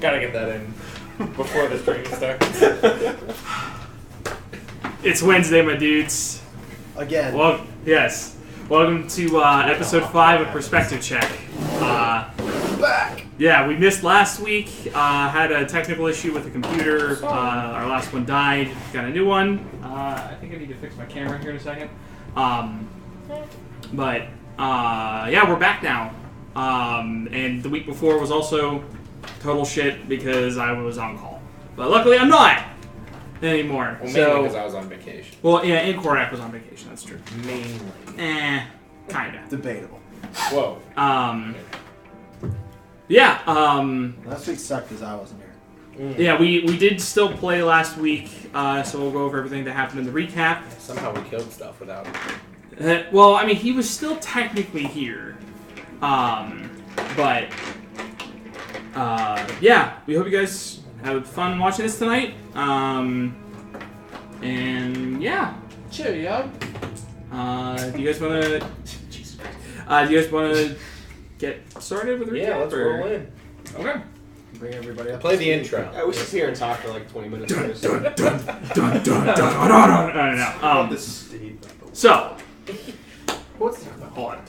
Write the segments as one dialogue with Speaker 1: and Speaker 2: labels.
Speaker 1: Gotta get that in before the stream starts.
Speaker 2: It's Wednesday, my dudes.
Speaker 3: Again.
Speaker 2: Well, yes. Welcome to episode 5 of Perspective Check.
Speaker 3: Back!
Speaker 2: Yeah, we missed last week. Had a technical issue with the computer. Our last one died. Got a new one. I think I need to fix my camera here in a second. Yeah, we're back now. And the week before was also total shit because I was on call. But luckily I'm not anymore.
Speaker 1: Well, mainly because I was on vacation.
Speaker 2: Well, yeah, and Korak was on vacation, that's true.
Speaker 1: Mainly.
Speaker 2: Kinda.
Speaker 3: Debatable.
Speaker 1: Whoa.
Speaker 3: Last week sucked because I wasn't here.
Speaker 2: Yeah, we did still play last week, so we'll go over everything that happened in the recap.
Speaker 1: Somehow we killed stuff without him.
Speaker 2: Well, I mean, he was still technically here. Yeah, we hope you guys have fun watching this tonight. And yeah.
Speaker 1: Cheerio.
Speaker 2: Do you guys want to... Jesus Christ. Do you guys want to get started with the recap?
Speaker 1: Yeah, let's roll in.
Speaker 2: Okay.
Speaker 3: Bring everybody up.
Speaker 1: Play the intro.
Speaker 4: I wish to sit here and talk for like 20 minutes.
Speaker 2: No. So,
Speaker 4: What's talk about?
Speaker 2: hold on.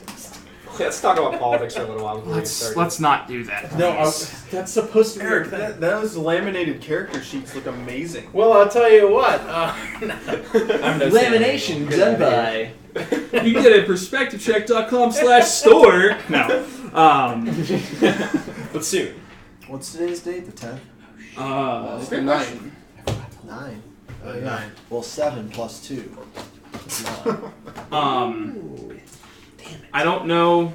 Speaker 4: Let's talk about politics for a little while before we start.
Speaker 2: Let's not do that.
Speaker 5: No,
Speaker 2: please.
Speaker 5: that's supposed to be
Speaker 3: Eric,
Speaker 5: those laminated character sheets look amazing.
Speaker 1: Well, I'll tell you what. I'm no
Speaker 4: Lamination done by.
Speaker 2: You can get it at perspectivecheck.com/store. No.
Speaker 5: But soon.
Speaker 3: What's today's date? The 10th?
Speaker 2: It's
Speaker 3: the
Speaker 2: 9.
Speaker 3: 9. Oh, yeah. 9. Well, 7 plus 2. It's 9.
Speaker 2: I don't know.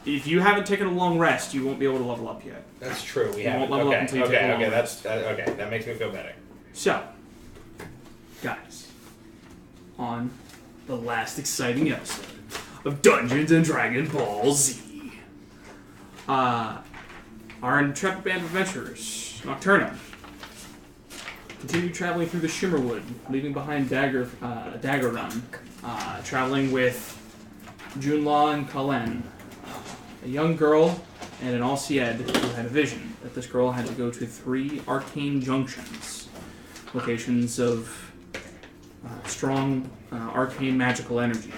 Speaker 2: If you haven't taken a long rest, you won't be able to level up yet.
Speaker 1: That's true. We
Speaker 2: You
Speaker 1: haven't.
Speaker 2: won't level up until you take a long
Speaker 1: That's okay. That makes me feel better.
Speaker 2: So, guys, on the last exciting episode of Dungeons and Dragon Ball Z, our intrepid band of adventurers, Nocturnum, continued traveling through the Shimmerwood, leaving behind Dagger Run, traveling with Junla and Kalen, a young girl and an Alcied who had a vision that this girl had to go to 3 arcane junctions, locations of strong arcane magical energy.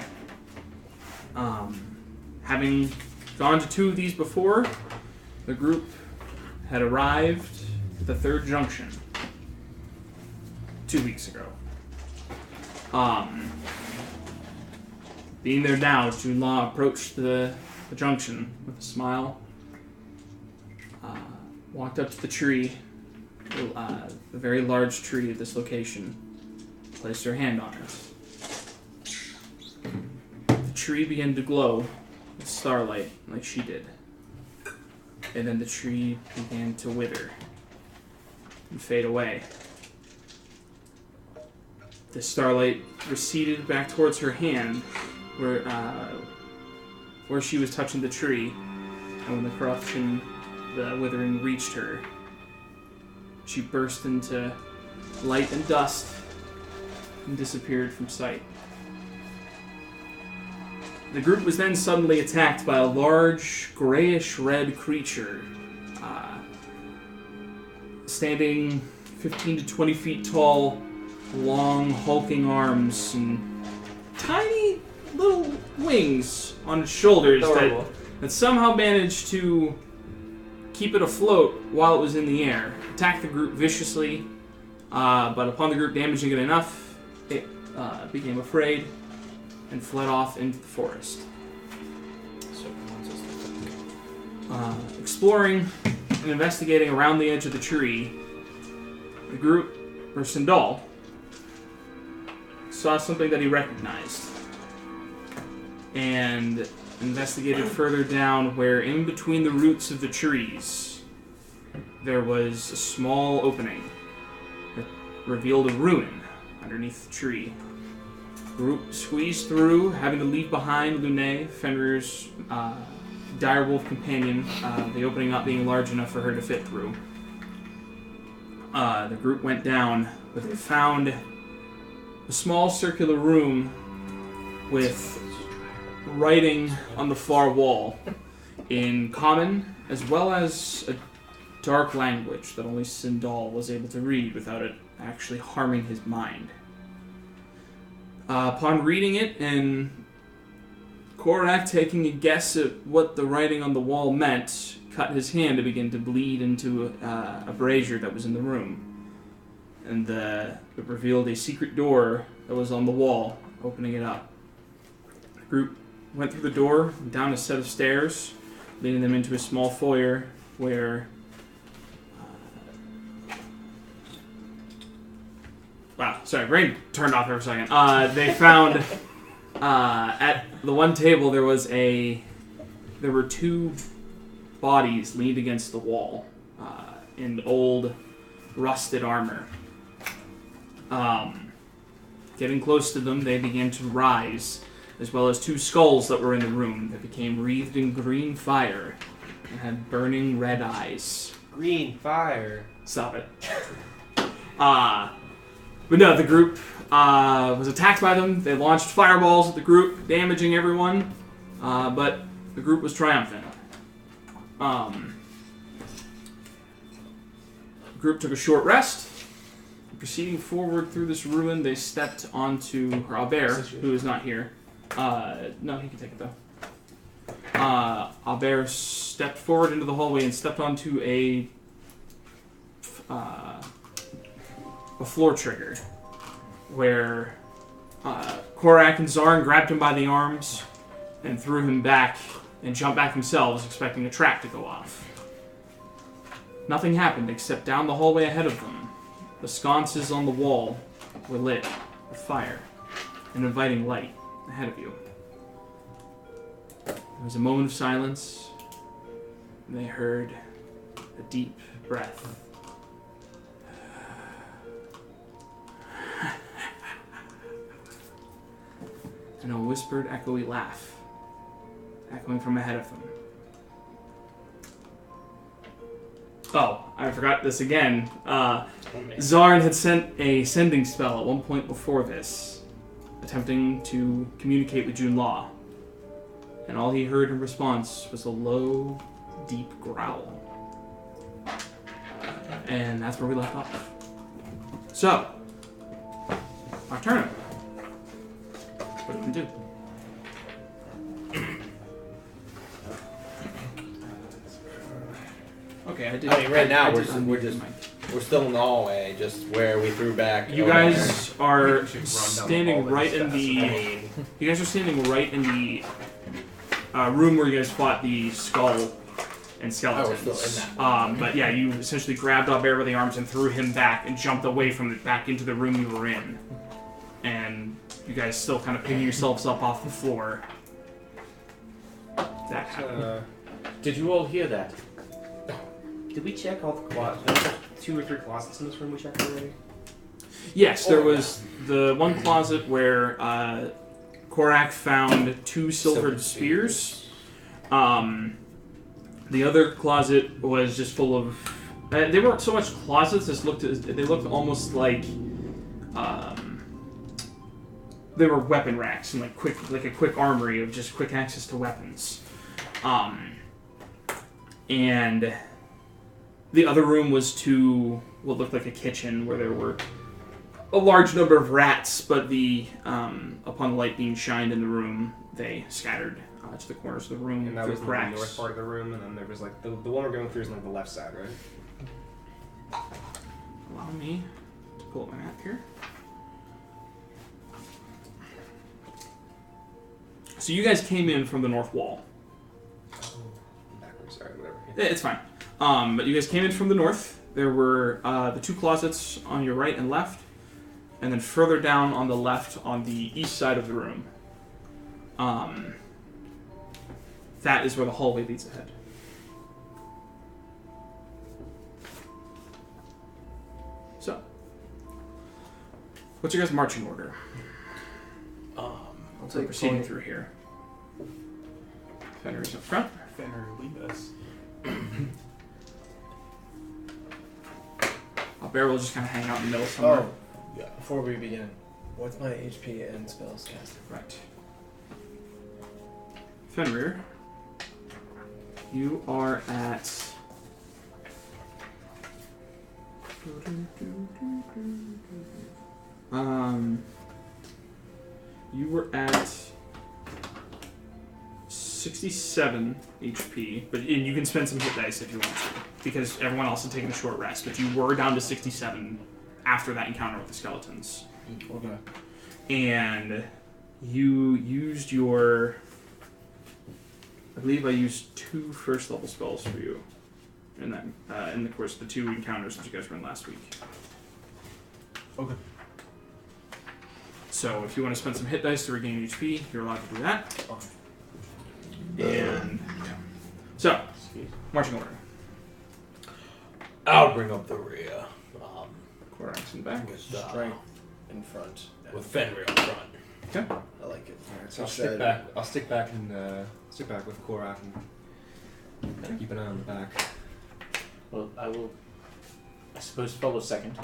Speaker 2: Having gone to 2 of these before, the group had arrived at the 3rd junction 2 weeks ago. Being there now, Junla approached the junction with a smile, walked up to the tree, a very large tree at this location, placed her hand on it. The tree began to glow with starlight like she did, and then the tree began to wither and fade away. The starlight receded back towards her hand, where she was touching the tree, and when the corruption, the withering reached her, she burst into light and dust and disappeared from sight. The group was then suddenly attacked by a large, grayish-red creature, standing 15 to 20 feet tall, long, hulking arms, and tiny little wings on its shoulders that somehow managed to keep it afloat while it was in the air. Attacked the group viciously, but upon the group damaging it enough, it became afraid and fled off into the forest. Exploring and investigating around the edge of the tree, the group, or Sindal, saw something that he recognized and investigated further down, where in between the roots of the trees there was a small opening that revealed a ruin underneath the tree. The group squeezed through, having to leave behind Lune, Fenrir's direwolf companion, the opening not being large enough for her to fit through. The group went down, but they found a small circular room with writing on the far wall in common, as well as a dark language that only Sindal was able to read without it actually harming his mind. Upon reading it and Korak taking a guess at what the writing on the wall meant, cut his hand to begin to bleed into a brazier that was in the room. And it revealed a secret door that was on the wall, opening it up. The group went through the door, down a set of stairs, leading them into a small foyer where... wow, sorry, brain turned off there for a second. They found at the one table there were two bodies leaned against the wall in old rusted armor. Getting close to them, they began to rise, as well as two skulls that were in the room that became wreathed in green fire and had burning red eyes.
Speaker 4: Green fire.
Speaker 2: Stop it. But no, the group was attacked by them. They launched fireballs at the group, damaging everyone. But the group was triumphant. The group took a short rest. Proceeding forward through this ruin, they stepped onto Albert, who is not here. No, he can take it though. Albert stepped forward into the hallway and stepped onto a floor trigger, where Korak and Zarn grabbed him by the arms and threw him back and jumped back themselves, expecting a trap to go off. Nothing happened except down the hallway ahead of them. The sconces on the wall were lit with fire, an inviting light ahead of you. There was a moment of silence, and they heard a deep breath. And a whispered, echoey laugh, echoing from ahead of them. Oh, I forgot this again. Zarn had sent a sending spell at one point before this, attempting to communicate with Junlaw. And all he heard in response was a low, deep growl. And that's where we left off. So, our turn. What do we do? Okay,
Speaker 1: I mean, right now we're still in the hallway, just where we threw back.
Speaker 2: You guys are standing right in the. You guys are standing right in the room where you guys fought the skull and skeletons.
Speaker 1: Oh, we're still in that.
Speaker 2: But yeah, you essentially grabbed Albert by the arms and threw him back and jumped away from it back into the room you were in, and you guys still kind of picking yourselves up off the floor. That happened.
Speaker 1: Did you all hear that?
Speaker 4: Did we check all the closets? There's like 2 or 3 closets in this room we checked already?
Speaker 2: Yes, there was the one closet where Korak found 2 silvered spears. The other closet was just full of... they weren't so much closets, they looked almost like... they were weapon racks and like a quick armory of just quick access to weapons. And the other room was what looked like a kitchen where there were a large number of rats, but upon the light being shined in the room, they scattered to the corners of the room.
Speaker 4: And that was
Speaker 2: cracks.
Speaker 4: the north part of the room, and then there was like the one we're going through is like the left side, right?
Speaker 2: Allow me to pull up my map here. So you guys came in from the north wall.
Speaker 4: Backwards, sorry, whatever.
Speaker 2: Yeah, it's fine. But you guys came in from the north. There were the 2 closets on your right and left, and then further down on the left on the east side of the room. That is where the hallway leads ahead. So, what's your guys' marching order?
Speaker 3: I'll
Speaker 2: We're proceeding through here. Fenrir's up front.
Speaker 5: Fenrir, lead us.
Speaker 2: Bear will just kind of hang out in the middle somewhere.
Speaker 3: Oh, yeah. Before we begin, what's my HP and spells casted?
Speaker 2: Right. Fenrir, you are at You were at 67 HP, and you can spend some hit dice if you want to, because everyone else had taken a short rest. But you were down to 67 after that encounter with the skeletons.
Speaker 3: Okay.
Speaker 2: And you used your... I believe I used 2 first level spells for you in that in the course of the 2 encounters that you guys were in last week.
Speaker 3: Okay.
Speaker 2: So if you want to spend some hit dice to regain HP, you're allowed to do that. And so, marching order.
Speaker 1: I'll bring up the rear.
Speaker 2: Corax in back.
Speaker 1: With,
Speaker 3: Strength in front.
Speaker 1: with Fenrir up front.
Speaker 2: Okay.
Speaker 3: I like it.
Speaker 6: Alright, so I'll stick back with Korak and keep an eye on the back.
Speaker 4: Well, I will, I suppose, follow second.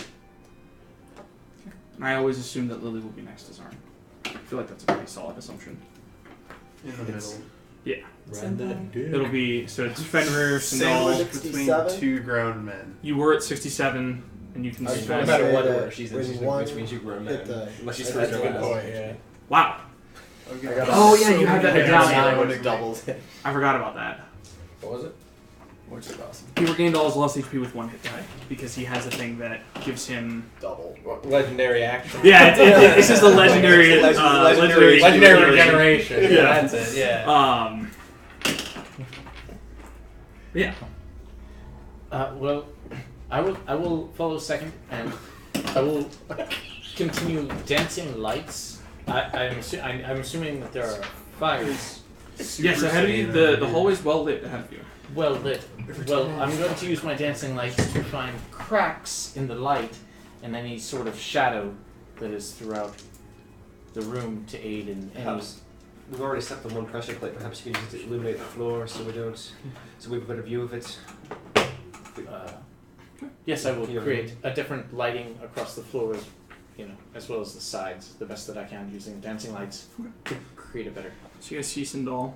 Speaker 2: I always assume that Lily will be next as Arn. I feel like that's a pretty solid assumption.
Speaker 5: In the middle.
Speaker 2: Yeah.
Speaker 1: Right then.
Speaker 2: It'll be, so it's Fenrir,
Speaker 5: Sandwich
Speaker 2: Sindal.
Speaker 5: between
Speaker 3: 67?
Speaker 5: 2 ground men.
Speaker 2: You were at 67, and you can
Speaker 3: I was
Speaker 2: spend...
Speaker 6: No
Speaker 3: gonna
Speaker 6: matter
Speaker 3: say
Speaker 6: what
Speaker 3: that
Speaker 6: order she's in,
Speaker 3: when
Speaker 6: she's
Speaker 3: one
Speaker 6: which means you grow
Speaker 3: hit
Speaker 6: man.
Speaker 3: the-
Speaker 6: Unless she's
Speaker 3: That's
Speaker 6: first
Speaker 3: a
Speaker 6: or
Speaker 3: good
Speaker 6: last.
Speaker 3: point,
Speaker 1: yeah.
Speaker 2: Wow.
Speaker 3: I got
Speaker 2: Oh, yeah, you had that
Speaker 3: Yeah,
Speaker 2: down.
Speaker 3: I
Speaker 2: Yeah.
Speaker 3: would have doubled.
Speaker 2: I forgot about that.
Speaker 1: What was it?
Speaker 3: Which is awesome.
Speaker 2: He regained all his lost HP with 1 hit die, because he has a thing that gives him...
Speaker 3: Double.
Speaker 1: Legendary action.
Speaker 2: Yeah, it's just a legendary... legendary
Speaker 1: regeneration.
Speaker 2: Yeah.
Speaker 1: That's it, yeah.
Speaker 2: Yeah.
Speaker 4: Well, I will follow second, and I will continue dancing lights. I'm assuming that there are fires
Speaker 2: Yes, ahead of you, the hallway's well lit ahead of you.
Speaker 4: well lit. Well, I'm going to use my dancing lights to find cracks in the light and any sort of shadow that is throughout the room to aid in any...
Speaker 6: Perhaps we've already set the one pressure plate. Perhaps you can use it to illuminate the floor so we have a better view of it.
Speaker 4: Yes, I will create a different lighting across the floor, as well as the sides, the best that I can, using dancing lights to create a better...
Speaker 2: So you guys see Sindal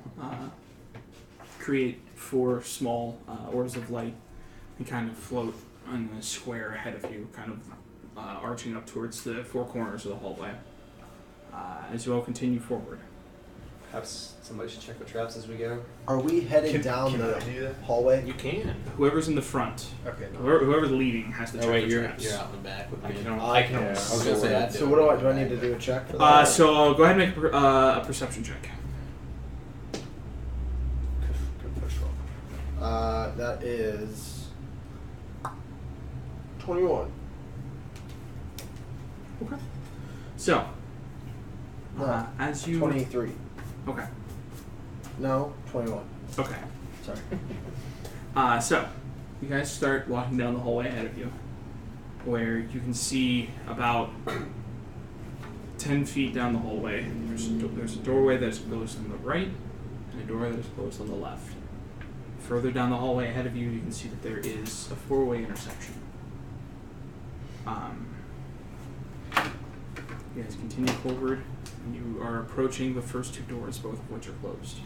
Speaker 2: create 4 small orbs of light and kind of float on the square ahead of you, kind of arching up towards the 4 corners of the hallway. As you all continue forward.
Speaker 6: Perhaps somebody should check for traps as we go.
Speaker 3: Are we heading down
Speaker 5: Can
Speaker 3: the
Speaker 5: I do that?
Speaker 3: hallway?
Speaker 1: You can.
Speaker 2: Whoever's in the front,
Speaker 5: Okay. No.
Speaker 2: whoever's leading has to check
Speaker 1: Oh wait,
Speaker 2: the
Speaker 1: you're
Speaker 2: traps.
Speaker 1: out in the back with
Speaker 4: I
Speaker 1: me.
Speaker 4: can
Speaker 3: I
Speaker 4: only
Speaker 3: can-
Speaker 1: I was gonna say that.
Speaker 3: So what do I need to do a check for that?
Speaker 2: So go ahead and make a perception check.
Speaker 3: That is 21.
Speaker 2: Okay. So,
Speaker 3: No,
Speaker 2: as you...
Speaker 3: 23.
Speaker 2: Okay.
Speaker 3: No, 21.
Speaker 2: Okay.
Speaker 3: Sorry.
Speaker 2: So, you guys start walking down the hallway ahead of you, where you can see about 10 feet down the hallway. There's a doorway that is closed on the right, and a doorway that is closed on the left. Further down the hallway ahead of you, you can see that there is a 4-way intersection. You guys continue forward, and you are approaching the first 2 doors, both of which are closed.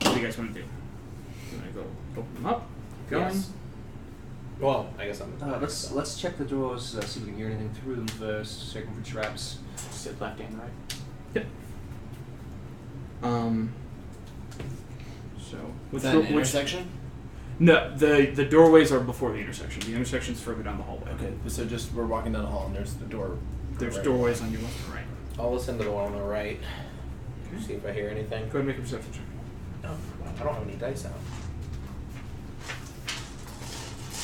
Speaker 2: What do you guys want to do? You want to go open them up? Keep going?
Speaker 1: Yes. Well, I guess I'm.
Speaker 6: Let's check the doors, see if we can hear anything through them first, checking for traps.
Speaker 4: sit left and right.
Speaker 2: Yep. So
Speaker 3: Is that an intersection?
Speaker 2: No, the doorways are before the intersection. The intersection's further down the hallway.
Speaker 3: Okay, so just we're walking down the hall and there's the door.
Speaker 2: There's
Speaker 3: right.
Speaker 2: doorways on your left and right.
Speaker 1: I'll listen to the one on the right.
Speaker 2: Okay.
Speaker 1: See if I hear anything.
Speaker 2: Go ahead and make a perception check.
Speaker 1: Oh, I don't have any dice out.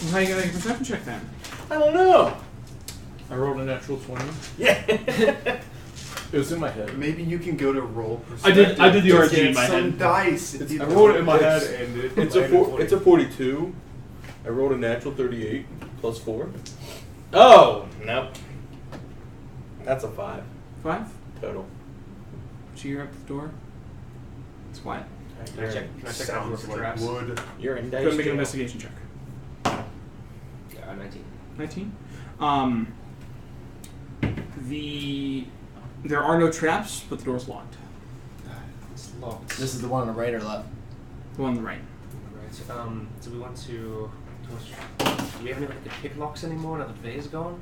Speaker 2: Well, how are you gonna make a perception check then?
Speaker 1: I don't know.
Speaker 4: I rolled a natural 20.
Speaker 1: Yeah.
Speaker 4: It was in my head.
Speaker 5: Maybe you can go to roll
Speaker 2: I did the
Speaker 5: to
Speaker 2: RG
Speaker 5: get
Speaker 2: in my
Speaker 5: some
Speaker 2: head.
Speaker 5: dice. If you
Speaker 7: I rolled it in my
Speaker 5: It's-
Speaker 7: head and it
Speaker 5: it's
Speaker 7: landed
Speaker 5: a
Speaker 7: 20.
Speaker 5: it's a
Speaker 7: 42. I rolled a natural 38 plus 4.
Speaker 1: Oh, nope. That's a 5
Speaker 2: 5?
Speaker 1: total.
Speaker 2: So you're up the door. It's quiet.
Speaker 6: Can I check out
Speaker 5: Sounds
Speaker 6: for
Speaker 5: like
Speaker 6: traps?
Speaker 5: wood.
Speaker 1: You're in
Speaker 2: Go
Speaker 1: dice.
Speaker 2: ahead and make an
Speaker 1: jail.
Speaker 2: investigation check.
Speaker 6: 19.
Speaker 2: 19. There are no traps, but the door's locked.
Speaker 6: It's locked.
Speaker 3: This is the one on the right or left?
Speaker 2: The one on the right.
Speaker 6: Alright, so we want to Do we have any like the pick locks anymore now that Vay's gone?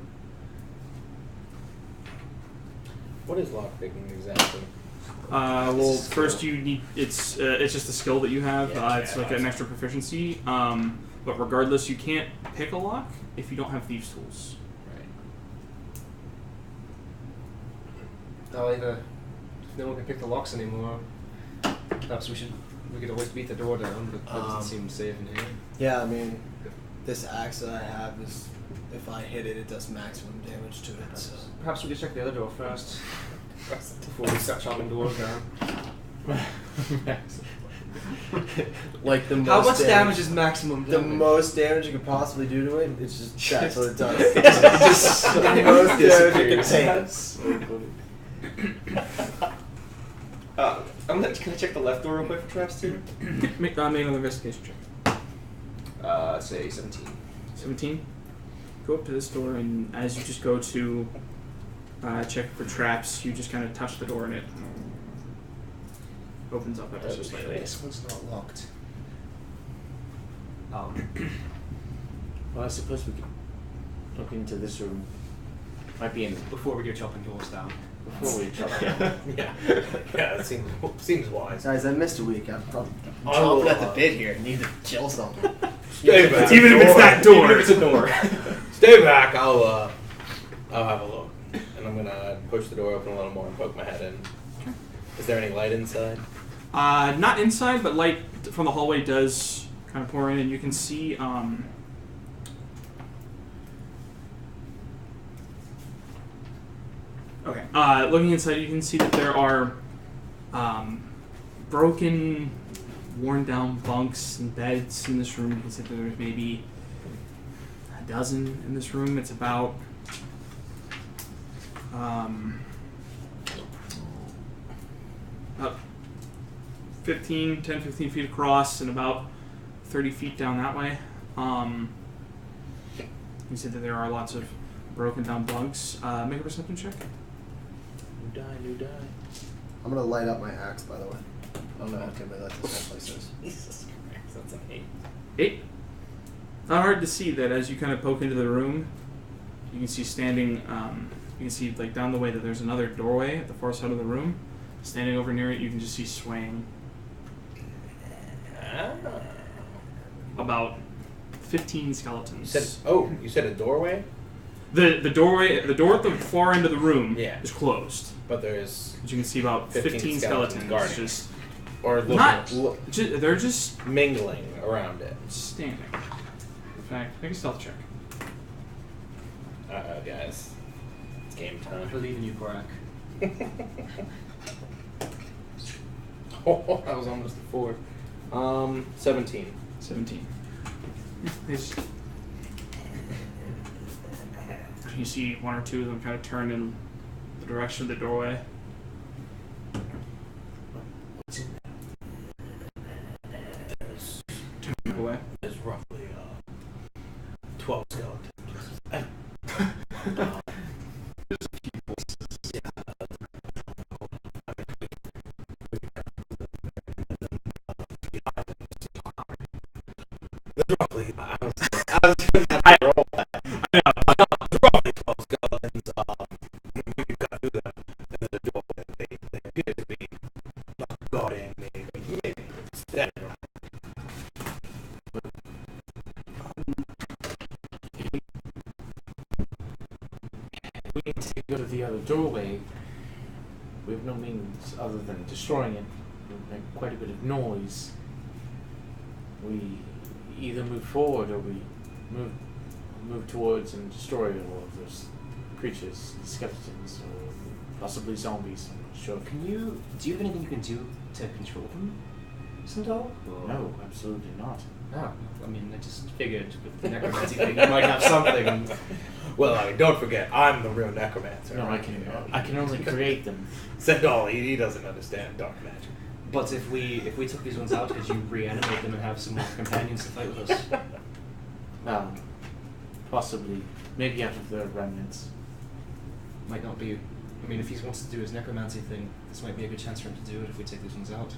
Speaker 1: What is lockpicking exactly?
Speaker 2: Well, first you need it's just a skill that you have.
Speaker 1: Yeah,
Speaker 2: It's like an extra proficiency. But regardless, you can't pick a lock if you don't have thieves' tools.
Speaker 6: Right. Either if no one can pick the locks anymore, perhaps we could always beat the door down, but that doesn't seem safe in here.
Speaker 3: Yeah, I mean, this axe that I have is, if I hit it, it does maximum damage to it. So.
Speaker 6: Perhaps we could check the other door first before we start chopping doors down.
Speaker 3: Like the most.
Speaker 6: How much damage is maximum
Speaker 3: The
Speaker 6: damage?
Speaker 3: most damage you could possibly do to it. It's just that's what it does. It's just the most damage you can take.
Speaker 6: Can I check the left door real quick for traps too?
Speaker 2: Make another investigation check.
Speaker 6: Say 17.
Speaker 2: 17. Go up to this door, and as you just go to check for traps, you just kind of touch the door, and it opens up ever so slightly.
Speaker 6: This one's not locked.
Speaker 4: Well, I suppose we could look into this room. Might be in
Speaker 6: Before we go chopping doors down.
Speaker 4: before we chop down.
Speaker 1: Yeah, it seems wise.
Speaker 3: Guys, I missed a week. I'm
Speaker 1: Oh,
Speaker 3: chomping at the bit here. Need to chill something.
Speaker 1: Stay back.
Speaker 2: Even if it's that door.
Speaker 6: Even if it's a door.
Speaker 1: Stay back. I'll have a look, and I'm gonna push the door open a little more and poke my head in. Is there any light inside?
Speaker 2: Not inside, but light from the hallway does kind of pour in, and you can see. Okay. Looking inside, you can see that there are broken, worn-down bunks and beds in this room. You can see that there's maybe a dozen in this room. It's about about 10, 15 feet across and about 30 feet down that way. You see that there are lots of broken down bunks. Make a perception check.
Speaker 1: New die.
Speaker 3: I'm gonna light up my axe, by the way. I don't know how come I let this place is.
Speaker 1: Jesus Christ, that's an 8.
Speaker 2: 8. Not hard to see that as you kind of poke into the room, you can see standing, you can see like down the way that there's another doorway at the far side of the room. Standing over near it, you can just see swaying about 15 skeletons.
Speaker 1: You said a doorway?
Speaker 2: The door at the far end of the room
Speaker 1: Yeah.
Speaker 2: is closed.
Speaker 1: But there's
Speaker 2: But you can see about 15 skeletons
Speaker 1: guarding.
Speaker 2: just
Speaker 1: or
Speaker 2: not. They're just
Speaker 1: mingling around it.
Speaker 2: standing. In fact, make a stealth check.
Speaker 1: Guys, it's game
Speaker 6: I
Speaker 1: time.
Speaker 6: believe in you, Korak.
Speaker 1: Oh, that was almost a 4. 17.
Speaker 2: 17. You see one or two of them kind of turn in the direction of the doorway. Turn away.
Speaker 1: There's roughly 12 skeletons. Roughly, I was roll that. Roughly 12 skeletons. We've got to do that. And then the doorway, they appear to be not guarding, maybe standing around.
Speaker 4: We need to go to the other doorway. We have no means other than destroying it. It would make quite a bit of noise. We either move forward or we move towards and destroy all of those creatures, skeletons, or possibly zombies. I'm not sure.
Speaker 6: Do you have anything you can do to control them, Sindal?
Speaker 4: No, absolutely not.
Speaker 6: No. I mean, I just figured with the necromancy thing, you might have something.
Speaker 1: Well, don't forget, I'm the real necromancer.
Speaker 4: No, I can only create them.
Speaker 1: Sendal, he doesn't understand dark magic.
Speaker 6: But if we took these ones out, could you reanimate them and have some more companions to fight with us?
Speaker 4: Possibly. Maybe out of the remnants.
Speaker 6: Might not be. I mean, if he wants to do his necromancy thing, this might be a good chance for him to do it if we take these ones out.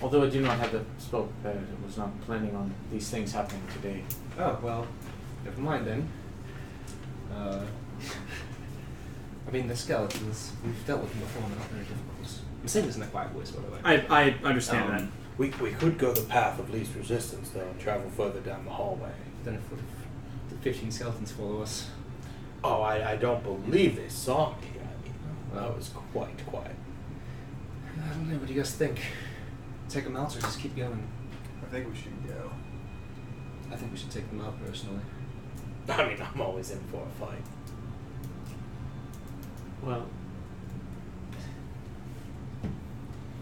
Speaker 4: Although I do not have the spell prepared, I was not planning on these things happening today.
Speaker 6: Oh, well, never mind then. I mean, the skeletons, we've dealt with them before, they're not very difficult. I'm saying this in a quiet voice, by the way.
Speaker 2: I understand that.
Speaker 1: We could go the path of least resistance, though, and travel further down the hallway.
Speaker 6: Then if the 15 skeletons follow us.
Speaker 1: Oh, I don't believe they saw me. I mean,
Speaker 6: Well,
Speaker 1: that was quite quiet.
Speaker 6: I don't know, what do you guys think? Take them out or just keep going?
Speaker 5: I think we should go.
Speaker 6: I think we should take them out, personally.
Speaker 1: I mean, I'm always in for a fight.
Speaker 4: Well,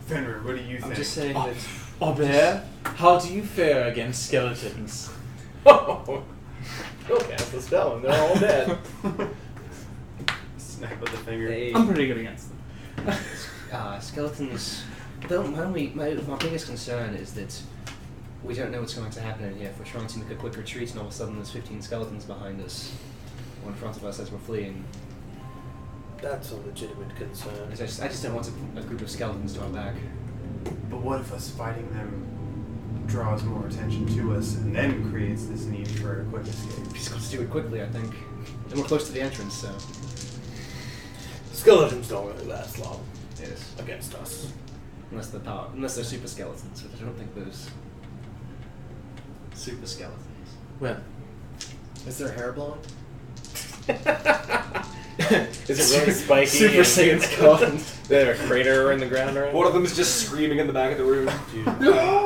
Speaker 5: Fenrir, what do you think?
Speaker 6: I'm just saying that...
Speaker 4: Aubert, how do you fare against skeletons?
Speaker 1: Oh, go cast the spell and they're all dead.
Speaker 5: Snap with the finger.
Speaker 2: I'm pretty good against them.
Speaker 6: Skeletons... My biggest concern is that we don't know what's going to happen in here. If we're trying to make a quick retreat and all of a sudden there's 15 skeletons behind us, or in front of us as we're fleeing.
Speaker 1: That's a legitimate concern.
Speaker 6: I just don't want a group of skeletons to our back.
Speaker 5: But what if us fighting them draws more attention to us and then creates this need for a quick escape?
Speaker 6: We just got to do it quickly, I think. And we're close to the entrance, so...
Speaker 1: Skeletons don't really last long
Speaker 6: Yes.
Speaker 1: against us.
Speaker 6: Unless they're super skeletons, but I don't think there's super skeletons.
Speaker 4: Well,
Speaker 3: Is their hair blowing?
Speaker 1: Is it really spiky?
Speaker 6: Super
Speaker 1: and-
Speaker 6: Saiyan skeletons.
Speaker 1: They have a crater in the ground around?
Speaker 6: One of them is just screaming in the back of the room.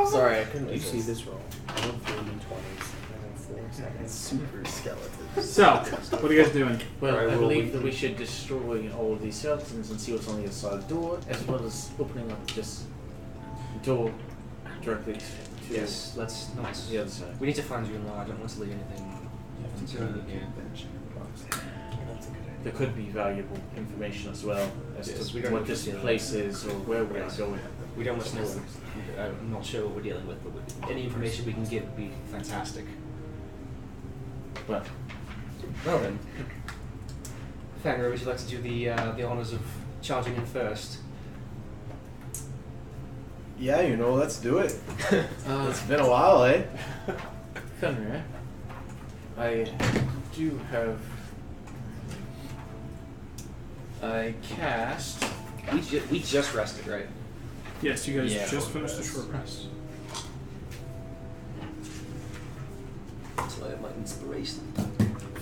Speaker 3: Sorry, I couldn't
Speaker 1: You see
Speaker 3: resist.
Speaker 1: this roll? 1, 3, 20s, 4, 7.
Speaker 3: Super skeletons.
Speaker 2: So, what are you guys doing?
Speaker 4: well,
Speaker 6: Alright,
Speaker 4: I
Speaker 6: well,
Speaker 4: believe
Speaker 6: we-
Speaker 4: that we should destroy all of these skeletons and see what's on the other side of the door, as well as opening up this door directly to
Speaker 6: Yes, let's not.
Speaker 4: the other side.
Speaker 6: We need to find you in law. I don't want to leave anything unturned here.
Speaker 4: There could be valuable information as well as
Speaker 6: Yes, we
Speaker 4: to
Speaker 6: don't
Speaker 4: what
Speaker 6: need
Speaker 4: this
Speaker 6: to see
Speaker 4: place is or where we are going.
Speaker 6: We don't want to know. I'm not sure what we're dealing with, but any information we can get would be fantastic.
Speaker 4: Well,
Speaker 6: Well then, Fenrir, would you like to do the honors of charging in first?
Speaker 3: Yeah, let's do it.
Speaker 4: uh,
Speaker 3: It's been a while, eh?
Speaker 4: Fenrir, I do have. I cast.
Speaker 6: We just rested, right?
Speaker 2: Yes, you guys
Speaker 4: Yeah,
Speaker 2: just finished a short rest.
Speaker 6: So I have my inspiration.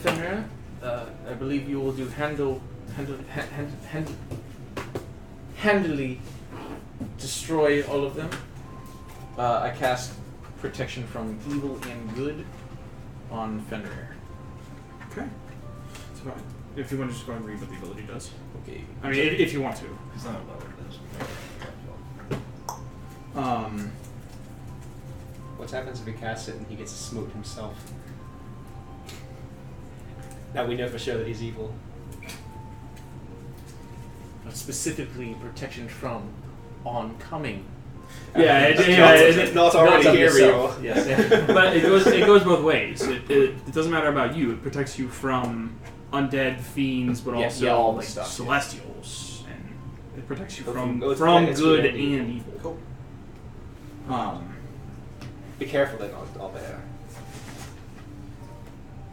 Speaker 4: Fenrir, I believe you will do handily destroy all of them. I cast protection from evil and good on Fenrir.
Speaker 2: Okay. So, if you want to just go and read what the ability does.
Speaker 6: Okay.
Speaker 2: I mean, if you want to.
Speaker 3: It's not lower
Speaker 6: What happens if he casts it and he gets smoked himself? Now we know for sure that he's evil.
Speaker 4: But specifically protection from oncoming.
Speaker 6: Not already
Speaker 4: Not
Speaker 6: here,
Speaker 4: yourself.
Speaker 6: evil.
Speaker 4: Yes.
Speaker 2: But it goes both ways. It doesn't matter about you. It protects you from undead fiends, but
Speaker 4: Yeah,
Speaker 2: also
Speaker 4: yeah, all the
Speaker 2: like
Speaker 4: stuff,
Speaker 2: celestials, and it protects you
Speaker 6: Oh,
Speaker 2: from
Speaker 6: it's
Speaker 2: from
Speaker 6: good
Speaker 2: good
Speaker 6: and evil.
Speaker 2: and evil.
Speaker 6: Cool. Be careful then, all there.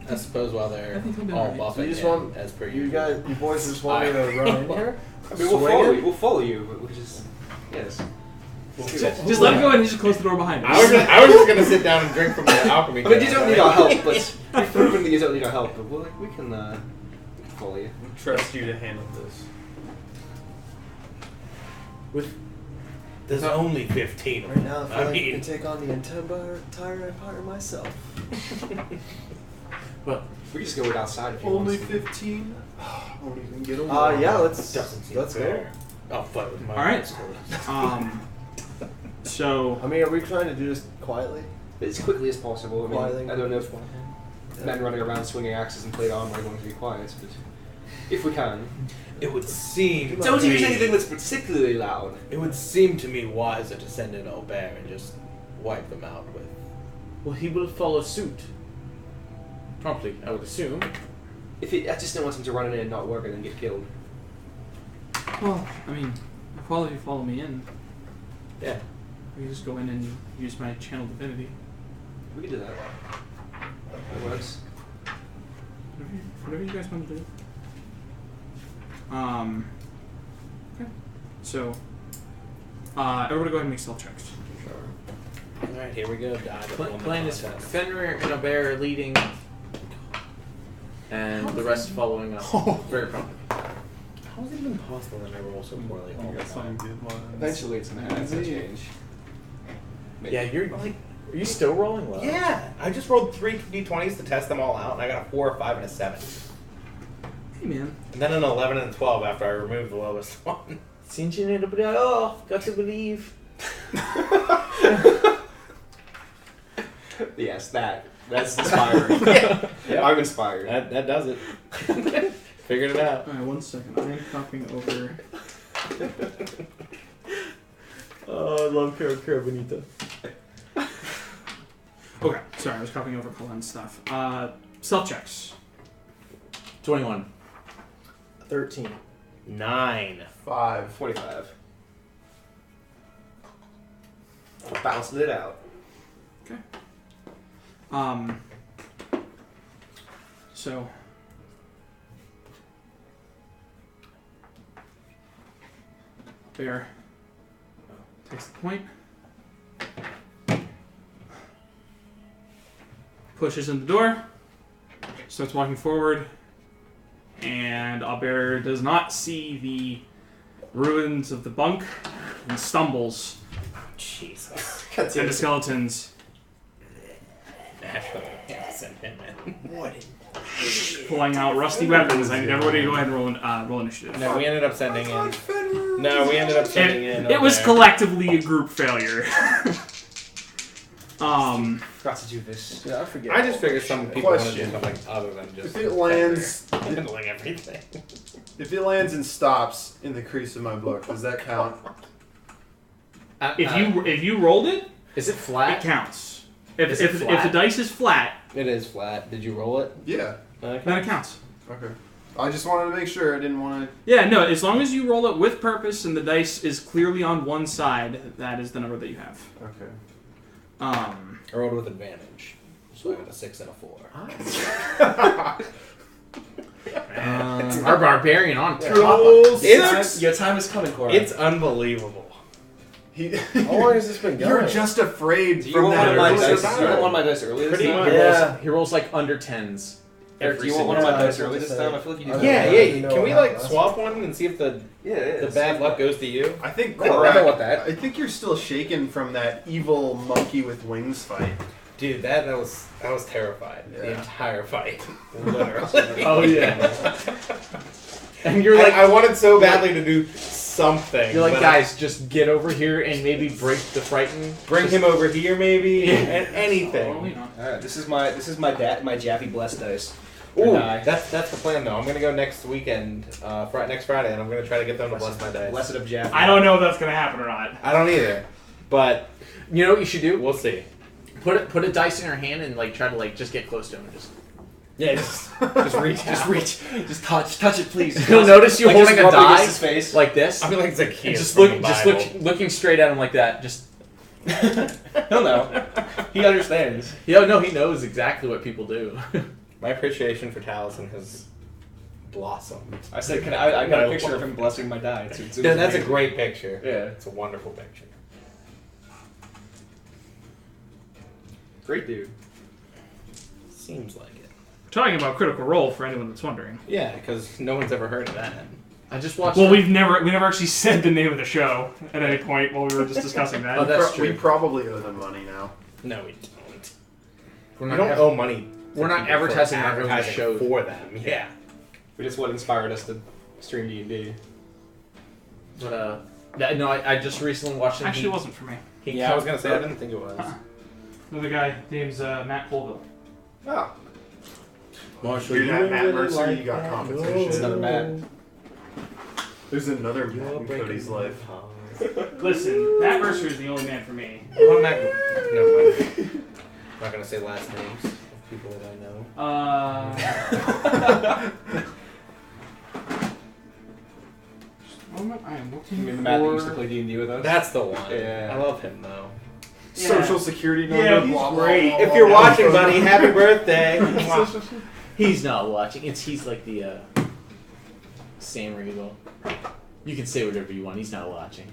Speaker 1: I suppose while they're all buffing
Speaker 3: You just
Speaker 1: in,
Speaker 3: want-
Speaker 1: as per
Speaker 3: You
Speaker 1: usual.
Speaker 3: guys, you boys just want me to run in here?
Speaker 6: I mean, we'll follow you, but we just yes.
Speaker 2: Just let him go and just close the door behind him.
Speaker 1: I was just gonna sit down and drink from the alchemy.
Speaker 6: I mean, you
Speaker 1: cup,
Speaker 6: don't
Speaker 1: right?
Speaker 6: need our help, but you've proven that you don't need our help. But we can follow you.
Speaker 5: Trust you to handle this.
Speaker 1: There's only 15 of
Speaker 3: Right
Speaker 1: them.
Speaker 3: now, I feel
Speaker 1: I
Speaker 3: like I
Speaker 1: mean,
Speaker 3: can take on the entire empire myself.
Speaker 4: Well,
Speaker 6: We can just go outside if you
Speaker 5: Only
Speaker 6: want.
Speaker 5: 15? Won't even get away.
Speaker 3: Yeah,
Speaker 1: doesn't seem
Speaker 3: let's go.
Speaker 1: fair. I'll fight with my
Speaker 2: All right.
Speaker 1: muscles.
Speaker 2: So
Speaker 3: I mean, are we trying to do this quietly?
Speaker 6: As quickly as possible. I mean,
Speaker 3: Quietly.
Speaker 6: I don't know if men running around swinging axes and plate armor are going to be quiet, but if we can.
Speaker 1: It would seem.
Speaker 6: Don't
Speaker 1: to
Speaker 6: use
Speaker 1: me-
Speaker 6: anything that's particularly loud.
Speaker 1: It would seem to me wiser to send in Aubert and just wipe them out with.
Speaker 4: well, he will follow suit. Promptly, I would assume.
Speaker 6: I just don't want him to run in and not work and then get killed.
Speaker 2: well, I mean, if all of you follow me in.
Speaker 1: Yeah.
Speaker 2: can just go in and use my channel divinity.
Speaker 6: We can do that. That works.
Speaker 2: Whatever you guys want to do. Okay. So, everybody go ahead and make stealth checks.
Speaker 7: Alright, here we go.
Speaker 4: Plan is Fenrir and Aubert leading, and the rest following up. Very promptly.
Speaker 7: How is it even possible that I roll so poorly all the time?
Speaker 6: Eventually it's gonna have to change. Maybe.
Speaker 7: Yeah, you're like, are you still rolling well? Yeah, I just rolled 3 d20s to test them all out, and I got a 4, a 5, and a 7.
Speaker 2: Hey, man.
Speaker 7: And then an 11 and a 12 after I removed the lowest one.
Speaker 4: Since you need to believe, got to believe.
Speaker 6: Yes, that's inspiring.
Speaker 7: Yeah.
Speaker 6: I'm inspired.
Speaker 7: That does it. Figured it out.
Speaker 2: Alright, 1 second. I'm copying over.
Speaker 7: Oh, I love Carabinita.
Speaker 2: Okay, sorry, I was copying over Colin's stuff. Stealth checks.
Speaker 4: 21.
Speaker 7: 13. 9.
Speaker 5: 5.
Speaker 6: 45. Bouncing it out.
Speaker 2: Okay. So. Bear takes the point. Pushes in the door. Starts walking forward. And Albert does not see the ruins of the bunk and stumbles
Speaker 7: Jesus.
Speaker 2: into skeletons.
Speaker 7: Naturally, yeah, send him in. What?
Speaker 2: Pulling out rusty weapons. I need everybody to go ahead and roll initiative.
Speaker 7: No, we ended up sending in. No, we ended up sending in.
Speaker 2: It was collectively a group failure.
Speaker 6: Forgot to do this.
Speaker 3: Yeah, I forget.
Speaker 7: I just figured some people want to do
Speaker 5: Question.
Speaker 7: something other than just
Speaker 5: If it lands,
Speaker 7: handling everything.
Speaker 5: if it lands and stops in the crease of my book, does that count?
Speaker 2: If you rolled it,
Speaker 4: Is it
Speaker 2: it
Speaker 4: flat?
Speaker 2: counts.
Speaker 4: Is it
Speaker 2: If the
Speaker 4: flat?
Speaker 2: dice is flat,
Speaker 7: It is flat. Did you roll it?
Speaker 5: Yeah.
Speaker 2: then it counts.
Speaker 5: Okay. I just wanted to make sure. I didn't want to.
Speaker 2: Yeah, no. As long as you roll it with purpose and the dice is clearly on one side, that is the number that you have.
Speaker 5: Okay.
Speaker 7: I rolled with advantage, so I got a 6 and a 4.
Speaker 4: Our barbarian on top.
Speaker 6: Your time is coming, Cora.
Speaker 7: It's unbelievable.
Speaker 5: How
Speaker 3: long has this been going?
Speaker 5: You're just afraid
Speaker 6: Do you
Speaker 5: from
Speaker 6: want
Speaker 5: that.
Speaker 6: one of my
Speaker 5: earlier
Speaker 6: dice?
Speaker 5: battle.
Speaker 6: You want one of my dice early this
Speaker 7: Pretty
Speaker 6: time?
Speaker 7: much.
Speaker 3: Yeah.
Speaker 4: He rolls like under 10s.
Speaker 6: Eric, do you want one of my dice early this time? I feel like you do.
Speaker 7: Yeah,
Speaker 3: Yeah,
Speaker 7: yeah. Can we like swap one and see if the
Speaker 6: Yeah,
Speaker 7: bad luck goes to you?
Speaker 5: I think
Speaker 6: No, I
Speaker 5: Korak,
Speaker 6: don't want that.
Speaker 5: I think you're still shaken from that evil monkey with wings fight.
Speaker 7: Dude, I was terrified the
Speaker 5: Yeah.
Speaker 7: entire fight, literally.
Speaker 4: Oh yeah. And you're like,
Speaker 7: I wanted so badly to do something.
Speaker 4: you're like,
Speaker 7: but
Speaker 4: guys, just get over here and maybe break the frighten.
Speaker 7: bring him over here, maybe, and
Speaker 2: Oh,
Speaker 7: anything.
Speaker 2: you know.
Speaker 6: All right, this is my Jaffy blessed dice.
Speaker 7: Ooh,
Speaker 6: Die.
Speaker 7: that's the plan though. I'm gonna go next weekend, next Friday, and I'm gonna try to get them to bless my dice.
Speaker 6: Blessed of Jaffy.
Speaker 2: I don't know if that's gonna happen or not.
Speaker 7: I don't either, but
Speaker 4: You know what you should do?
Speaker 7: we'll see.
Speaker 4: Put a dice in your hand and like try to like just get close to him. And just
Speaker 7: Yeah, just reach,
Speaker 6: Just reach. Just touch it, please.
Speaker 4: he'll notice you
Speaker 6: Like,
Speaker 4: holding
Speaker 6: just
Speaker 4: a
Speaker 6: rub it against
Speaker 4: die
Speaker 6: his face.
Speaker 4: like this.
Speaker 7: I feel like it's like
Speaker 4: And
Speaker 7: here
Speaker 4: just
Speaker 7: from the Bible.
Speaker 4: looking straight at him like that. Just
Speaker 6: He'll know. He understands.
Speaker 4: no, he knows exactly what people do.
Speaker 7: My appreciation for Taliesin has blossomed.
Speaker 6: I said, I got a picture of him blessing my die. It's
Speaker 7: Yeah, that's a
Speaker 6: amazing.
Speaker 7: great picture.
Speaker 6: Yeah.
Speaker 7: It's a wonderful picture.
Speaker 6: Great dude.
Speaker 7: Seems like it.
Speaker 2: Talking about Critical Role for anyone that's wondering.
Speaker 7: Yeah, because no one's ever heard of that.
Speaker 4: I just watched.
Speaker 2: Well, we never actually said the name of the show at any point while we were just discussing that.
Speaker 4: Oh, that's
Speaker 5: We
Speaker 4: true.
Speaker 5: probably owe them money now.
Speaker 7: No, we don't.
Speaker 4: We're
Speaker 7: We
Speaker 4: not
Speaker 7: don't
Speaker 4: ev-
Speaker 7: owe money. to
Speaker 4: we're not
Speaker 7: people for
Speaker 4: advertising our own
Speaker 7: advertising
Speaker 4: show.
Speaker 7: for them. Yeah.
Speaker 6: We just what inspired us to stream D&D.
Speaker 4: But no, I just recently watched him.
Speaker 2: Actually, it wasn't for me.
Speaker 7: Yeah, I was gonna say I didn't think it was.
Speaker 2: Another guy name's Matt Colville.
Speaker 6: Oh.
Speaker 7: Marshall,
Speaker 5: You're that Matt Mercer, you got competition.
Speaker 6: It's another Matt.
Speaker 5: There's another Matt in Cody's life.
Speaker 2: Listen, Matt Mercer is the only man for me.
Speaker 7: What about Matt? No, I'm not gonna say last names of people that I know.
Speaker 2: moment, I am
Speaker 6: You
Speaker 2: looking
Speaker 6: mean the Matt that used to
Speaker 2: for...
Speaker 6: play D&D with us?
Speaker 7: That's the one.
Speaker 6: Yeah.
Speaker 7: I love him though.
Speaker 5: Social security number.
Speaker 2: Yeah, he's
Speaker 5: blah, blah,
Speaker 2: great.
Speaker 5: blah,
Speaker 7: If
Speaker 5: blah,
Speaker 7: you're
Speaker 5: blah,
Speaker 7: watching,
Speaker 5: blah.
Speaker 7: buddy, happy birthday.
Speaker 4: He's not watching. He's like the Sam Riegel. You can say whatever you want. He's not watching.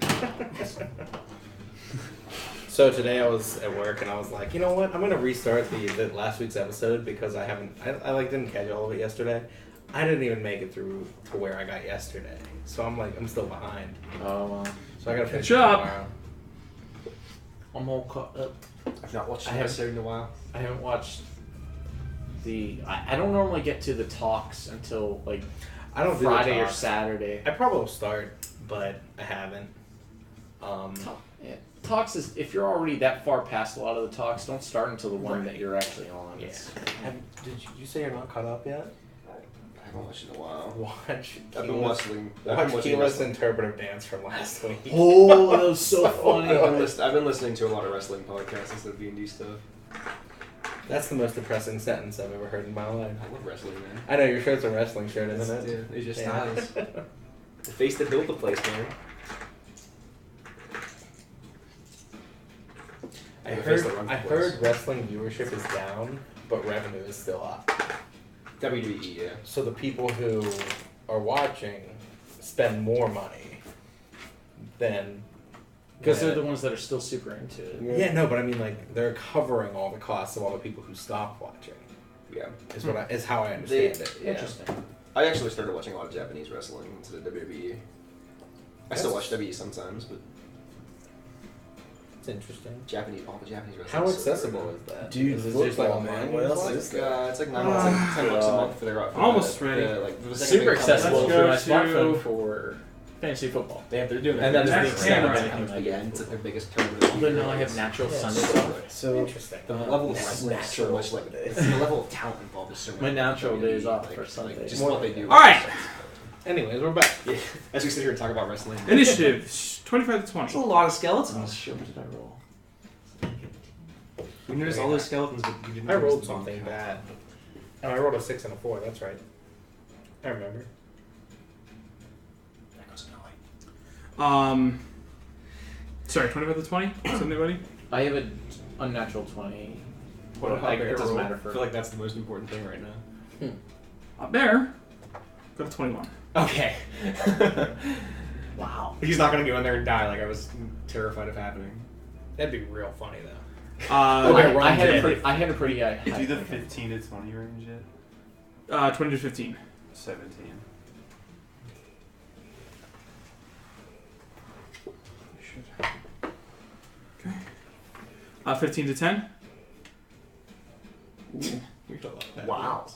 Speaker 7: So today I was at work and I was like, you know what? I'm gonna restart the last week's episode because I didn't catch all of it yesterday. I didn't even make it through to where I got yesterday, so I'm still behind.
Speaker 4: Oh well.
Speaker 7: So I gotta finish
Speaker 2: Catch
Speaker 7: it
Speaker 2: up.
Speaker 7: tomorrow.
Speaker 4: I'm all caught up.
Speaker 6: I've not watched
Speaker 4: I
Speaker 6: the
Speaker 4: haven't-
Speaker 6: episode in a while.
Speaker 4: I haven't watched I don't normally get to the talks until like
Speaker 7: I don't do the
Speaker 4: Friday or
Speaker 7: talks.
Speaker 4: Saturday.
Speaker 7: I probably will start, but I haven't.
Speaker 4: Yeah. Talks is if you're already that far past a lot of the talks, don't start until the one that you're actually on.
Speaker 7: Yeah.
Speaker 4: It's-
Speaker 7: Did you say you're not caught up yet?
Speaker 6: I haven't watched it in a while.
Speaker 7: Watch.
Speaker 6: I've been watching.
Speaker 7: Watch Keyless interpretive dance from last week.
Speaker 4: Oh, that was so funny.
Speaker 6: I've been listening to a lot of wrestling podcasts instead of D&D stuff.
Speaker 7: That's the most depressing sentence I've ever heard in my life.
Speaker 6: I love wrestling, man.
Speaker 7: I know your shirt's a wrestling shirt, isn't it?
Speaker 6: It's just
Speaker 7: Yeah.
Speaker 6: styles. The face that built the place, man.
Speaker 7: I
Speaker 6: The
Speaker 7: heard,
Speaker 6: face that runs the
Speaker 7: I
Speaker 6: place.
Speaker 7: heard wrestling viewership is down, but revenue is still up.
Speaker 6: WWE, yeah.
Speaker 7: So the people who are watching spend more money than
Speaker 4: Because they're
Speaker 7: when-
Speaker 4: the ones that are still super into it.
Speaker 7: Yeah, no, but I mean like they're covering all the costs of all the people who stopped watching.
Speaker 6: Yeah.
Speaker 7: Is how I understand it. Yeah.
Speaker 4: Interesting.
Speaker 6: I actually started watching a lot of Japanese wrestling instead of WWE. I still watch WWE sometimes, but
Speaker 7: It's interesting.
Speaker 6: all the Japanese wrestling.
Speaker 7: How
Speaker 6: is so
Speaker 7: accessible
Speaker 6: good.
Speaker 7: is that?
Speaker 3: Dude,
Speaker 7: is it just like
Speaker 3: football,
Speaker 7: online?
Speaker 3: man. What else
Speaker 7: ones?
Speaker 3: is
Speaker 6: It's like $10 a month for their
Speaker 2: Almost ready.
Speaker 6: the second
Speaker 4: Super
Speaker 6: big
Speaker 4: accessible
Speaker 2: Let's
Speaker 4: for
Speaker 2: go
Speaker 4: my
Speaker 2: to-
Speaker 4: smartphone for fantasy football.
Speaker 6: They're doing
Speaker 4: And that is the
Speaker 2: Next
Speaker 4: extent of
Speaker 2: camera.
Speaker 4: anything I
Speaker 6: Yeah,
Speaker 4: get.
Speaker 6: it's like their biggest tournament.
Speaker 4: But now I have natural sun stuff.
Speaker 3: So
Speaker 7: Interesting.
Speaker 6: The level of wrestling is so much like the level of talent involved is so much.
Speaker 4: My natural
Speaker 6: like,
Speaker 4: days off
Speaker 6: like,
Speaker 4: for Sunday.
Speaker 6: Just what they do.
Speaker 2: All right.
Speaker 7: Anyways, we're back.
Speaker 6: Yeah. As we sit here and talk about wrestling.
Speaker 2: Initiative, 25 to
Speaker 6: That's a
Speaker 2: 20.
Speaker 6: lot of skeletons.
Speaker 4: Shit, what did I roll?
Speaker 6: We noticed all those skeletons, but you didn't.
Speaker 7: I
Speaker 6: notice
Speaker 7: rolled
Speaker 6: the
Speaker 7: something
Speaker 6: bomb.
Speaker 7: bad. Oh, I rolled a 6 and a 4. That's right. I remember.
Speaker 6: That goes nowhere.
Speaker 2: Sorry, 25 to 20? Is anybody?
Speaker 4: I have an unnatural 20.
Speaker 6: What
Speaker 4: But like,
Speaker 6: about
Speaker 4: it doesn't
Speaker 6: roll?
Speaker 4: matter
Speaker 6: I
Speaker 4: for.
Speaker 6: feel like that's the most important thing right now.
Speaker 2: Up there. Got a 21.
Speaker 6: Okay.
Speaker 4: Wow.
Speaker 6: He's not gonna go in there and die like I was terrified of happening.
Speaker 7: That'd be real funny though.
Speaker 2: Uh,
Speaker 4: I had a pretty high.
Speaker 5: Is he the 15 to 20 range yet?
Speaker 2: 20 to 15.
Speaker 5: 17.
Speaker 2: Okay. 15 to 10.
Speaker 6: Wow.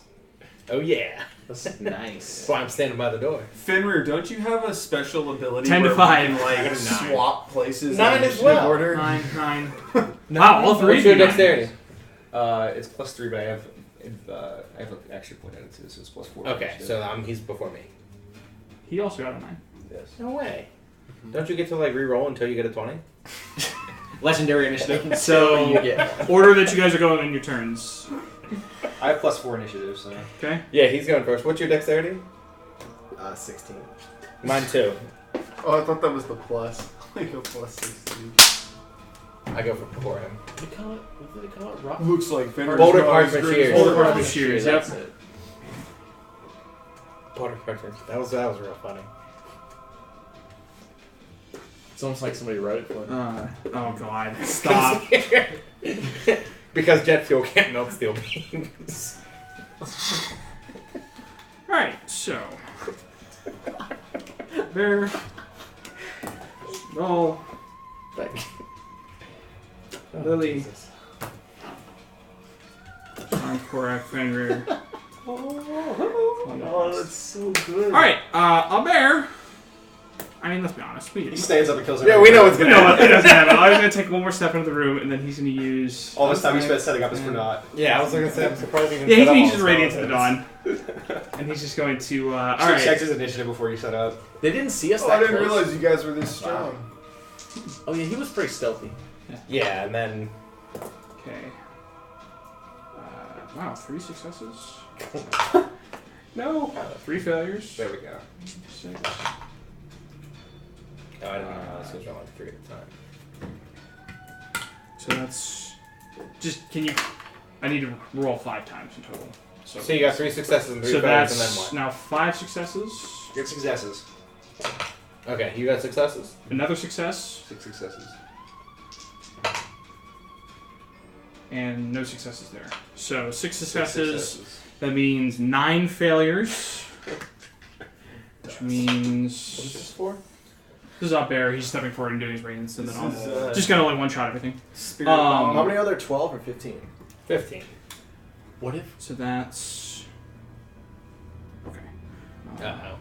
Speaker 7: Oh yeah.
Speaker 4: That's nice.
Speaker 7: That's why I'm standing by the door.
Speaker 5: Fenrir, don't you have a special ability
Speaker 2: 10 to
Speaker 5: where
Speaker 2: 5.
Speaker 5: we can, like,
Speaker 7: I got a 9.
Speaker 5: swap places
Speaker 7: 9
Speaker 5: in
Speaker 7: as well.
Speaker 5: order?
Speaker 2: 9. Wow, all three.
Speaker 7: What's your
Speaker 2: do nine.
Speaker 7: dexterity?
Speaker 6: It's +3, but I have an extra point added to it, so it's +4.
Speaker 7: Okay, so he's before me.
Speaker 2: He also got a 9.
Speaker 6: Yes.
Speaker 7: No way. Don't you get to like re-roll until you get a 20?
Speaker 6: Legendary initiative.
Speaker 2: So,
Speaker 4: You get.
Speaker 2: order that you guys are going on your turns.
Speaker 6: I have +4 initiative, so.
Speaker 2: Okay?
Speaker 7: Yeah, he's going first. What's your dexterity?
Speaker 3: 16.
Speaker 7: Mine too.
Speaker 5: Oh, I thought that was the plus. Like a +16.
Speaker 7: I go before him.
Speaker 4: What did they call it? Rock?
Speaker 5: Looks like Fenrir's
Speaker 7: Boulder
Speaker 5: got
Speaker 7: Parchment
Speaker 5: his greatest
Speaker 7: Shears.
Speaker 2: Boulder
Speaker 5: weapon.
Speaker 2: Parchment Shears, yep.
Speaker 4: That's it.
Speaker 7: Border Protector. That was real funny.
Speaker 4: It's almost like somebody wrote it for me.
Speaker 2: Oh god. Stop.
Speaker 7: Because jet fuel can't melt steel beams.
Speaker 2: Alright, so. Bear. Roll. Lily. Korak, Fenrir.
Speaker 5: Oh, that's so good.
Speaker 2: Alright, a bear. I mean, let's be honest.
Speaker 6: He stands up and kills
Speaker 7: Yeah, we know what's
Speaker 2: You
Speaker 7: gonna
Speaker 2: know what?
Speaker 7: happen.
Speaker 2: It doesn't happen. I'm going to take one more step into the room, and then he's going to use.
Speaker 6: All this time he spent setting up is for naught.
Speaker 7: Yeah, I was gonna say I'm surprised he even
Speaker 2: Yeah, he
Speaker 7: set up
Speaker 2: can
Speaker 7: all
Speaker 2: use his
Speaker 7: the
Speaker 2: Radiance to the
Speaker 7: skeletons.
Speaker 2: Dawn. And he's just going to.
Speaker 6: Should
Speaker 2: Alright.
Speaker 6: check his initiative before you set up.
Speaker 4: They didn't see us
Speaker 5: Oh,
Speaker 4: that
Speaker 5: I didn't
Speaker 4: close.
Speaker 5: realize you guys were this strong.
Speaker 4: Oh yeah, he was pretty stealthy.
Speaker 7: Yeah, and then
Speaker 2: Okay. Wow, 3 successes.
Speaker 7: no.
Speaker 2: 3 failures.
Speaker 6: There we go.
Speaker 2: 6.
Speaker 7: No, I didn't realize he was rolling 3 at a time.
Speaker 2: So that's just. Can you? I need to roll 5 times in total.
Speaker 7: So you got 3 successes and 3
Speaker 2: So
Speaker 7: failures, and then
Speaker 2: that's
Speaker 7: what?
Speaker 2: now 5 successes.
Speaker 3: Get successes.
Speaker 7: Okay, you got successes?
Speaker 2: Another success.
Speaker 3: 6 successes.
Speaker 2: And no successes there. So 6 successes. That means 9 failures. Which means.
Speaker 7: What is this for?
Speaker 2: This is up there. He's stepping forward and doing his radiance, and then I'll
Speaker 3: This is,
Speaker 2: just gonna only one shot everything.
Speaker 3: Spirit bomb. How
Speaker 2: Um,
Speaker 3: many are there? 12 or 15?
Speaker 7: 15.
Speaker 4: What if?
Speaker 2: So that's okay.
Speaker 7: Uh-oh.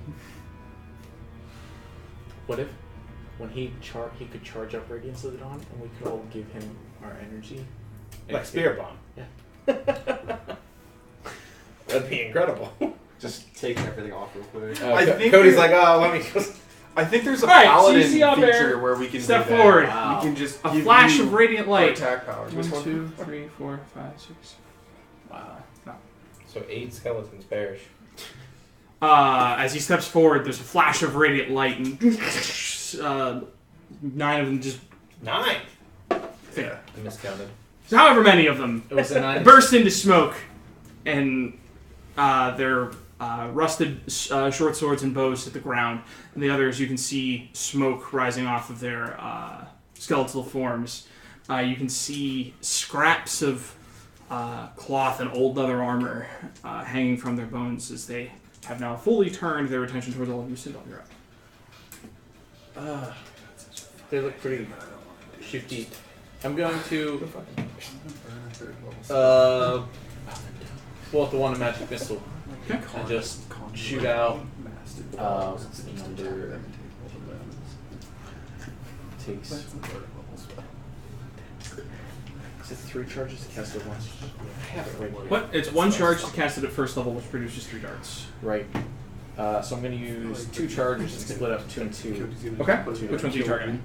Speaker 4: What if when he could charge up Radiance of the Dawn, and we could all give him our energy?
Speaker 7: Like Spirit Bomb.
Speaker 4: Yeah.
Speaker 7: That'd be incredible.
Speaker 3: Just taking everything off real quick.
Speaker 5: I think
Speaker 7: Cody's
Speaker 5: that-
Speaker 7: like, oh, let me just...
Speaker 5: I think there's a
Speaker 2: Alright, so you
Speaker 5: paladin
Speaker 2: see out
Speaker 5: feature
Speaker 2: there,
Speaker 5: where we can
Speaker 2: step
Speaker 5: do that.
Speaker 2: forward.
Speaker 5: We can just
Speaker 2: A
Speaker 5: give
Speaker 2: flash
Speaker 5: you
Speaker 2: of radiant
Speaker 5: our
Speaker 2: light.
Speaker 5: attack powers. Which
Speaker 2: 1,
Speaker 5: one?
Speaker 2: 2, 3, 4, 5, 6. Wow. No.
Speaker 7: So 8 skeletons perish.
Speaker 2: As he steps forward, there's a flash of radiant light, and 9 of them just
Speaker 7: 9!
Speaker 2: yeah.
Speaker 7: I miscounted.
Speaker 2: However many of them
Speaker 4: It was a 9.
Speaker 2: burst into smoke, and their rusted short swords and bows hit the ground. And the others, you can see smoke rising off of their skeletal forms. You can see scraps of cloth and old leather armor hanging from their bones as they have now fully turned their attention towards all of you. Sindel, you're up.
Speaker 4: They look pretty shifty. I'm going to pull out the one magic missile
Speaker 2: Okay.
Speaker 4: and just shoot out. Number takes. Is it 3 charges to cast it once? I have it right here.
Speaker 2: What? It's 1 charge to cast it at first level, which produces 3 darts.
Speaker 4: Right. So I'm going to use 2 charges and split up 2 and 2.
Speaker 2: Okay. Which ones are you targeting?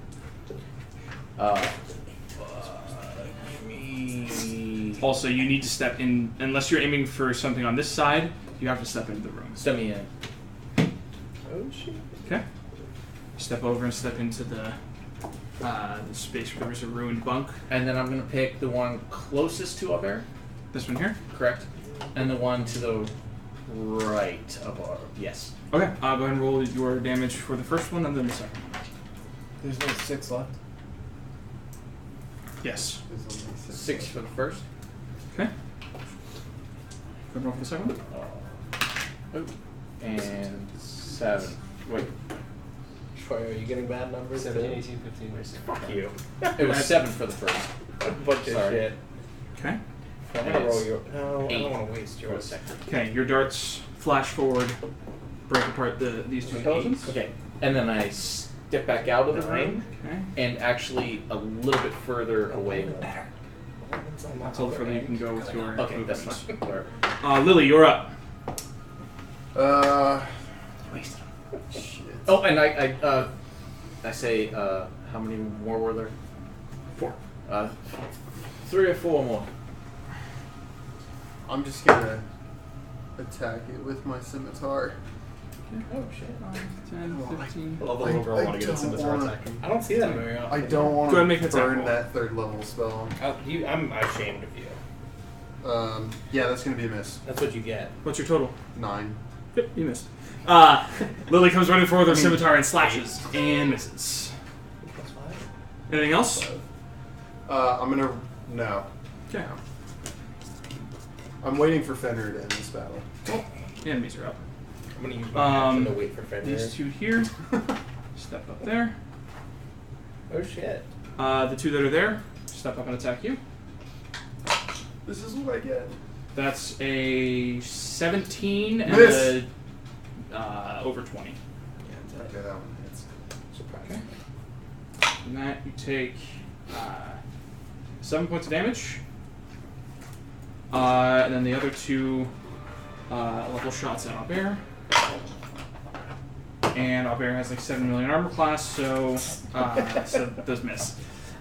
Speaker 2: Also, you need to step in, unless you're aiming for something on this side, you have to step into the room.
Speaker 4: Step me in.
Speaker 7: Oh, shit.
Speaker 2: Okay. Step over and step into the space where there's a ruined bunk.
Speaker 4: And then I'm going to pick the one closest to Albert,
Speaker 2: This one here?
Speaker 4: correct? And the one to the right of our. Yes.
Speaker 2: Okay. Go ahead and roll your damage for the first one and then the second one.
Speaker 3: There's no 6 left.
Speaker 2: Yes.
Speaker 5: There's only
Speaker 4: 6 for the first.
Speaker 2: Okay. Go ahead and roll for the second one.
Speaker 4: Oh. And 7. Wait.
Speaker 7: Troy, are you getting bad numbers?
Speaker 3: 17, 18, 15.
Speaker 7: Fuck you.
Speaker 4: It was 7 for the first.
Speaker 7: A bunch of
Speaker 4: Sorry.
Speaker 7: shit.
Speaker 2: Okay.
Speaker 7: I'm gonna roll your... No, I
Speaker 4: 8
Speaker 7: don't want to waste
Speaker 4: for the
Speaker 7: yours.
Speaker 4: second.
Speaker 2: Okay. Your darts flash forward, break apart these 2 skeletons.
Speaker 4: Okay. And then I step back out of the room
Speaker 2: Okay.
Speaker 4: and actually a little bit further away.
Speaker 2: That's all the further you can go with your
Speaker 4: Okay, that's
Speaker 2: movements.
Speaker 4: fine. Whatever.
Speaker 2: Lily, you're up.
Speaker 5: Shit.
Speaker 4: Oh, and I say, how many more were there?
Speaker 2: 4.
Speaker 4: 3 or 4 more.
Speaker 5: I'm just gonna attack it with my scimitar.
Speaker 4: Oh shit.
Speaker 2: 10, 15.
Speaker 3: I love the little girl
Speaker 5: I
Speaker 3: want to get a
Speaker 5: don't
Speaker 3: scimitar
Speaker 5: wanna-
Speaker 3: attack him.
Speaker 7: I don't see that very often.
Speaker 5: I don't want
Speaker 2: Go ahead and make
Speaker 5: to
Speaker 2: an attack
Speaker 5: burn
Speaker 2: roll.
Speaker 5: that 3rd level spell.
Speaker 7: I'm ashamed of you.
Speaker 5: Yeah, that's gonna be a miss.
Speaker 7: That's what you get.
Speaker 2: What's your total?
Speaker 5: 9.
Speaker 2: Yep, you missed. Lily comes running forward with her scimitar and slashes and misses. Anything else?
Speaker 5: I'm gonna... No.
Speaker 2: Okay.
Speaker 5: I'm waiting for Fenrir to end this battle.
Speaker 2: Enemies are up.
Speaker 7: I'm gonna use my action to wait for Fenrir.
Speaker 2: These 2 here. Step up there.
Speaker 7: Oh shit.
Speaker 2: The 2 that are there, step up and attack you.
Speaker 5: This is what I get.
Speaker 2: That's a 17 and
Speaker 5: Miss.
Speaker 2: a over 20.
Speaker 5: Okay, that one hits.
Speaker 2: Okay. From that, you take 7 points of damage. And then the other 2 level shots at Albert. And Albert has like 7 million armor class, so it does miss.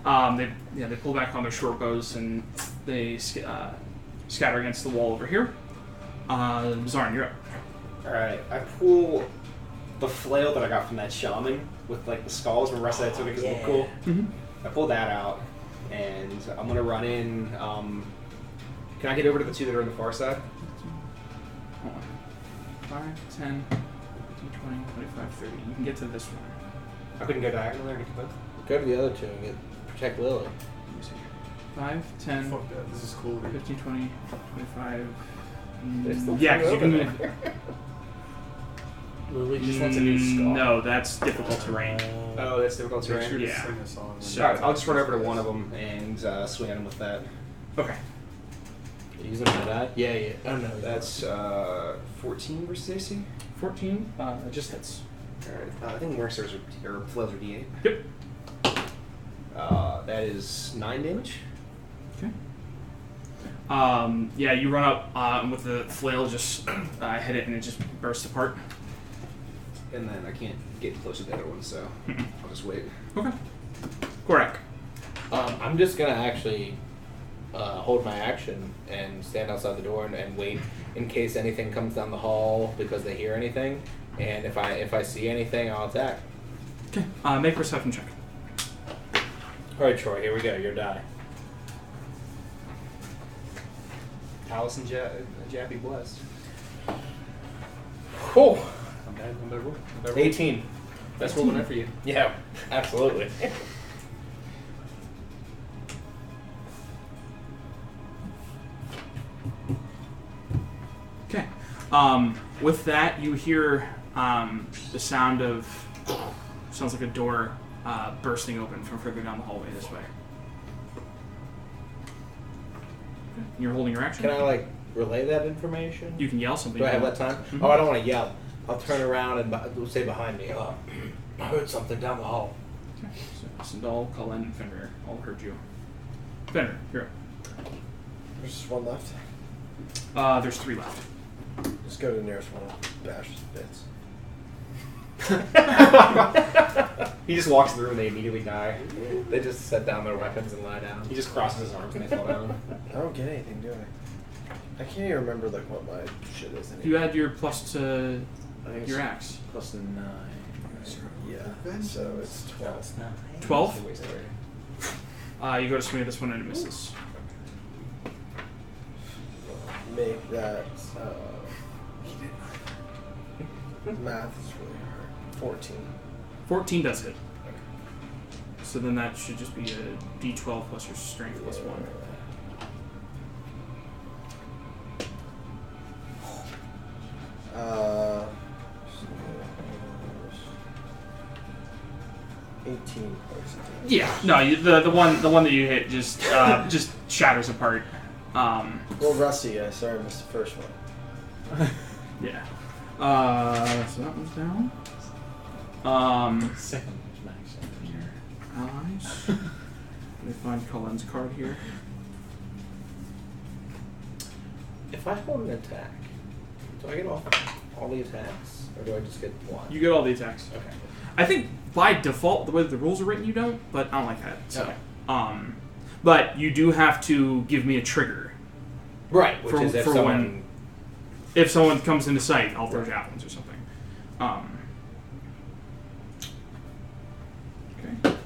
Speaker 2: They pull back on their short bows and they scatter against the wall over here. Zarn, you're up.
Speaker 7: Alright, I pull
Speaker 8: the flail that I got from that shaman with like the skulls and the rest of that to make it look cool.
Speaker 2: Mhm.
Speaker 8: I pulled that out, and I'm gonna run in. Can I get over to the two that are on the far side?
Speaker 2: Hold on. 5, 10, 15, 20, 25, 30. You can get to this one.
Speaker 8: I couldn't go diagonal there. Get to both.
Speaker 7: Go to the other two and protect Lily.
Speaker 2: Let me see. 5, 10,
Speaker 5: Fuck that. This is cool.
Speaker 2: 15, 20, 25.
Speaker 7: There's still
Speaker 2: Yeah,
Speaker 7: two
Speaker 2: because you can
Speaker 7: over
Speaker 2: move.
Speaker 4: Lily just wants a new skull.
Speaker 2: No, that's difficult terrain.
Speaker 8: Oh, that's difficult
Speaker 5: Make
Speaker 8: terrain.
Speaker 5: sure to
Speaker 2: Yeah.
Speaker 5: sing a song.
Speaker 2: So-
Speaker 8: Alright, I'll just run over to one of them and swing at him with that.
Speaker 2: Okay.
Speaker 7: Using my die? Yeah. Oh no.
Speaker 8: That's 14 versus AC.
Speaker 2: 14, just hits.
Speaker 8: Alright, I think Mercers or Flails are D8.
Speaker 2: Yep.
Speaker 8: That is 9 damage.
Speaker 2: Okay. Yeah, you run up with the flail, just hit it, and it just bursts apart.
Speaker 8: And then I can't get close to the other one, so I'll just wait.
Speaker 2: Okay. Gorak.
Speaker 7: I'm just gonna actually hold my action and stand outside the door and wait in case anything comes down the hall because they hear anything. And if I see anything, I'll attack.
Speaker 2: Okay. Make a perception check.
Speaker 7: All right, Troy. Here we go. Your die.
Speaker 8: Alice and Jab be blessed.
Speaker 7: Cool.
Speaker 8: I'm bad. I'm better roll.
Speaker 7: 18.
Speaker 8: Best roll than for you.
Speaker 7: Yeah, absolutely.
Speaker 2: Okay. With that, you hear the sound of sounds like a door bursting open from further down the hallway this way. Okay. You're holding your action.
Speaker 7: Can I relay that information?
Speaker 2: You can yell something.
Speaker 7: Do I
Speaker 2: if
Speaker 7: have
Speaker 2: you
Speaker 7: that
Speaker 2: want.
Speaker 7: time?
Speaker 2: Mhm.
Speaker 7: Oh, I don't want to yell. I'll turn around and say behind me. I heard something down the hall.
Speaker 2: Okay. So Sindal, Cullen, and Fenrir all heard you. Fenrir, you're up.
Speaker 3: There's just one left.
Speaker 2: There's 3 left.
Speaker 3: Just go to the nearest one and bash his bits.
Speaker 8: He just walks through and they immediately die.
Speaker 7: They just set down their weapons and lie down.
Speaker 8: He just crosses his arms and they fall down.
Speaker 3: I don't get anything, do I? I can't even remember what my shit is anymore.
Speaker 2: You add your plus to
Speaker 4: I think
Speaker 2: your
Speaker 4: it's
Speaker 2: axe.
Speaker 4: plus 9.
Speaker 3: Yeah, so it's 12.
Speaker 2: 12?
Speaker 8: It's a waste already.
Speaker 2: You go to swing at this one and it misses.
Speaker 3: Make that. Math is really hard. 14.
Speaker 2: 14 does hit. So then that should just be a d12 plus your strength plus 1.
Speaker 3: 18 points of damage.
Speaker 2: Yeah, no, the one that you hit just just shatters apart.
Speaker 3: Well, Rusty, I sorry I missed the first one.
Speaker 2: Yeah. So that one's down.
Speaker 4: Second max damage here.
Speaker 2: Allies. Let me find Cullen's card here.
Speaker 7: If I hold an attack, do I get all the attacks, or do I just get one?
Speaker 2: You get all the attacks.
Speaker 7: Okay.
Speaker 2: I think by default, the way that the rules are written, you don't, but I don't like that. So,
Speaker 7: Okay.
Speaker 2: but you do have to give me a trigger.
Speaker 7: Right, which
Speaker 2: For-
Speaker 7: is if
Speaker 2: for
Speaker 7: someone.
Speaker 2: when- If someone comes into sight, I'll throw javelins or something. Okay.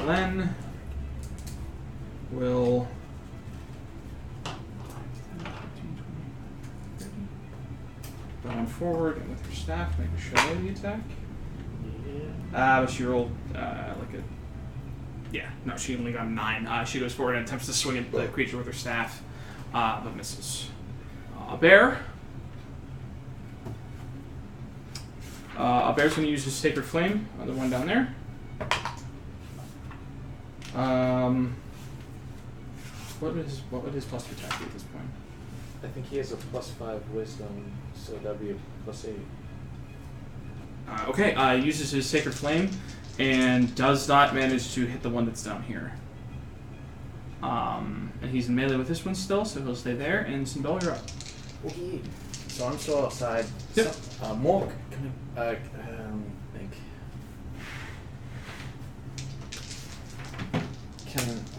Speaker 2: Then will going forward and with your staff, make a shillelagh attack. But she rolled no, she only got a 9. She goes forward and attempts to swing at the creature with her staff, but misses. A bear. A bear's going to use his Sacred Flame on the one down there. What would his plus 2 attack be at this point?
Speaker 4: I think he has a plus 5 wisdom, so that'd be a plus 8.
Speaker 2: Okay, uses his Sacred Flame and does not manage to hit the one that's down here. And he's in melee with this one still, so he'll stay there. And Sindal, you're up.
Speaker 4: Okay. So I'm still outside.
Speaker 2: Yep.
Speaker 4: So, Mork, can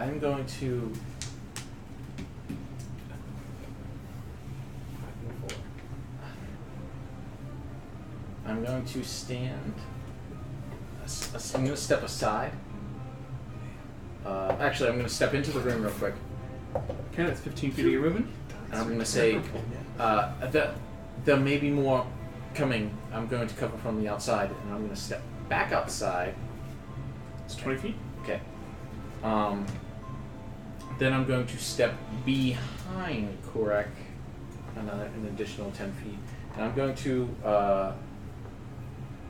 Speaker 4: I'm going to. I'm going to stand. I'm going to step aside. Actually, I'm going to step into the room real quick.
Speaker 2: Okay, that's 15 feet of your movement.
Speaker 4: And I'm going to say, there may be more coming. I'm going to cover from the outside, and I'm going to step back outside.
Speaker 2: It's 20 feet.
Speaker 4: Okay. Then I'm going to step behind Korak an additional 10 feet. And I'm going to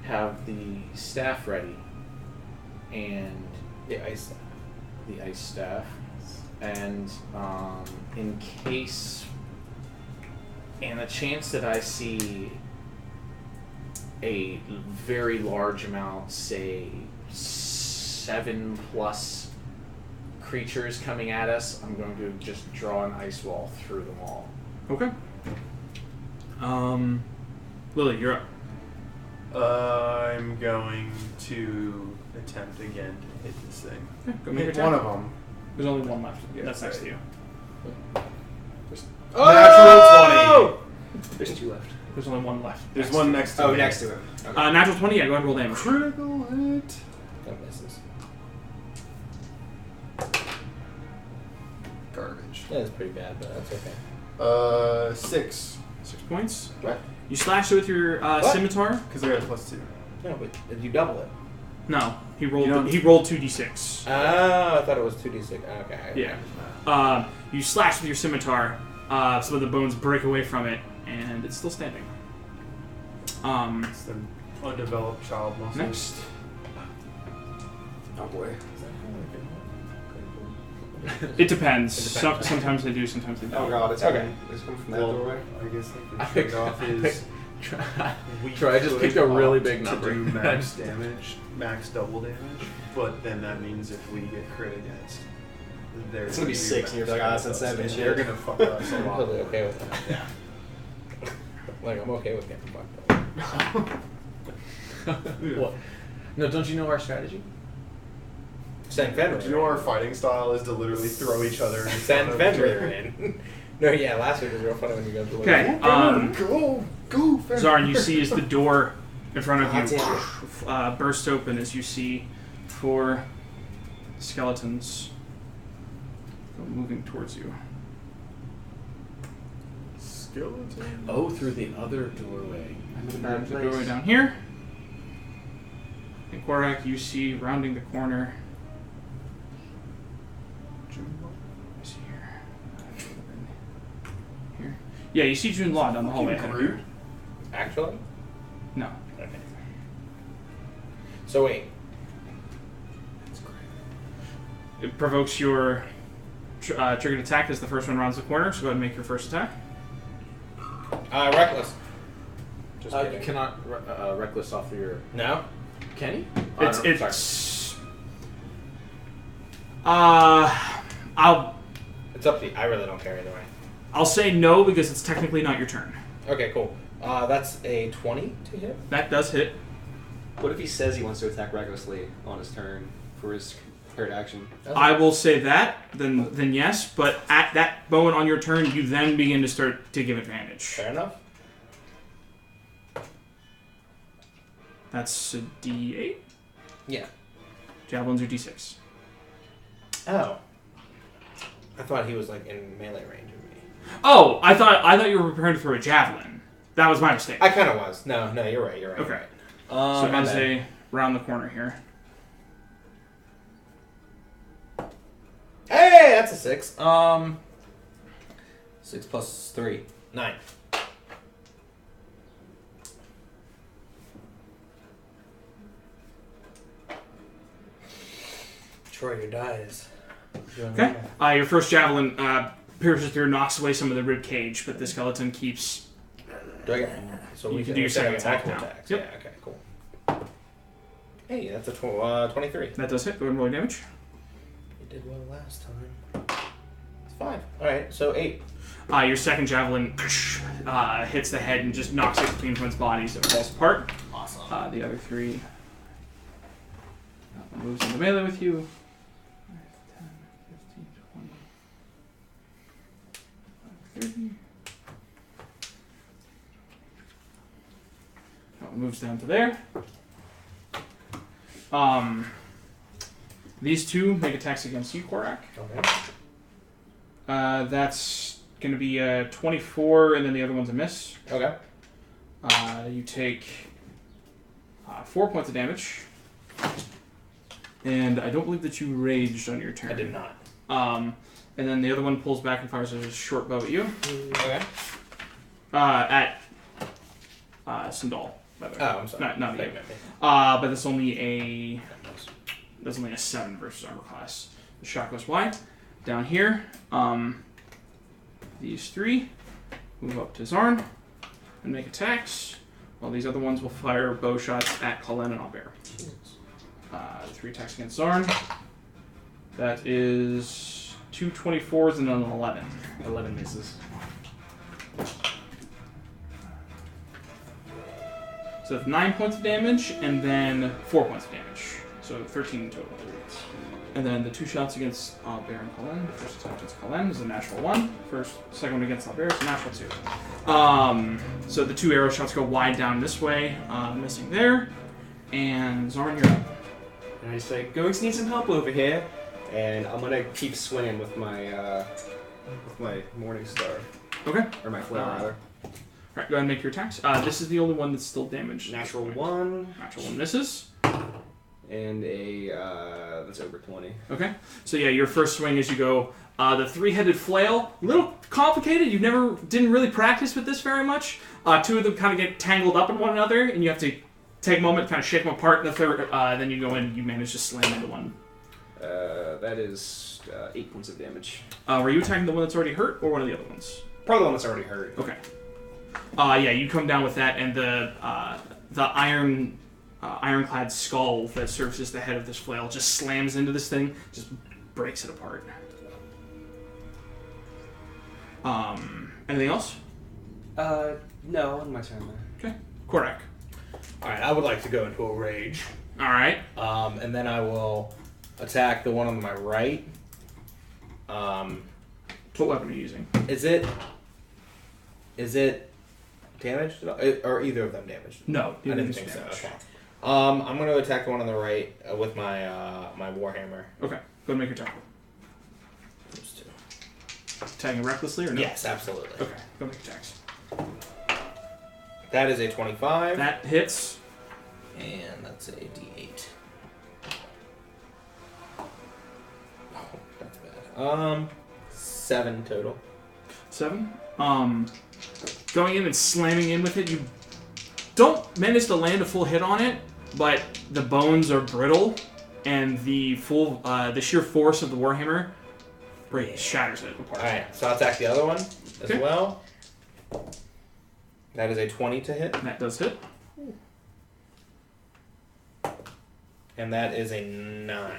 Speaker 4: have the staff ready. And
Speaker 7: The ice.
Speaker 4: the ice staff. And in case, and the chance that I see a very large amount, say 7+ creatures coming at us, I'm going to just draw an ice wall through them all.
Speaker 2: Okay. Lily, you're up.
Speaker 5: I'm going to attempt again to hit this thing.
Speaker 2: Okay, go make
Speaker 5: Hit
Speaker 2: your
Speaker 5: one
Speaker 2: attack.
Speaker 5: of them.
Speaker 2: There's only one left.
Speaker 5: Yeah,
Speaker 2: That's next to you.
Speaker 5: Natural 20.
Speaker 8: There's 2 left.
Speaker 2: There's only one left.
Speaker 5: There's one next to
Speaker 8: Oh,
Speaker 5: me.
Speaker 8: next to him. Okay.
Speaker 2: Natural 20. Yeah, go ahead and roll damage.
Speaker 5: Critical hit.
Speaker 7: That misses.
Speaker 5: Garbage.
Speaker 7: Yeah, it's pretty bad, but that's okay.
Speaker 5: 6.
Speaker 2: 6 points.
Speaker 7: What?
Speaker 2: You slash it with your scimitar.
Speaker 5: Because I got a +2.
Speaker 7: No, but did you double it?
Speaker 2: No, he rolled.
Speaker 5: You don't-
Speaker 2: He rolled 2d6.
Speaker 7: Oh, I thought it was 2d6. Okay.
Speaker 2: Yeah. You slash with your scimitar. Some of the bones break away from it, and it's still standing.
Speaker 5: It's the undeveloped child muscle.
Speaker 2: Next.
Speaker 8: Oh boy.
Speaker 2: It depends. Sometimes they do, sometimes they don't.
Speaker 8: Oh god, it's
Speaker 7: Okay.
Speaker 8: coming. It's coming from that
Speaker 5: Well,
Speaker 8: doorway.
Speaker 5: I guess
Speaker 7: I
Speaker 5: I could
Speaker 7: picked-
Speaker 5: trade off
Speaker 7: I
Speaker 5: his
Speaker 7: picked-
Speaker 5: weak
Speaker 7: Troy, I just
Speaker 5: foot
Speaker 7: picked a really
Speaker 5: opt
Speaker 7: big number.
Speaker 5: to do max damage, max double damage. But then that means if we get crit against, they're
Speaker 8: It's gonna be 6 and you're like, ah, that's 7.
Speaker 5: and they're gonna fuck us a
Speaker 7: I'm
Speaker 5: lot.
Speaker 7: totally okay with that.
Speaker 5: Yeah.
Speaker 7: Like, I'm okay with getting fucked up.
Speaker 4: What? No, don't you know our strategy?
Speaker 7: Send Fenrir.
Speaker 5: Do you know our fighting style is to literally throw each other in
Speaker 7: Send
Speaker 5: front of each
Speaker 7: Fenrir
Speaker 5: other?
Speaker 7: in. No, yeah, last week was real funny when you guys were like,
Speaker 2: Okay.
Speaker 5: Go, Fenrir.
Speaker 2: Zarin, you see as the door in front of you
Speaker 8: damn
Speaker 2: bursts open as you see 4 skeletons go moving towards you.
Speaker 5: Skeleton.
Speaker 4: Oh, through the other doorway.
Speaker 2: There's a doorway down here. And Korak, you see rounding the corner. Let me see here. Here. Yeah, you see June Law down the hallway ahead of you.
Speaker 7: Actually?
Speaker 2: No.
Speaker 7: Okay. So wait.
Speaker 2: It provokes your triggered attack as the first one rounds the corner, so go ahead and make your first attack.
Speaker 7: Reckless. Just
Speaker 4: You
Speaker 7: kidding.
Speaker 4: cannot reckless off of your.
Speaker 7: No?
Speaker 4: Can you?
Speaker 2: It's
Speaker 4: no, sorry.
Speaker 7: It's up to you. I really don't care either way.
Speaker 2: I'll say no because it's technically not your turn.
Speaker 7: Okay, cool. That's a 20 to hit.
Speaker 2: That does hit.
Speaker 8: What if he says he wants to attack recklessly on his turn for his prepared action?
Speaker 2: I will say that, then yes, but at that moment on your turn, you then begin to start to give advantage.
Speaker 7: Fair enough.
Speaker 2: That's a D8.
Speaker 7: Yeah.
Speaker 2: Javelins are D6.
Speaker 7: Oh. I thought he was like in melee range of me.
Speaker 2: Oh, I thought you were preparing to throw a javelin. That was my mistake.
Speaker 7: I kind of was. No, you're right. You're right.
Speaker 2: Okay.
Speaker 7: So
Speaker 2: So as they round the corner here.
Speaker 7: Hey, that's a 6.
Speaker 8: 6 plus 3.
Speaker 7: 9. Troy, your dies.
Speaker 2: Okay. Your first javelin pierces through, knocks away some of the rib cage, but the skeleton keeps.
Speaker 7: Do I get? So
Speaker 2: You
Speaker 7: we
Speaker 2: can do your second attack
Speaker 7: multiple
Speaker 2: now.
Speaker 7: attacks.
Speaker 2: Yep.
Speaker 7: Yeah. Okay. Cool. Hey, that's a 23.
Speaker 2: That does hit. Go ahead and roll your damage.
Speaker 7: You did well last time. It's 5. All right. So 8.
Speaker 2: Your second javelin hits the head and just knocks it between one's bodies. It falls apart.
Speaker 8: Awesome.
Speaker 2: The other 3 moves into melee with you. 10, moves down to there. These two make attacks against you, Korak.
Speaker 7: Okay.
Speaker 2: That's going to be a 24, and then the other one's a miss.
Speaker 7: Okay.
Speaker 2: You take 4 points of damage. And I don't believe that you raged on your turn.
Speaker 7: I did not.
Speaker 2: And then the other one pulls back and fires a short bow at you.
Speaker 7: Okay.
Speaker 2: At Sindal, by the way.
Speaker 7: Oh, I'm sorry.
Speaker 2: Not you.
Speaker 7: Thank you.
Speaker 2: But that's only a 7 versus armor class. The shot goes wide. Down here, these three move up to Zarn and make attacks, while these other ones will fire bow shots at Colin and Albert. 3 attacks against Zarn. That is 2 24s and an 11.
Speaker 8: 11 misses.
Speaker 2: So that's 9 points of damage, and then 4 points of damage. So 13 in total. And then the 2 shots against Albert and Colin. The first attack against Colin is a natural 1. Second one against Albert is a natural 2. So the 2 arrow shots go wide down this way, missing there. And Zarn, you're up.
Speaker 8: And I say, Goings need some help over here. And I'm gonna keep swinging with my Morning Star.
Speaker 2: Okay.
Speaker 8: Or my Flare, rather.
Speaker 2: Alright, go ahead and make your attacks. This is the only one that's still damaged.
Speaker 8: Natural 1.
Speaker 2: Natural 1 misses.
Speaker 8: And a, that's over 20.
Speaker 2: Okay. So yeah, your first swing as you go, the 3-headed flail, a little complicated. You didn't really practice with this very much. 2 of them kind of get tangled up in one another, and you have to take a moment, kind of shake them apart, and the third, then you go in and you manage to slam into one.
Speaker 8: That is 8 points of damage.
Speaker 2: Were you attacking the one that's already hurt, or one of the other ones?
Speaker 8: Probably the one that's already hurt.
Speaker 2: Okay. Yeah, you come down with that, and the ironclad skull that serves as the head of this flail just slams into this thing, just breaks it apart. Anything else?
Speaker 8: No, on my turn there.
Speaker 2: Okay. Korak.
Speaker 7: Alright, I would like to go into a rage.
Speaker 2: Alright.
Speaker 7: And then I will attack the one on my right.
Speaker 2: What weapon are you using?
Speaker 7: Is it damaged at all? Are either of them damaged?
Speaker 2: No.
Speaker 7: I didn't think so. Okay. I'm going to attack the one on the right with my my warhammer.
Speaker 2: Okay. Go and make your attack.
Speaker 7: Those 2.
Speaker 2: Attacking recklessly or no?
Speaker 7: Yes, absolutely.
Speaker 2: Okay. Go make your attacks.
Speaker 7: That is a 25.
Speaker 2: That hits.
Speaker 7: And that's a D8. Oh, that's bad. 7 total.
Speaker 2: 7. Going in and slamming in with it, you don't manage to land a full hit on it, but the bones are brittle, and the sheer force of the warhammer shatters it apart.
Speaker 7: Alright, so I'll attack the other one as well. That is a 20 to hit.
Speaker 2: That does hit.
Speaker 7: And that is a 9.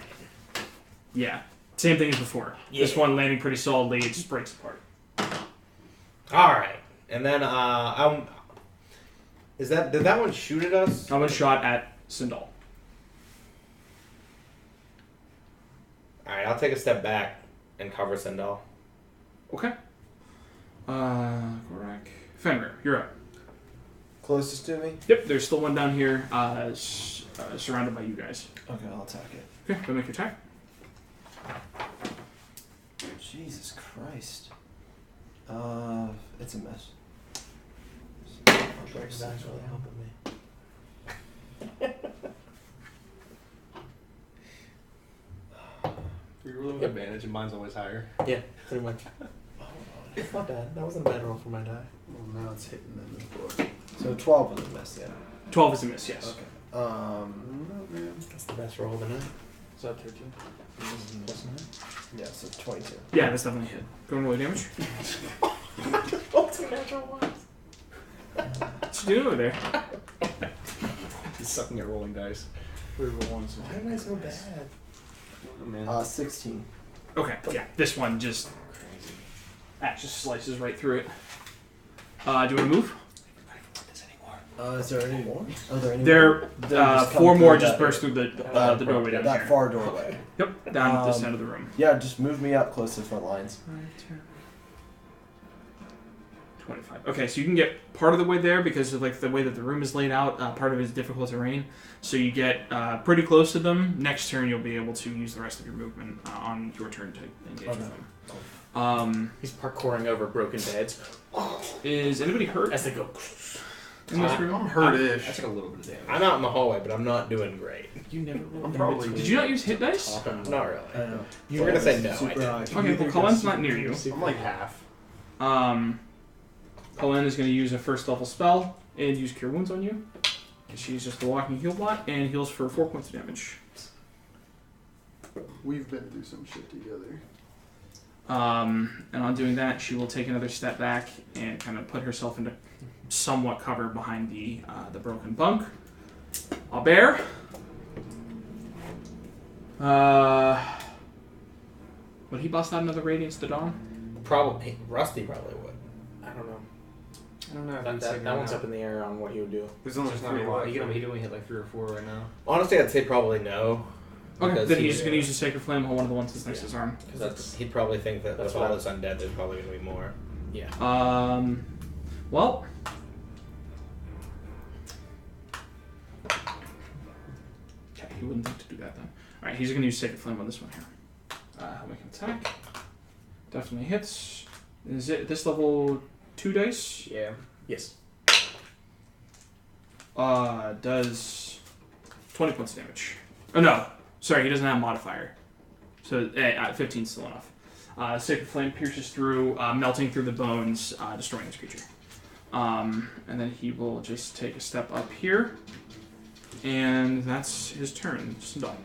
Speaker 2: Yeah. Same thing as before.
Speaker 7: Yeah.
Speaker 2: This one landing pretty solidly, it just breaks apart.
Speaker 7: Alright. And then did that one shoot at us?
Speaker 2: I was shot at Sindal.
Speaker 7: Alright, I'll take a step back and cover Sindal.
Speaker 2: Okay. Korak. Fenrir, you're up.
Speaker 3: Closest to me?
Speaker 2: Yep, there's still one down here, surrounded by you guys.
Speaker 3: Okay, I'll attack it.
Speaker 2: Okay, go make your attack.
Speaker 3: Jesus Christ. It's a mess.
Speaker 7: Breaks dice really helping me.
Speaker 8: You're rolling with advantage, and mine's always higher.
Speaker 7: Yeah, pretty much. It's not bad. That wasn't a bad roll for my die.
Speaker 5: Well, now it's hitting them before.
Speaker 3: So 12 was a mess, yeah.
Speaker 2: 12 is a miss, yes.
Speaker 3: Okay.
Speaker 7: That's the best roll of the night.
Speaker 8: Is that 13?
Speaker 7: Plus 9.
Speaker 3: Yeah, so 22.
Speaker 2: Yeah, that's definitely a hit. Go and roll your damage.
Speaker 7: What's the natural ones?
Speaker 2: What you doing over there?
Speaker 8: He's sucking at rolling dice.
Speaker 7: Why am I so bad?
Speaker 8: Oh, man.
Speaker 3: 16.
Speaker 2: Okay, yeah, this one just slices right through it. Do you want to move?
Speaker 3: Is there any more? Are there any
Speaker 2: There,
Speaker 3: more? Then just come
Speaker 2: 4 more
Speaker 3: through
Speaker 2: just
Speaker 3: that-
Speaker 2: burst through the doorway down
Speaker 3: that
Speaker 2: here.
Speaker 3: far doorway.
Speaker 2: Yep, down this end of the room.
Speaker 3: Yeah, just move me up close to the front lines.
Speaker 2: 25. Okay, so you can get part of the way there because of like the way that the room is laid out. Part of it is difficult terrain, so you get pretty close to them. Next turn, you'll be able to use the rest of your movement on your turn to engage with them.
Speaker 4: He's parkouring over broken beds
Speaker 2: Is anybody hurt
Speaker 4: as they go.
Speaker 2: in this room?
Speaker 5: I'm hurt-ish.
Speaker 6: I took a little bit of damage.
Speaker 7: I'm out in the hallway, but I'm not doing great.
Speaker 4: You never.
Speaker 5: I'm probably.
Speaker 2: Did you not use hit dice?
Speaker 7: Not really.
Speaker 3: I don't know.
Speaker 7: You were gonna say no. I
Speaker 8: Super
Speaker 7: did.
Speaker 8: high.
Speaker 2: Okay, well, Colin's not near you.
Speaker 5: I'm like half.
Speaker 2: Colin is going to use a first level spell and use Cure Wounds on you. She's just a walking heal bot and heals for 4 points of damage.
Speaker 5: We've been through some shit together.
Speaker 2: And on doing that, she will take another step back and kind of put herself into somewhat cover behind the broken bunk. Albert. Would he bust out another Radiance to Dawn?
Speaker 7: Probably Rusty probably would.
Speaker 8: I don't know. I don't know. if
Speaker 7: That,
Speaker 8: you'd
Speaker 7: that,
Speaker 8: say
Speaker 7: that
Speaker 8: no
Speaker 7: one's
Speaker 8: now.
Speaker 7: up in the air on what he would do.
Speaker 5: There's only
Speaker 8: There's not
Speaker 5: 3
Speaker 8: a lot.
Speaker 5: left.
Speaker 6: He can only hit like 3 or 4 right now.
Speaker 7: Honestly, I'd say probably no.
Speaker 2: Okay,
Speaker 7: Because
Speaker 2: then
Speaker 7: he-
Speaker 2: he's just going to use his Sacred Flame on one of the ones that's next to his arm.
Speaker 7: Because he'd probably think that
Speaker 8: That's
Speaker 7: with
Speaker 8: what
Speaker 7: all this undead, there's probably going to be more.
Speaker 2: Well. Okay, he wouldn't think to do that then. Alright, he's going to use Sacred Flame on this one here. He'll make an attack. Definitely hits. Is it this level 2 dice?
Speaker 8: Yeah.
Speaker 2: Yes. Does 20 points of damage. Oh no, sorry, he doesn't have a modifier. So 15 is still enough. Sacred Flame pierces through, melting through the bones, destroying this creature. And then he will just take a step up here. And that's his turn. Just done.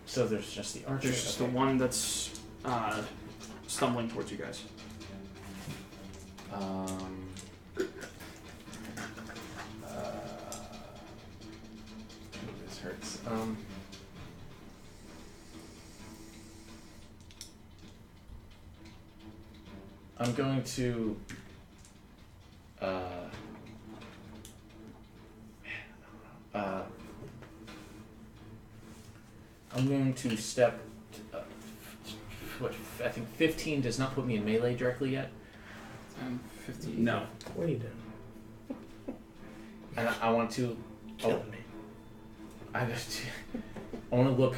Speaker 4: So there's just the archer.
Speaker 2: There's just the one that's stumbling towards you guys.
Speaker 4: This hurts. I'm going to. I'm going to step. What? I think 15 does not put me in melee directly yet.
Speaker 2: 15. No.
Speaker 7: What are you doing?
Speaker 4: And I want to.
Speaker 7: Killing me.
Speaker 4: I want to look.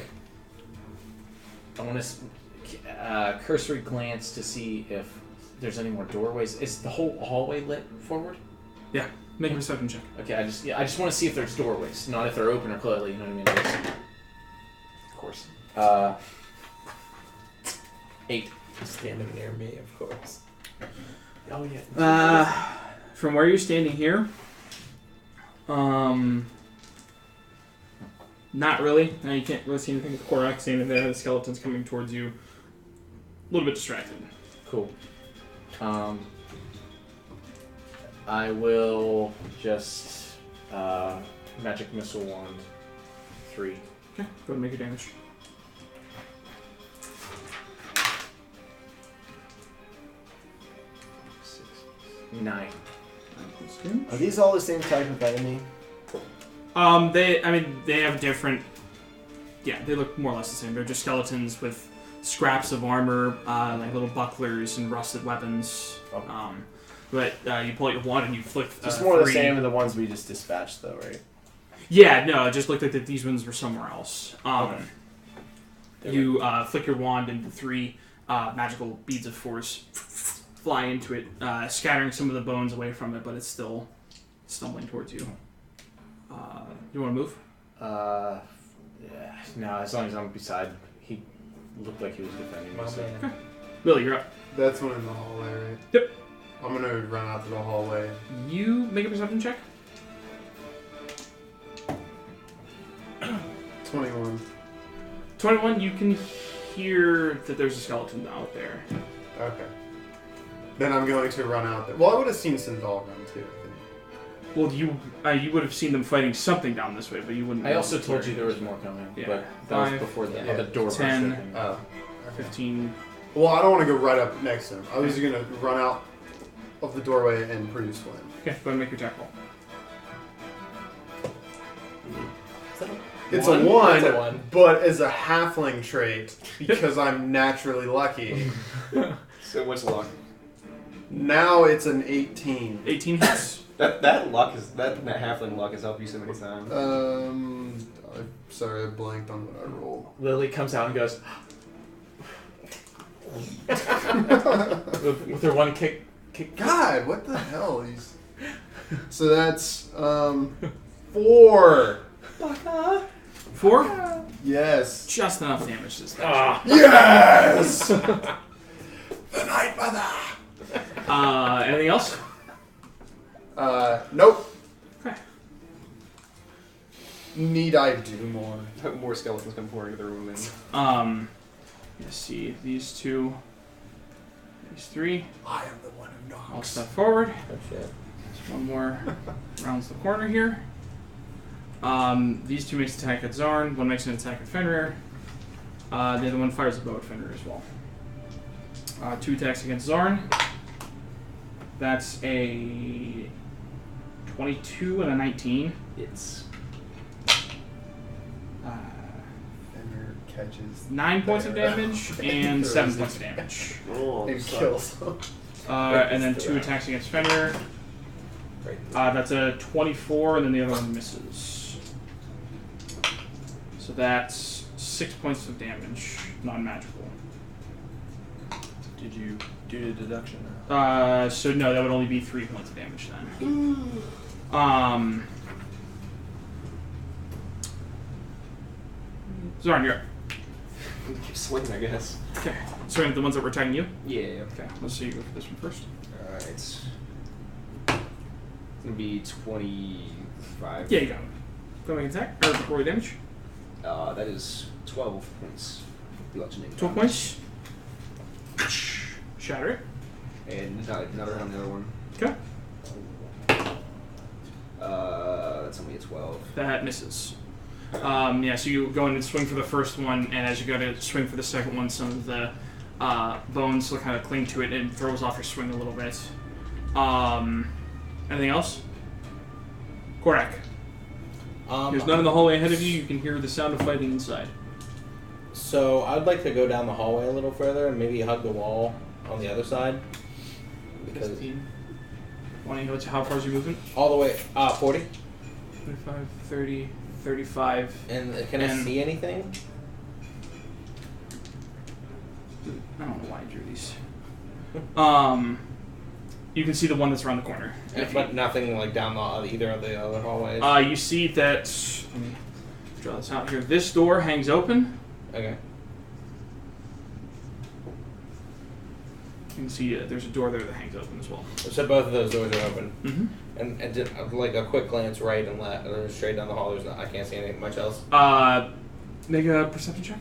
Speaker 4: I want to cursory glance to see if there's any more doorways. Is the whole hallway lit forward?
Speaker 2: Make a perception check.
Speaker 4: Okay, I just want to see if there's doorways, not if they're open or closed. You know what I mean? Of course. 8.
Speaker 7: Standing near me, of course.
Speaker 4: Oh yeah.
Speaker 2: From where you're standing here, not really. Now you can't really see anything with Korak standing there. The skeleton's coming towards you. A little bit distracted.
Speaker 4: Cool. I will just magic missile wand 3.
Speaker 2: Okay, go ahead and make your damage.
Speaker 4: Nine.
Speaker 3: Are these all the same type of enemy?
Speaker 2: They have different. Yeah, they look more or less the same. They're just skeletons with scraps of armor, like little bucklers and rusted weapons.
Speaker 3: Okay.
Speaker 2: But you pull out your wand and you flick.
Speaker 3: Just more of the
Speaker 2: 3.
Speaker 3: same as the ones we just dispatched, though, right?
Speaker 2: Yeah, no, it just looked like that these ones were somewhere else.
Speaker 3: Okay.
Speaker 2: You flick your wand and the 3 magical beads of force fly into it, scattering some of the bones away from it, but it's still stumbling towards you. You want to move?
Speaker 4: Yeah, no, as long as I'm beside, he looked like he was defending me. So.
Speaker 2: Billy, you're up.
Speaker 5: That's one in the hallway, right?
Speaker 2: Yep.
Speaker 5: I'm gonna run out to the hallway.
Speaker 2: You make a perception check.
Speaker 5: 21.
Speaker 2: 21, you can hear that there's a skeleton out there.
Speaker 5: Okay. Then I'm going to run out there. Well, I would have seen Sindal run too.
Speaker 2: Well, you would have seen them fighting something down this way, but you wouldn't.
Speaker 4: I
Speaker 2: know
Speaker 4: also
Speaker 2: where.
Speaker 4: told you there was more coming,
Speaker 2: Yeah.
Speaker 4: but that was
Speaker 2: 5,
Speaker 4: before the
Speaker 5: yeah,
Speaker 4: other door.
Speaker 2: 10.
Speaker 4: burst open.
Speaker 5: Oh.
Speaker 2: 15.
Speaker 5: Well, I don't want to go right up next to him. I was gonna run out of the doorway and produce flame.
Speaker 2: Okay, go ahead and make your attack roll.
Speaker 5: It's
Speaker 7: One?
Speaker 5: a one,
Speaker 7: It's a 1.
Speaker 5: but as a halfling trait, because I'm naturally lucky.
Speaker 8: So what's luck?
Speaker 5: Now it's an 18.
Speaker 2: 18 hits.
Speaker 8: That halfling luck has helped you so many times.
Speaker 5: I'm sorry, I blanked on what I rolled.
Speaker 4: Lily comes out and goes with her one kick.
Speaker 5: God, what the hell? So that's 4.
Speaker 2: 4?
Speaker 5: Yes.
Speaker 2: Just enough damage this time.
Speaker 5: Yes. The Night Mother.
Speaker 2: Anything else?
Speaker 5: Nope.
Speaker 2: Okay.
Speaker 5: Need I do more?
Speaker 8: More skeletons come pouring through.
Speaker 2: Let's see. These 2. These 3.
Speaker 5: I am the one who knocks.
Speaker 2: I'll step forward.
Speaker 7: Oh shit.
Speaker 2: Just one more rounds the corner here. These 2 makes an attack at Zarn. One makes an attack at Fenrir. The other one fires a bow at Fenrir as well. 2 attacks against Zarn. That's a 22 and a 19.
Speaker 8: It's
Speaker 5: Fenrir catches
Speaker 2: 9 points of
Speaker 5: there.
Speaker 2: damage and 7 points of damage.
Speaker 5: and kills him.
Speaker 2: And then 2 attacks against Fenrir. That's a 24, and then the other one misses. So that's 6 points of damage, non-magical.
Speaker 3: Did you do the deduction?
Speaker 2: So no, that would only be 3 points of damage then. Zorn, you're up.
Speaker 8: keep swinging, I guess.
Speaker 2: Okay. Sorry, the ones that were attacking you?
Speaker 8: Yeah.
Speaker 2: Okay, let's see you go for this one first.
Speaker 8: Alright. It's gonna be 25.
Speaker 2: Yeah, you got it. Go make an attack, or roll damage.
Speaker 8: That is 12 points. Bludgeoning.
Speaker 2: 12 points. Shatter it.
Speaker 8: And another on the other one.
Speaker 2: Okay.
Speaker 8: That's only a 12.
Speaker 2: That misses. Yeah, so you go in and swing for the first one, and as you go to swing for the second one, some of the bones will kind of cling to it and throws off your swing a little bit. Anything else? Korak. There's none in the hallway ahead of you. You can hear the sound of fighting inside.
Speaker 7: So I'd like to go down the hallway a little further and maybe hug the wall on the other side. Because
Speaker 2: 15, 20, how far is your movement?
Speaker 7: all the way 40.
Speaker 2: 25, 30, 35.
Speaker 7: And can I see anything?
Speaker 2: I don't know why I drew these. You can see the one that's around the corner.
Speaker 7: But nothing like down either of the other hallways.
Speaker 2: You see that. Let me draw this out here. This door hangs open.
Speaker 7: Okay.
Speaker 2: You can see there's a door there that hangs open as well.
Speaker 7: So both of those doors are open.
Speaker 2: Mm-hmm.
Speaker 7: And just, like a quick glance right and left, or straight down the hall. I can't see anything much else.
Speaker 2: Make a perception check.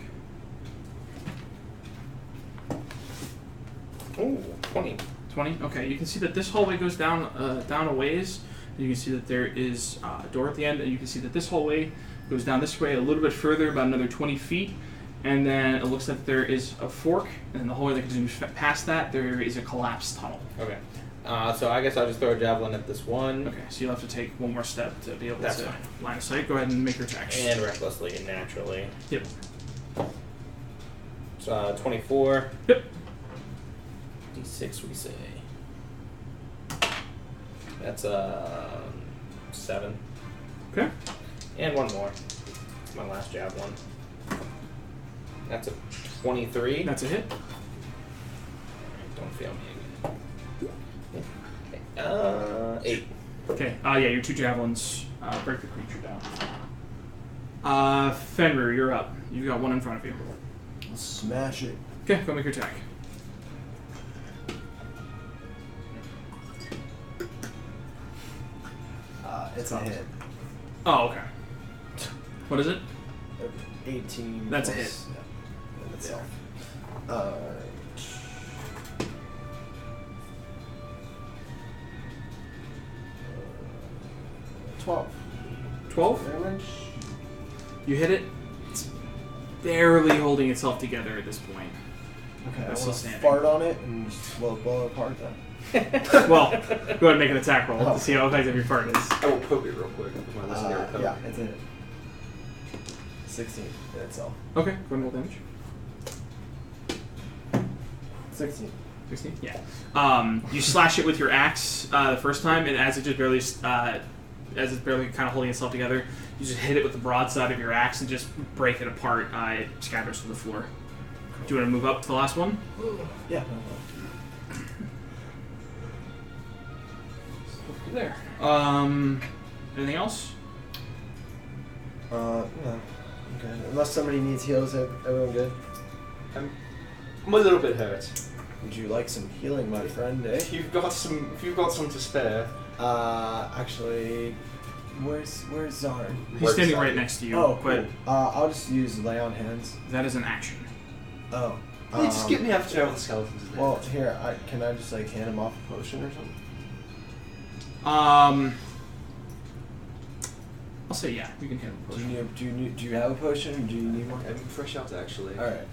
Speaker 7: Ooh, 20.
Speaker 2: 20. Okay, you can see that this hallway goes down a ways. You can see that there is a door at the end, and you can see that this hallway goes down this way a little bit further, about another 20 feet. And then it looks like there is a fork, and in the hallway that continues past that, there is a collapsed tunnel.
Speaker 7: Okay. So I guess I'll just throw a javelin at this one.
Speaker 2: Okay, so you'll have to take one more step to be able
Speaker 7: That's
Speaker 2: to
Speaker 7: fine.
Speaker 2: line of sight. Go ahead and make your attacks.
Speaker 7: And recklessly and naturally.
Speaker 2: Yep.
Speaker 7: So 24.
Speaker 2: Yep.
Speaker 7: D6 we say. That's 7.
Speaker 2: Okay.
Speaker 7: And one more. It's my last javelin. That's a 23.
Speaker 2: That's a hit.
Speaker 7: Don't fail me again. 8.
Speaker 2: Okay. Yeah, your 2 javelins break the creature down. Fenrir, you're up. You've got one in front of you.
Speaker 3: Smash it.
Speaker 2: Okay, go make your attack.
Speaker 3: It's a hit.
Speaker 2: Oh, okay. What is it?
Speaker 3: 18.
Speaker 2: That's a
Speaker 3: plus-
Speaker 2: hit.
Speaker 3: Yeah. Itself. 12.
Speaker 2: 12?
Speaker 3: Damage.
Speaker 2: You hit it. It's barely holding itself together at this point.
Speaker 3: Okay, I
Speaker 2: That's
Speaker 3: want
Speaker 2: still
Speaker 3: to
Speaker 2: standing.
Speaker 3: fart on it and just blow it apart then.
Speaker 2: Well, go ahead and make an attack roll to see how effective your fart is.
Speaker 8: I will poke it real quick with my legendary poke.
Speaker 3: Yeah, it's a hit. 16 in itself.
Speaker 2: Okay, go ahead and roll damage.
Speaker 3: 16.
Speaker 2: 16? Yeah. You slash it with your axe the first time, and as it's barely kind of holding itself together, you just hit it with the broadside of your axe and just break it apart. It scatters to the floor. Do you want to move up to the last one?
Speaker 3: Yeah.
Speaker 2: There. Anything else?
Speaker 3: No. Okay. Unless somebody needs heals, everyone good?
Speaker 8: I'm a little bit hurt.
Speaker 3: Would you like some healing, my friend, eh?
Speaker 8: If you've got some to spare.
Speaker 3: Actually, where's Zarn?
Speaker 2: He's standing right next to you.
Speaker 3: Oh,
Speaker 2: but
Speaker 3: cool. I'll just use lay on hands.
Speaker 2: that is an action.
Speaker 3: Oh.
Speaker 8: Hey, just get me after all the skeletons.
Speaker 3: Well, here, can I just like hand him off a potion or something?
Speaker 2: I'll say yeah. You can handle the potion.
Speaker 3: Do you have a potion, or do you need one?
Speaker 8: I'm fresh out actually.
Speaker 3: All right.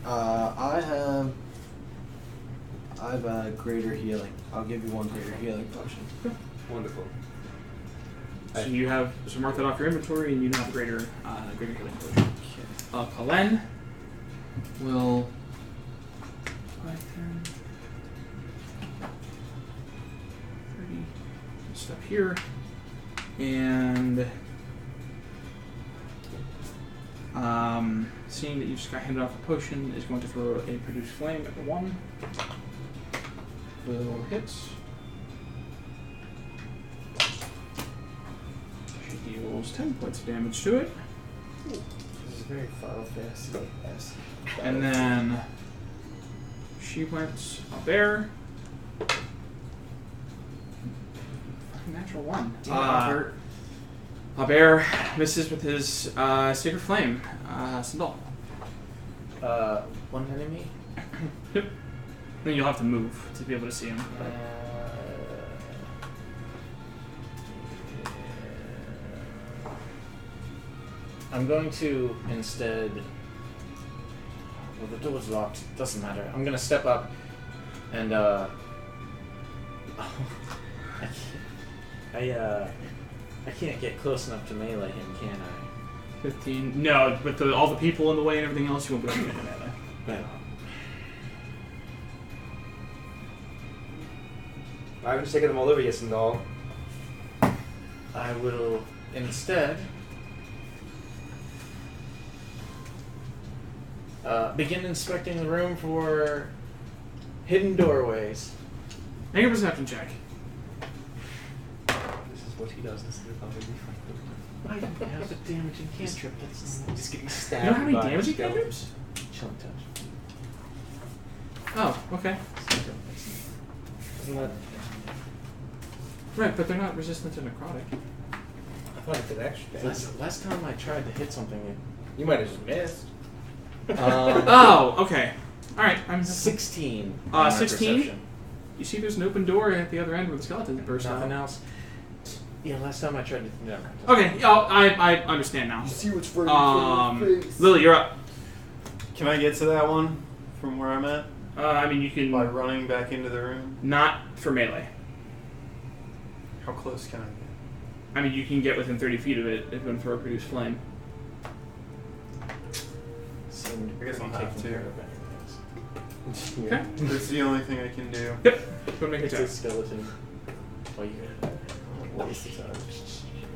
Speaker 3: I have a greater healing. I'll give you one greater healing potion.
Speaker 8: Wonderful.
Speaker 2: So you have mark that off your inventory, and you now have a greater healing potion. Kalen will 5, 10, 30. Step here, and seeing that you just got handed off a potion, is going to throw a produce flame at the 1. Will hit. She deals 10 points of damage to it.
Speaker 3: This is very Final Fantasy.
Speaker 2: And then she went a bear. Fucking natural 1. A bear misses with his Sacred Flame. Sindal.
Speaker 4: One enemy.
Speaker 2: Yep. Then you'll have to move to be able to see him.
Speaker 4: I'm going to instead. Well, the door's locked. Doesn't matter. I'm gonna step up and I can't get close enough to melee him, can I?
Speaker 2: 15. No, with all the people in the way and everything else, you won't be able to get melee.
Speaker 4: Yeah.
Speaker 8: I'm just taking them all over you, Sindal.
Speaker 4: I will instead begin inspecting the room for hidden doorways.
Speaker 2: Make a perception check.
Speaker 8: This is what he does. This is probably fun.
Speaker 4: I don't have a damaging cantrip. That's not
Speaker 8: Just getting
Speaker 2: You
Speaker 8: stabbed.
Speaker 2: don't have any
Speaker 8: by
Speaker 2: damaging
Speaker 8: skeletons.
Speaker 2: cantrips?
Speaker 4: chilling touch.
Speaker 2: Oh, okay.
Speaker 8: Isn't that?
Speaker 2: Right, but they're not resistant to necrotic.
Speaker 7: I thought it did extra damage.
Speaker 4: Last time I tried to hit something,
Speaker 7: You might have just missed.
Speaker 2: Oh, okay. Alright, I'm
Speaker 4: 16. on my
Speaker 2: 16?
Speaker 4: perception.
Speaker 2: You see there's an open door at the other end where the skeleton burst
Speaker 4: Nothing
Speaker 2: out.
Speaker 4: else. Yeah, last time I tried to. No.
Speaker 2: Okay, I understand now.
Speaker 3: See what's right in front of your face.
Speaker 2: Lily, you're up.
Speaker 5: Can I get to that one from where I'm at?
Speaker 2: I mean, you can...
Speaker 5: By running back into the room?
Speaker 2: Not for melee.
Speaker 5: How close can I get?
Speaker 2: I mean, you can get within 30 feet of it if you want to throw a produce flame.
Speaker 4: Seemed
Speaker 5: I guess I'll
Speaker 4: pretty
Speaker 5: have
Speaker 4: taken
Speaker 5: to.
Speaker 4: care of anyways.
Speaker 2: Okay.
Speaker 5: That's the only thing I can do.
Speaker 2: Yep. Go make a
Speaker 4: It's a
Speaker 2: check.
Speaker 4: skeleton. Oh, you waste the time.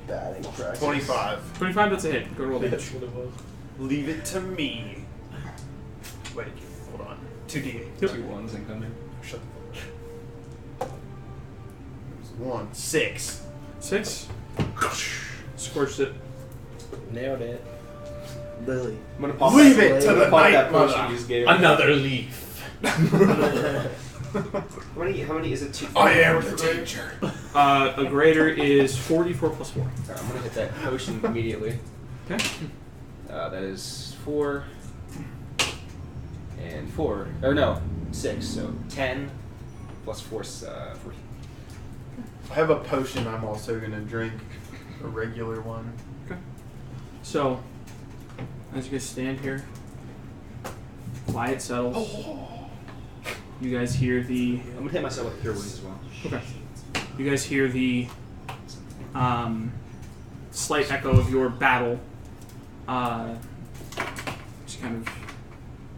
Speaker 3: Batting practice.
Speaker 5: 25.
Speaker 2: 25, that's a hit. Go roll damage.
Speaker 4: That's what it was.
Speaker 5: Leave it to me. Wait, hold on. 2d8.
Speaker 2: Yep.
Speaker 8: 2 1s incoming.
Speaker 5: Shut the fuck up. 1. 6.
Speaker 2: 6. Scorched it.
Speaker 7: Nailed it.
Speaker 3: Lily.
Speaker 8: I'm gonna pop
Speaker 5: Leave
Speaker 8: that,
Speaker 5: it to
Speaker 8: I'm
Speaker 5: the
Speaker 8: gonna pop
Speaker 5: night,
Speaker 8: that potion
Speaker 5: mother.
Speaker 8: you just gave me.
Speaker 4: Another leaf.
Speaker 8: How many is it? 2?
Speaker 5: I am the danger.
Speaker 2: A greater is 44 plus 4.
Speaker 8: Alright, I'm gonna hit that potion immediately.
Speaker 2: Okay.
Speaker 8: That is 4 and 4. Or no, 6. So 10 plus 4 is 14.
Speaker 5: I have a potion I'm also going to drink. A regular one.
Speaker 2: So, as you guys stand here, quiet settles. You guys hear the...
Speaker 8: I'm gonna hit myself with Cure Wounds as well.
Speaker 2: Okay. You guys hear the slight echo of your battle, just kind of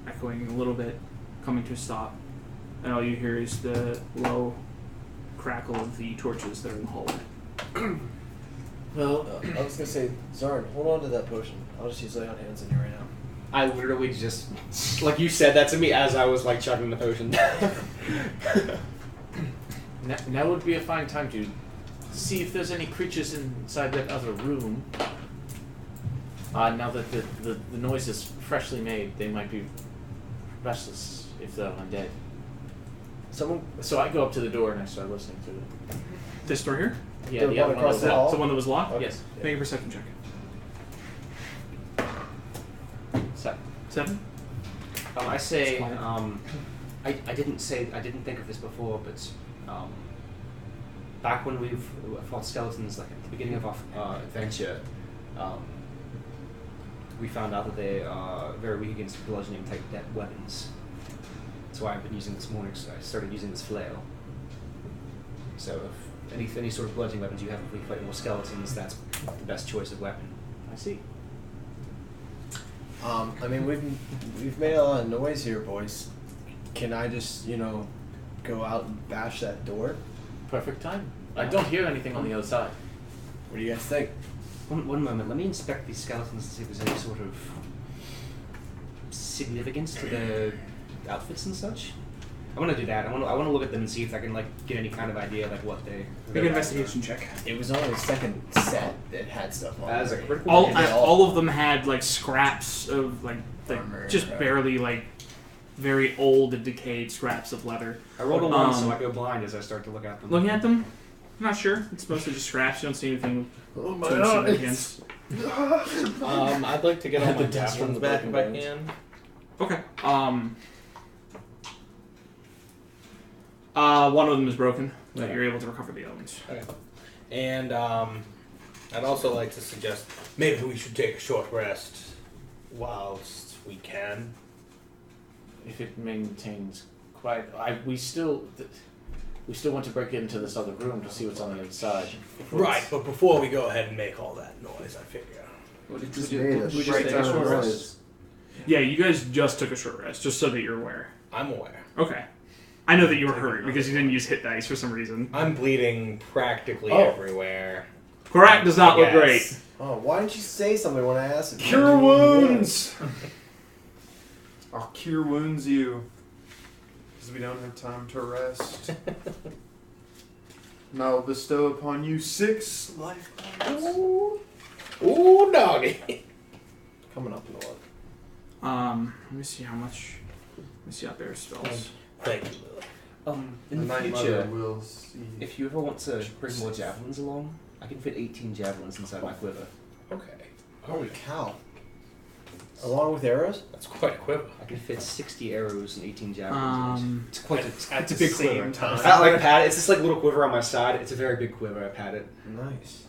Speaker 2: echoing a little bit, coming to a stop. and all you hear is the low crackle of the torches that are in the hallway.
Speaker 3: Well, I was gonna say, Zarn, hold on to that potion. I'll just use lay on hands on you right now.
Speaker 8: I literally just, like you said that to me as I was like chugging the potion.
Speaker 4: Now would be a fine time to see if there's any creatures inside that other room. Now that the noise is freshly made, they might be restless if they're undead. So I go up to the door and I start listening to it.
Speaker 2: This door here?
Speaker 4: Yeah, the
Speaker 3: one
Speaker 4: other one
Speaker 3: across
Speaker 4: was
Speaker 3: the
Speaker 4: locked.
Speaker 3: hall?
Speaker 2: The one that was locked?
Speaker 3: Okay.
Speaker 4: Yes.
Speaker 2: Make a perception check. 7?
Speaker 6: I say,
Speaker 2: It's
Speaker 6: I didn't think of this before, but back when we've fought skeletons, like at the beginning of our adventure, we found out that they are very weak against bludgeoning type weapons. That's why I've been using this morning. So I started using this flail. So if any sort of bludgeoning weapons you have, if we fight more skeletons, that's the best choice of weapon.
Speaker 4: I see.
Speaker 3: I mean, we've made a lot of noise here, boys. Can I just, go out and bash that door?
Speaker 4: Perfect time. I don't hear anything on the other side.
Speaker 3: What do you guys think?
Speaker 6: One moment. Let me inspect these skeletons and see if there's any sort of significance to their outfits and such. I want to do that. I want to look at them and see if I can get any kind of idea what they.
Speaker 2: Make an investigation check.
Speaker 3: It was only the second set that had stuff on
Speaker 8: As
Speaker 3: it.
Speaker 8: a critical.
Speaker 2: All of them had scraps of
Speaker 3: Armor,
Speaker 2: just
Speaker 3: right.
Speaker 2: barely very old and decayed scraps of leather.
Speaker 8: I rolled a 1, so I go blind as I start to look at them.
Speaker 2: Looking at them, I'm not sure. It's mostly just scraps. You don't see anything
Speaker 3: Oh my
Speaker 2: too
Speaker 3: god!
Speaker 2: significant.
Speaker 7: I'd like to get all
Speaker 3: The
Speaker 7: my
Speaker 3: desk
Speaker 7: weapons
Speaker 3: from the
Speaker 7: back if I
Speaker 3: broken
Speaker 7: can.
Speaker 2: Okay. One of them is broken, but you're able to recover the elements.
Speaker 7: Okay. And I'd also like to suggest maybe we should take a short rest whilst we can.
Speaker 4: If it maintains quiet, we still want to break into this other room to see what's on the other side.
Speaker 7: Right, but before we go ahead and make all that noise, I figure.
Speaker 6: What did
Speaker 3: Just
Speaker 6: we do?
Speaker 3: made a
Speaker 6: We just
Speaker 3: shit
Speaker 6: take a
Speaker 3: ton of
Speaker 6: short
Speaker 3: noise.
Speaker 6: rest.
Speaker 2: Yeah, you guys just took a short rest, just so that you're aware.
Speaker 7: I'm aware.
Speaker 2: Okay. I know that you were hurt because you didn't use hit dice for some reason.
Speaker 7: I'm bleeding practically
Speaker 3: Oh.
Speaker 7: everywhere.
Speaker 2: Correct does not
Speaker 7: I
Speaker 2: look
Speaker 7: guess.
Speaker 2: great.
Speaker 3: Oh, why didn't you say something when I asked? If you
Speaker 5: Cure
Speaker 3: knew?
Speaker 5: wounds! I'll cure wounds you. Because we don't have time to rest. And I will bestow upon you 6 life points.
Speaker 7: Ooh, doggy.
Speaker 3: Coming up in a lot.
Speaker 2: Let me see how much. Let me see how bear spells.
Speaker 7: Thank you, Lily.
Speaker 6: In the
Speaker 5: Night
Speaker 6: future,
Speaker 5: Mother will see.
Speaker 6: if you ever want to bring more javelins along, I can fit 18 javelins inside my quiver.
Speaker 7: Okay.
Speaker 3: Holy cow! Along with arrows?
Speaker 7: That's quite a quiver.
Speaker 6: I can fit 60 arrows and 18 javelins. in it. It's quite.
Speaker 5: At
Speaker 6: It's a
Speaker 5: the
Speaker 6: big quiver.
Speaker 5: same time.
Speaker 6: I like pad it. It's this little quiver on my side. It's a very big quiver. I pad it.
Speaker 3: Nice.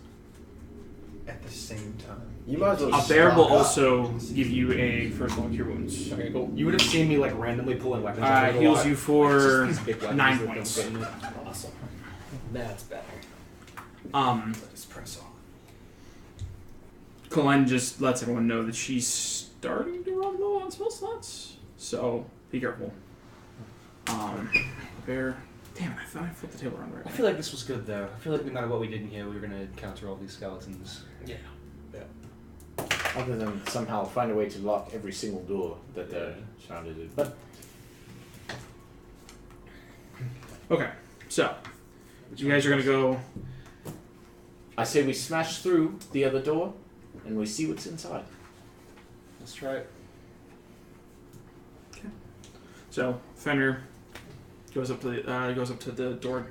Speaker 5: At the same time.
Speaker 3: You might as well.
Speaker 2: A
Speaker 3: just
Speaker 2: bear will
Speaker 3: stock up.
Speaker 2: also give you a first level cure wounds.
Speaker 7: Okay, cool.
Speaker 6: You would have seen me randomly pulling weapons. out of the
Speaker 2: Heals
Speaker 6: lot.
Speaker 2: you for
Speaker 6: It's just these big weapons
Speaker 2: 9
Speaker 6: that don't
Speaker 2: points.
Speaker 6: fit in it.
Speaker 7: Awesome. That's better.
Speaker 5: Let's press on.
Speaker 2: Colin just lets everyone know that she's starting to run low on spell slots, so be careful. Bear. Damn it, I thought I flipped the table around right.
Speaker 6: I feel like this was good though. I feel like no matter what we did in here, we were gonna encounter all these skeletons.
Speaker 7: Yeah.
Speaker 4: Other than somehow find a way to lock every single door that they're surrounded in. But
Speaker 2: Okay, so you guys are gonna go.
Speaker 4: I say we smash through the other door and we see what's inside.
Speaker 6: Let's try it.
Speaker 2: So Fenrir goes up to the door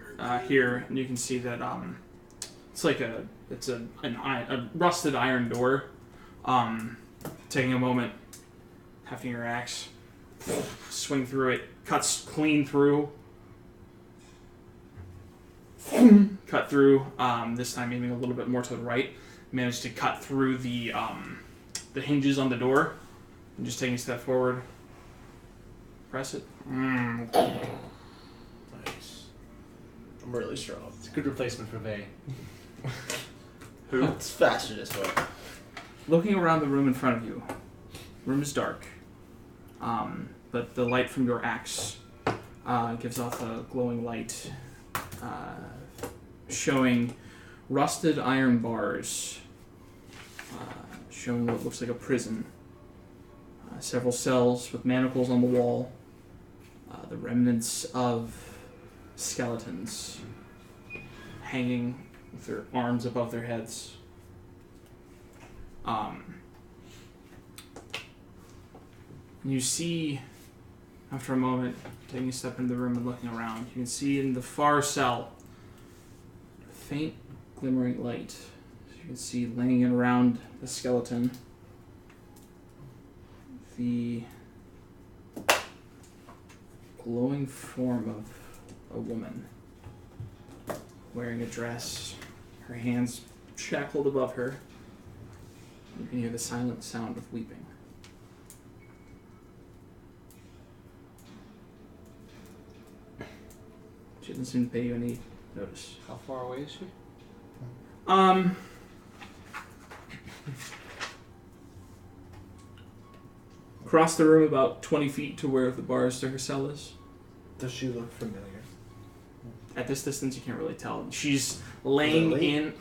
Speaker 2: here, and you can see that it's like a rusted iron door. Taking a moment, hefting your axe, swing through it, cuts clean through. Cut through. This time aiming a little bit more to the right. Managed to cut through the hinges on the door, and just taking a step forward. Press it.
Speaker 3: Nice. I'm really strong.
Speaker 6: It's a good replacement for Vay.
Speaker 2: Who?
Speaker 3: It's faster this way.
Speaker 2: Looking around the room in front of you, room is dark, but the light from your axe gives off a glowing light, showing rusted iron bars, showing what looks like a prison. Several cells with manacles on the wall, the remnants of skeletons hanging with their arms above their heads. You see, after a moment, taking a step into the room and looking around, you can see in the far cell a faint glimmering light. So you can see laying around the skeleton the glowing form of a woman wearing a dress, her hands shackled above her. You can hear the silent sound of weeping. She doesn't seem to pay you any notice.
Speaker 4: How far away is she?
Speaker 2: Across the room about 20 feet to where the bars to her cell is.
Speaker 3: Does she look familiar?
Speaker 2: At this distance, you can't really tell. She's laying
Speaker 3: Really?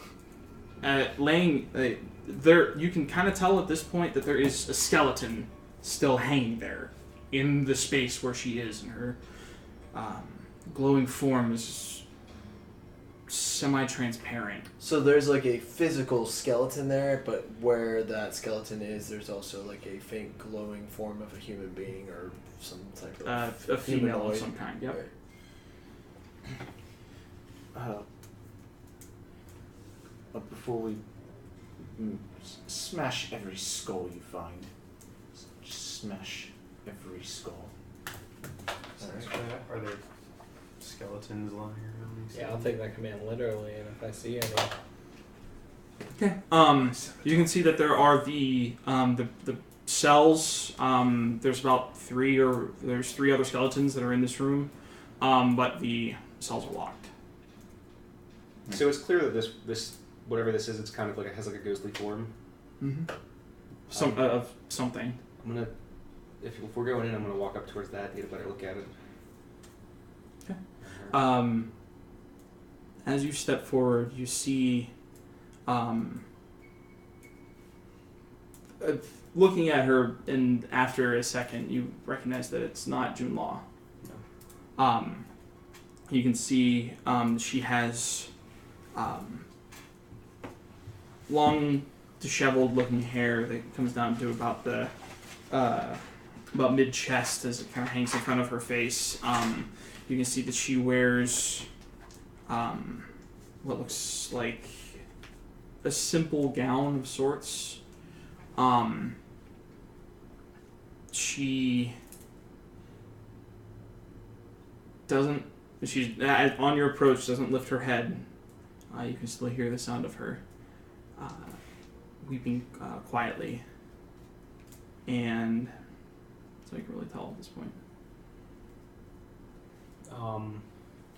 Speaker 2: there. You can kind of tell at this point that there is a skeleton still hanging there in the space where she is, and her glowing form is semi-transparent.
Speaker 3: So there's like a physical skeleton there, but where that skeleton is, there's also like a faint glowing form of a human being or some type of
Speaker 2: A female
Speaker 3: humanoid.
Speaker 2: of some kind. Yep.
Speaker 4: But before we smash every skull you find, just smash every skull.
Speaker 5: Are there skeletons lying around these?
Speaker 7: Yeah, I'll take that command literally, and if I see any,
Speaker 2: Okay. You can see that there are the cells. There's about three other skeletons that are in this room, but the cells are locked.
Speaker 8: So it's clear that this whatever this is, it's kind of like it has like a ghostly form.
Speaker 2: Mm-hmm. Of something.
Speaker 8: I'm gonna, if we're going in, I'm gonna walk up towards that, get a better look at it.
Speaker 2: Okay. As you step forward, you see, looking at her, and after a second, you recognize that it's not June Law.
Speaker 8: No.
Speaker 2: You can see she has long, disheveled-looking hair that comes down to about mid-chest as it kind of hangs in front of her face. You can see that she wears what looks like a simple gown of sorts. She doesn't. She's on your approach. Doesn't lift her head. You can still hear the sound of her weeping quietly, and that's all you can really tell at this point.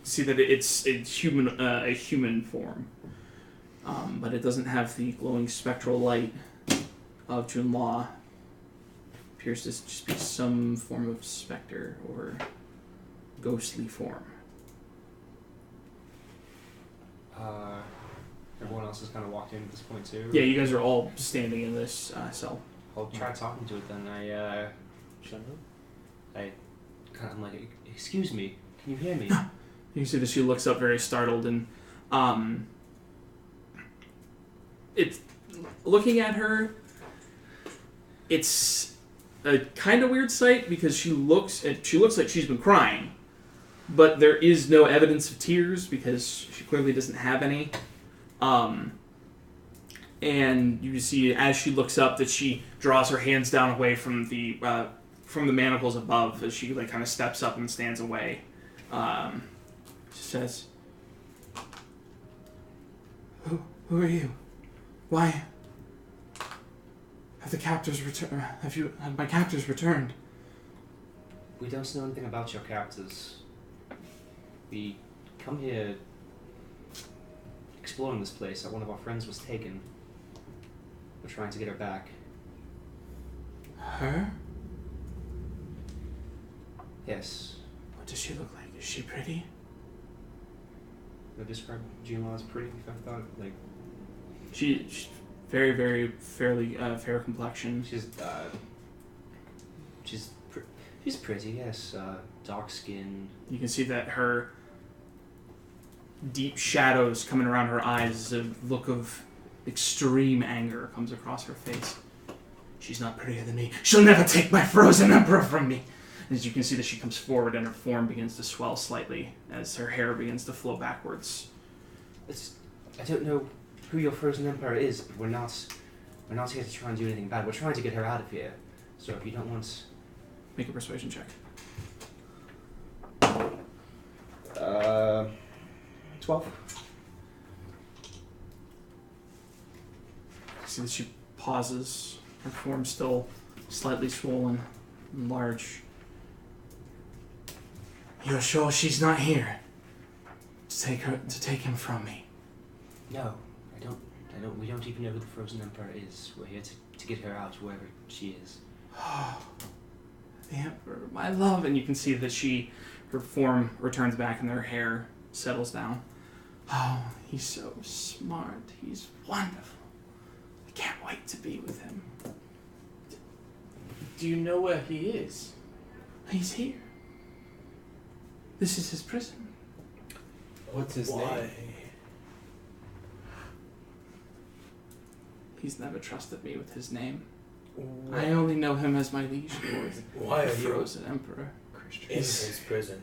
Speaker 2: See that it's human, a human form, but it doesn't have the glowing spectral light of June Law. Appears to just be some form of specter or ghostly form.
Speaker 8: Everyone else has kind of walked in at this point too.
Speaker 2: Yeah, you guys are all standing in this cell.
Speaker 8: I'll try talking to it then. I'm like, excuse me, can you hear me?
Speaker 2: You can see that she looks up very startled, and it's looking at her. It's a kind of weird sight because she looks like she's been crying, but there is no evidence of tears because she clearly doesn't have any. And you see as she looks up that she draws her hands down away from the manacles above as she like kind of steps up and stands away. She says, "Who are you? Why have the captors returned? Have my captors returned?"
Speaker 8: We don't know anything about your captors. We come here exploring this place. One of our friends was taken. We're trying to get her back.
Speaker 2: Her?
Speaker 8: Yes.
Speaker 2: What does she look like? Is she pretty?
Speaker 6: Would I describe Junla as pretty if I thought, like...
Speaker 2: She's very, very fairly fair complexion.
Speaker 6: She's pretty, yes. Dark skin.
Speaker 2: You can see that her deep shadows coming around her eyes, a look of extreme anger comes across her face. She's not prettier than me. She'll never take my frozen emperor from me. As you can see that she comes forward and her form begins to swell slightly as her hair begins to flow backwards.
Speaker 6: I don't know who your frozen emperor is, but we're not here to try and do anything bad. We're trying to get her out of here. So if you don't want...
Speaker 2: Make a persuasion check.
Speaker 6: 12.
Speaker 2: You see that she pauses, her form still slightly swollen and large. You're sure she's not here to take him from me?
Speaker 6: No, I don't. We don't even know who the frozen emperor is. We're here to get her out wherever she is.
Speaker 2: The emperor, my love. And you can see that her form returns back and her hair settles down. Oh, he's so smart. He's wonderful. I can't wait to be with him.
Speaker 4: Do you know where he is?
Speaker 2: He's here. This is his prison.
Speaker 3: What's his name?
Speaker 2: He's never trusted me with his name. I only know him as my liege lord.
Speaker 1: Why
Speaker 2: the
Speaker 1: are you
Speaker 2: frozen emperor?
Speaker 1: in his prison?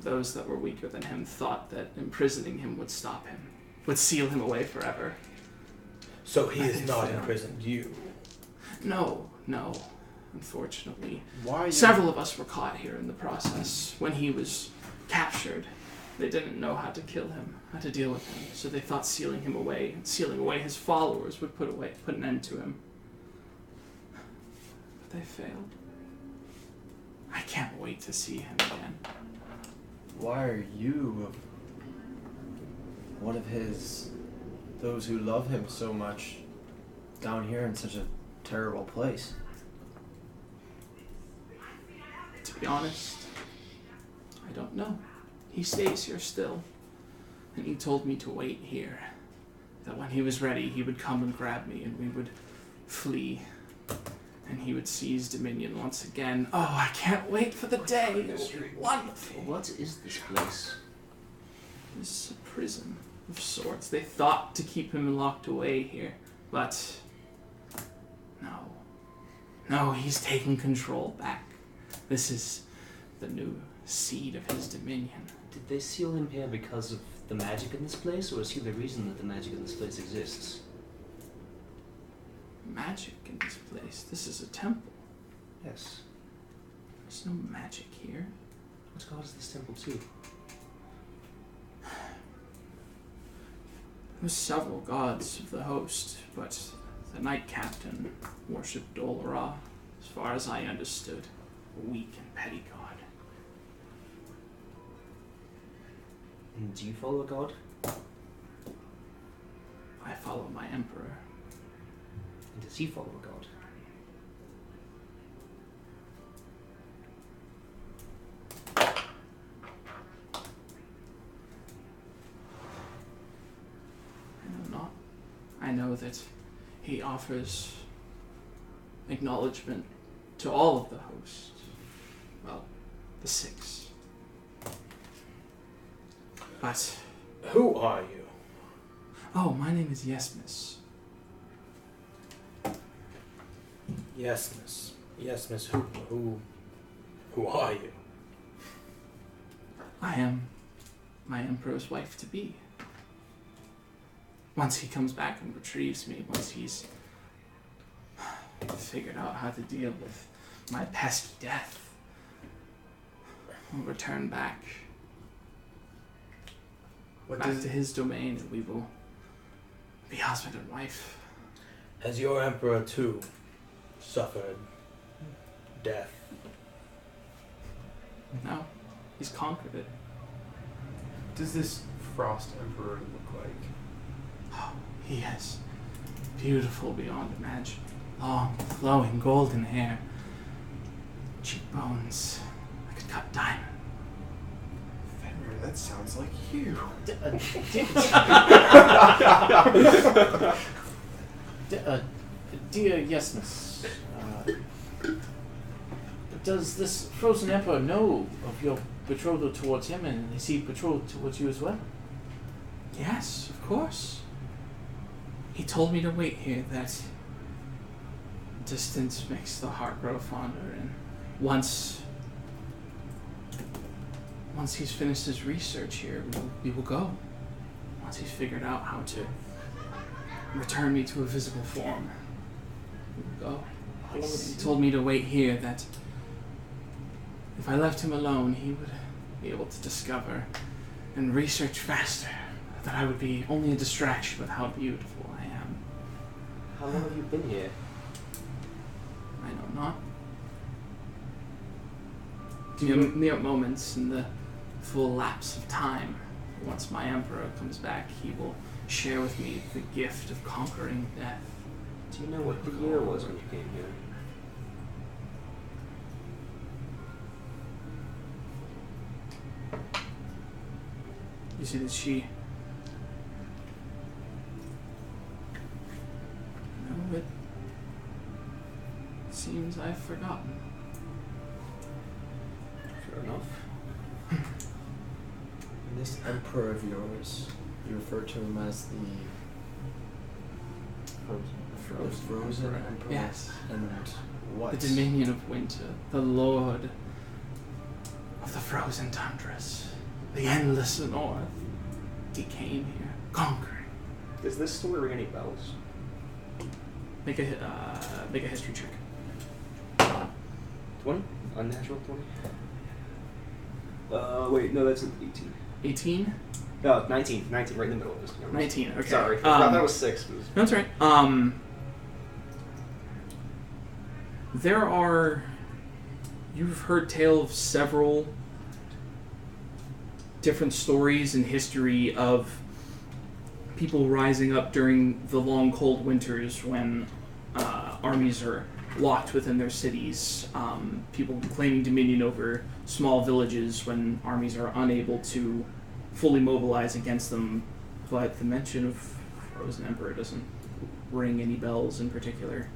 Speaker 2: Those that were weaker than him thought that imprisoning him would stop him, would seal him away forever.
Speaker 1: So he is not imprisoned you?
Speaker 2: No. Unfortunately.
Speaker 3: Why?
Speaker 2: Several of us were caught here in the process. When he was captured, they didn't know how to kill him, how to deal with him. So they thought sealing him away, and sealing away his followers would put an end to him. But they failed. I can't wait to see him again.
Speaker 3: Why are you one of those who love him so much down here in such a terrible place?
Speaker 2: To be honest, I don't know. He stays here still, and he told me to wait here. That when he was ready, he would come and grab me, and we would flee, and he would seize dominion once again. Oh, I can't wait for the day. It will be wonderful.
Speaker 6: What is this place?
Speaker 2: This is a prison of sorts. They thought to keep him locked away here, but no, he's taken control back. This is the new seed of his dominion.
Speaker 6: Did they seal him here because of the magic in this place, or is he the reason that the magic in this place exists?
Speaker 2: Magic in this place? This is a temple.
Speaker 6: Yes.
Speaker 2: There's no magic here.
Speaker 6: What god is this temple to?
Speaker 2: There's several gods of the host, but the Knight Captain worshipped Dolora, as far as I understood. A weak and petty god.
Speaker 6: And do you follow a god?
Speaker 2: I follow my emperor.
Speaker 6: And does he follow a god?
Speaker 2: I know not. I know that he offers acknowledgement to all of the hosts. Well, the 6. But...
Speaker 1: Who are you?
Speaker 2: Oh, my name is Yesmus.
Speaker 1: Yes, miss. Yes, miss. Who are you?
Speaker 2: I am my emperor's wife-to-be. Once he comes back and retrieves me, once he's figured out how to deal with my pesky death, we'll return back to his domain, and we will be husband and wife.
Speaker 1: Has your emperor too suffered death?
Speaker 2: No, he's conquered it.
Speaker 5: Does this Frost Emperor look like?
Speaker 2: Oh, he is beautiful beyond imagining. Long, flowing golden hair, cheekbones like a cut diamond.
Speaker 5: Fenrir, that sounds like you.
Speaker 4: Dear Yesness, does this Frozen Emperor know of your betrothal towards him, and is he betrothed towards you as well?
Speaker 2: Yes, of course. He told me to wait here, that distance makes the heart grow fonder, and once he's finished his research here, we will go. Once he's figured out how to return me to a physical form, we will go. He told me to wait here, that if I left him alone, he would be able to discover and research faster, that I would be only a distraction with how beautiful I am.
Speaker 6: How long have you been here?
Speaker 2: I know not. Mere moments in the full lapse of time. Once my emperor comes back, he will share with me the gift of conquering death.
Speaker 6: Do you know what the year was when you came here?
Speaker 2: You see that she... No, it seems I've forgotten.
Speaker 6: Fair enough.
Speaker 3: And this emperor of yours, you refer to him as the Frozen Emperor?
Speaker 2: Yes.
Speaker 3: And what?
Speaker 2: The dominion of winter, the lord of the frozen tundras, the endless north. He came here, conquering.
Speaker 6: Does this story ring any bells?
Speaker 2: Make a history check.
Speaker 6: 20? Unnatural 20? Wait, no, that's an 18.
Speaker 2: 18?
Speaker 6: No, 19. 19, right in the middle of this.
Speaker 2: 19, okay.
Speaker 6: Sorry, I thought that was 6.
Speaker 2: That's right. There are... You've heard tale of several different stories in history of people rising up during the long cold winters when armies are locked within their cities. People claiming dominion over small villages when armies are unable to fully mobilize against them. But the mention of Frozen Emperor doesn't ring any bells in particular.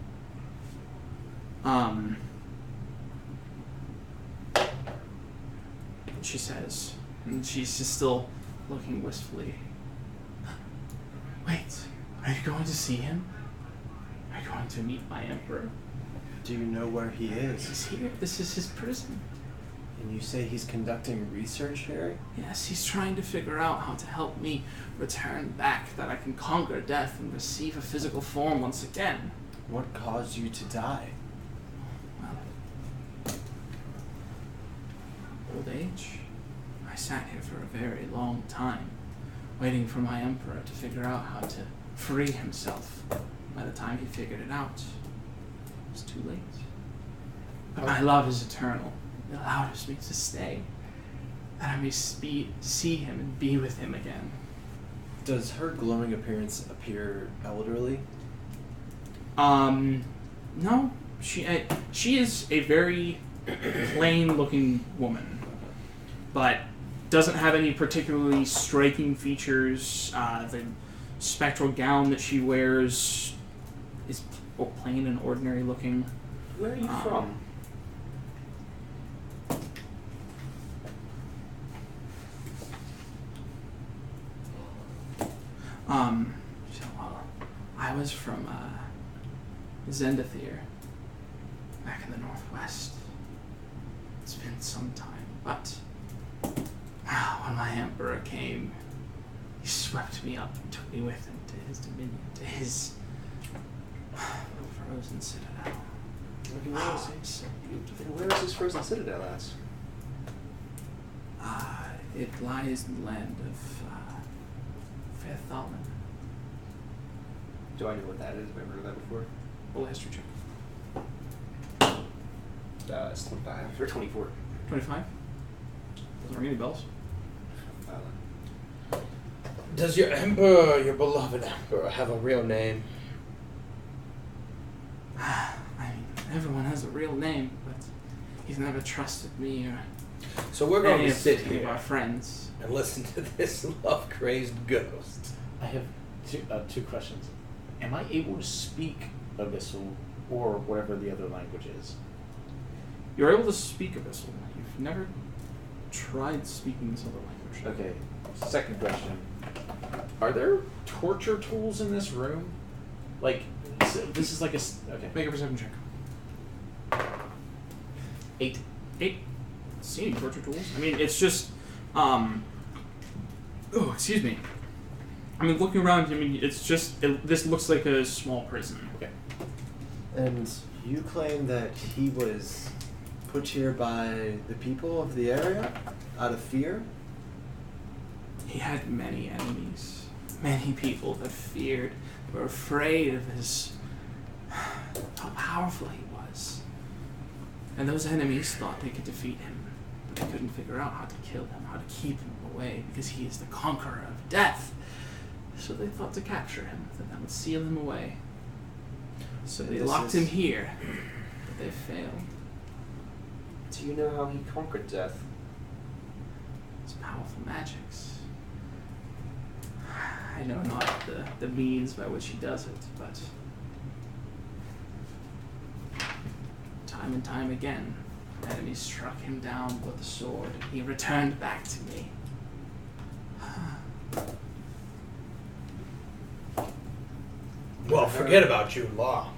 Speaker 2: She says, and she's just still looking wistfully. Wait, are you going to see him? Are you going to meet my emperor?
Speaker 3: Do you know where he is?
Speaker 2: He's here. This is his prison.
Speaker 3: And you say he's conducting research here?
Speaker 2: Yes, he's trying to figure out how to help me return back, that I can conquer death and receive a physical form once again.
Speaker 3: What caused you to die?
Speaker 2: Well, old age. I sat here for a very long time, waiting for my emperor to figure out how to free himself. By the time he figured it out, it was too late. But my love is eternal. It allows me to stay, that I may see him and be with him again.
Speaker 3: Does her glowing appearance appear elderly?
Speaker 2: No. She is a very plain-looking woman, but doesn't have any particularly striking features. The spectral gown that she wears is plain and ordinary looking.
Speaker 6: Where are you from?
Speaker 2: So, I was from Zendathir, back in the northwest. It's been some time, but when my emperor came, he swept me up and took me with him to his dominion, to his frozen citadel. It's so beautiful.
Speaker 6: And where is this frozen citadel at?
Speaker 2: It lies in the land of Fairthalman.
Speaker 6: Do I know what that is? Have I heard of that before?
Speaker 2: Roll a history check.
Speaker 6: It's 25 or 24.
Speaker 2: 25? Doesn't ring any bells.
Speaker 7: Does your emperor, your beloved emperor, have a real name?
Speaker 2: I mean, everyone has a real name, but He's never trusted me or
Speaker 7: So we're going
Speaker 2: any
Speaker 7: to sit
Speaker 2: of our
Speaker 7: here
Speaker 2: friends.
Speaker 7: and listen to this love-crazed ghost.
Speaker 4: I have two questions. Am I able to speak Abyssal or whatever the other language is?
Speaker 2: You're able to speak Abyssal. You've never tried speaking this other language.
Speaker 4: Okay. Second question. Are there torture tools in this room? Like, this is like a... Okay.
Speaker 2: Make a perception check.
Speaker 4: 8.
Speaker 2: 8. See any torture tools? I mean, it's just, oh, excuse me. I mean, looking around, I mean, it's just, this looks like a small prison.
Speaker 4: Okay.
Speaker 3: And you claim that he was put here by the people of the area out of fear?
Speaker 2: He had many enemies. Many people that feared, were afraid of how powerful he was. And those enemies thought they could defeat him. But they couldn't figure out how to kill him, how to keep him away, because he is the conqueror of death. So they thought to capture him, that would seal him away. So they locked him here, but they failed.
Speaker 6: Do you know how he conquered death?
Speaker 2: It's powerful magics. I know not the means by which he does it, but time and time again, enemies struck him down with the sword, and he returned back to me.
Speaker 7: Well, forget about you, Law.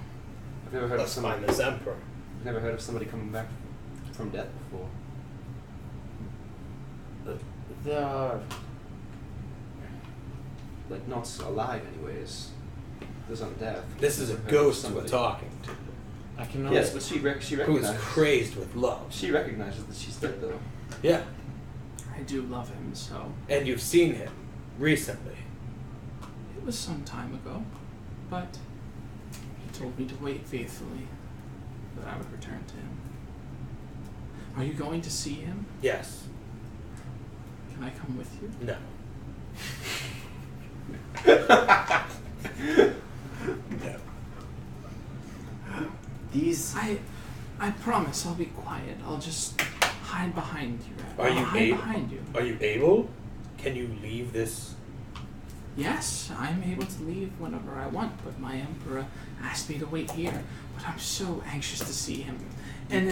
Speaker 6: I've never heard of
Speaker 7: Let's
Speaker 6: somebody.
Speaker 7: find this emperor.
Speaker 6: I've never heard of somebody coming back from death before.
Speaker 4: The...
Speaker 6: Like, not alive, anyways. There's on death.
Speaker 7: This is a
Speaker 6: I've heard of
Speaker 7: ghost we're
Speaker 6: somebody.
Speaker 7: talking to,
Speaker 4: I can
Speaker 6: Yes, but she
Speaker 7: who is
Speaker 6: recognizes.
Speaker 7: crazed with love.
Speaker 6: She recognizes that she's dead, though.
Speaker 7: Yeah,
Speaker 2: I do love him, so
Speaker 7: and you've seen him recently.
Speaker 2: it was some time ago, but he told me to wait faithfully, that I would return to him. Are you going to see him?
Speaker 7: Yes.
Speaker 2: Can I come with you?
Speaker 7: No. No.
Speaker 3: These.
Speaker 2: I promise I'll be quiet. I'll just hide behind you.
Speaker 7: Are
Speaker 2: I'll
Speaker 7: you
Speaker 2: hide
Speaker 7: able?
Speaker 2: behind you?
Speaker 7: Are you able? Can you leave this?
Speaker 2: Yes, I'm able to leave whenever I want, but my emperor asked me to wait here. But I'm so anxious to see him. And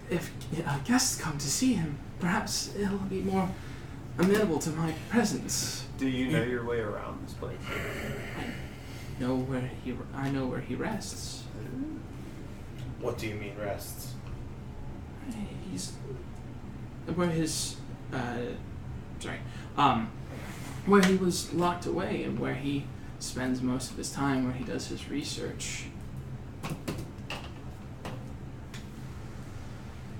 Speaker 2: if guests come to see him, perhaps he'll be more amenable to my presence.
Speaker 5: Do you know your way around this place?
Speaker 2: I know where he rests.
Speaker 7: What do you mean rests?
Speaker 2: He's where his where he was locked away and where he spends most of his time, where he does his research.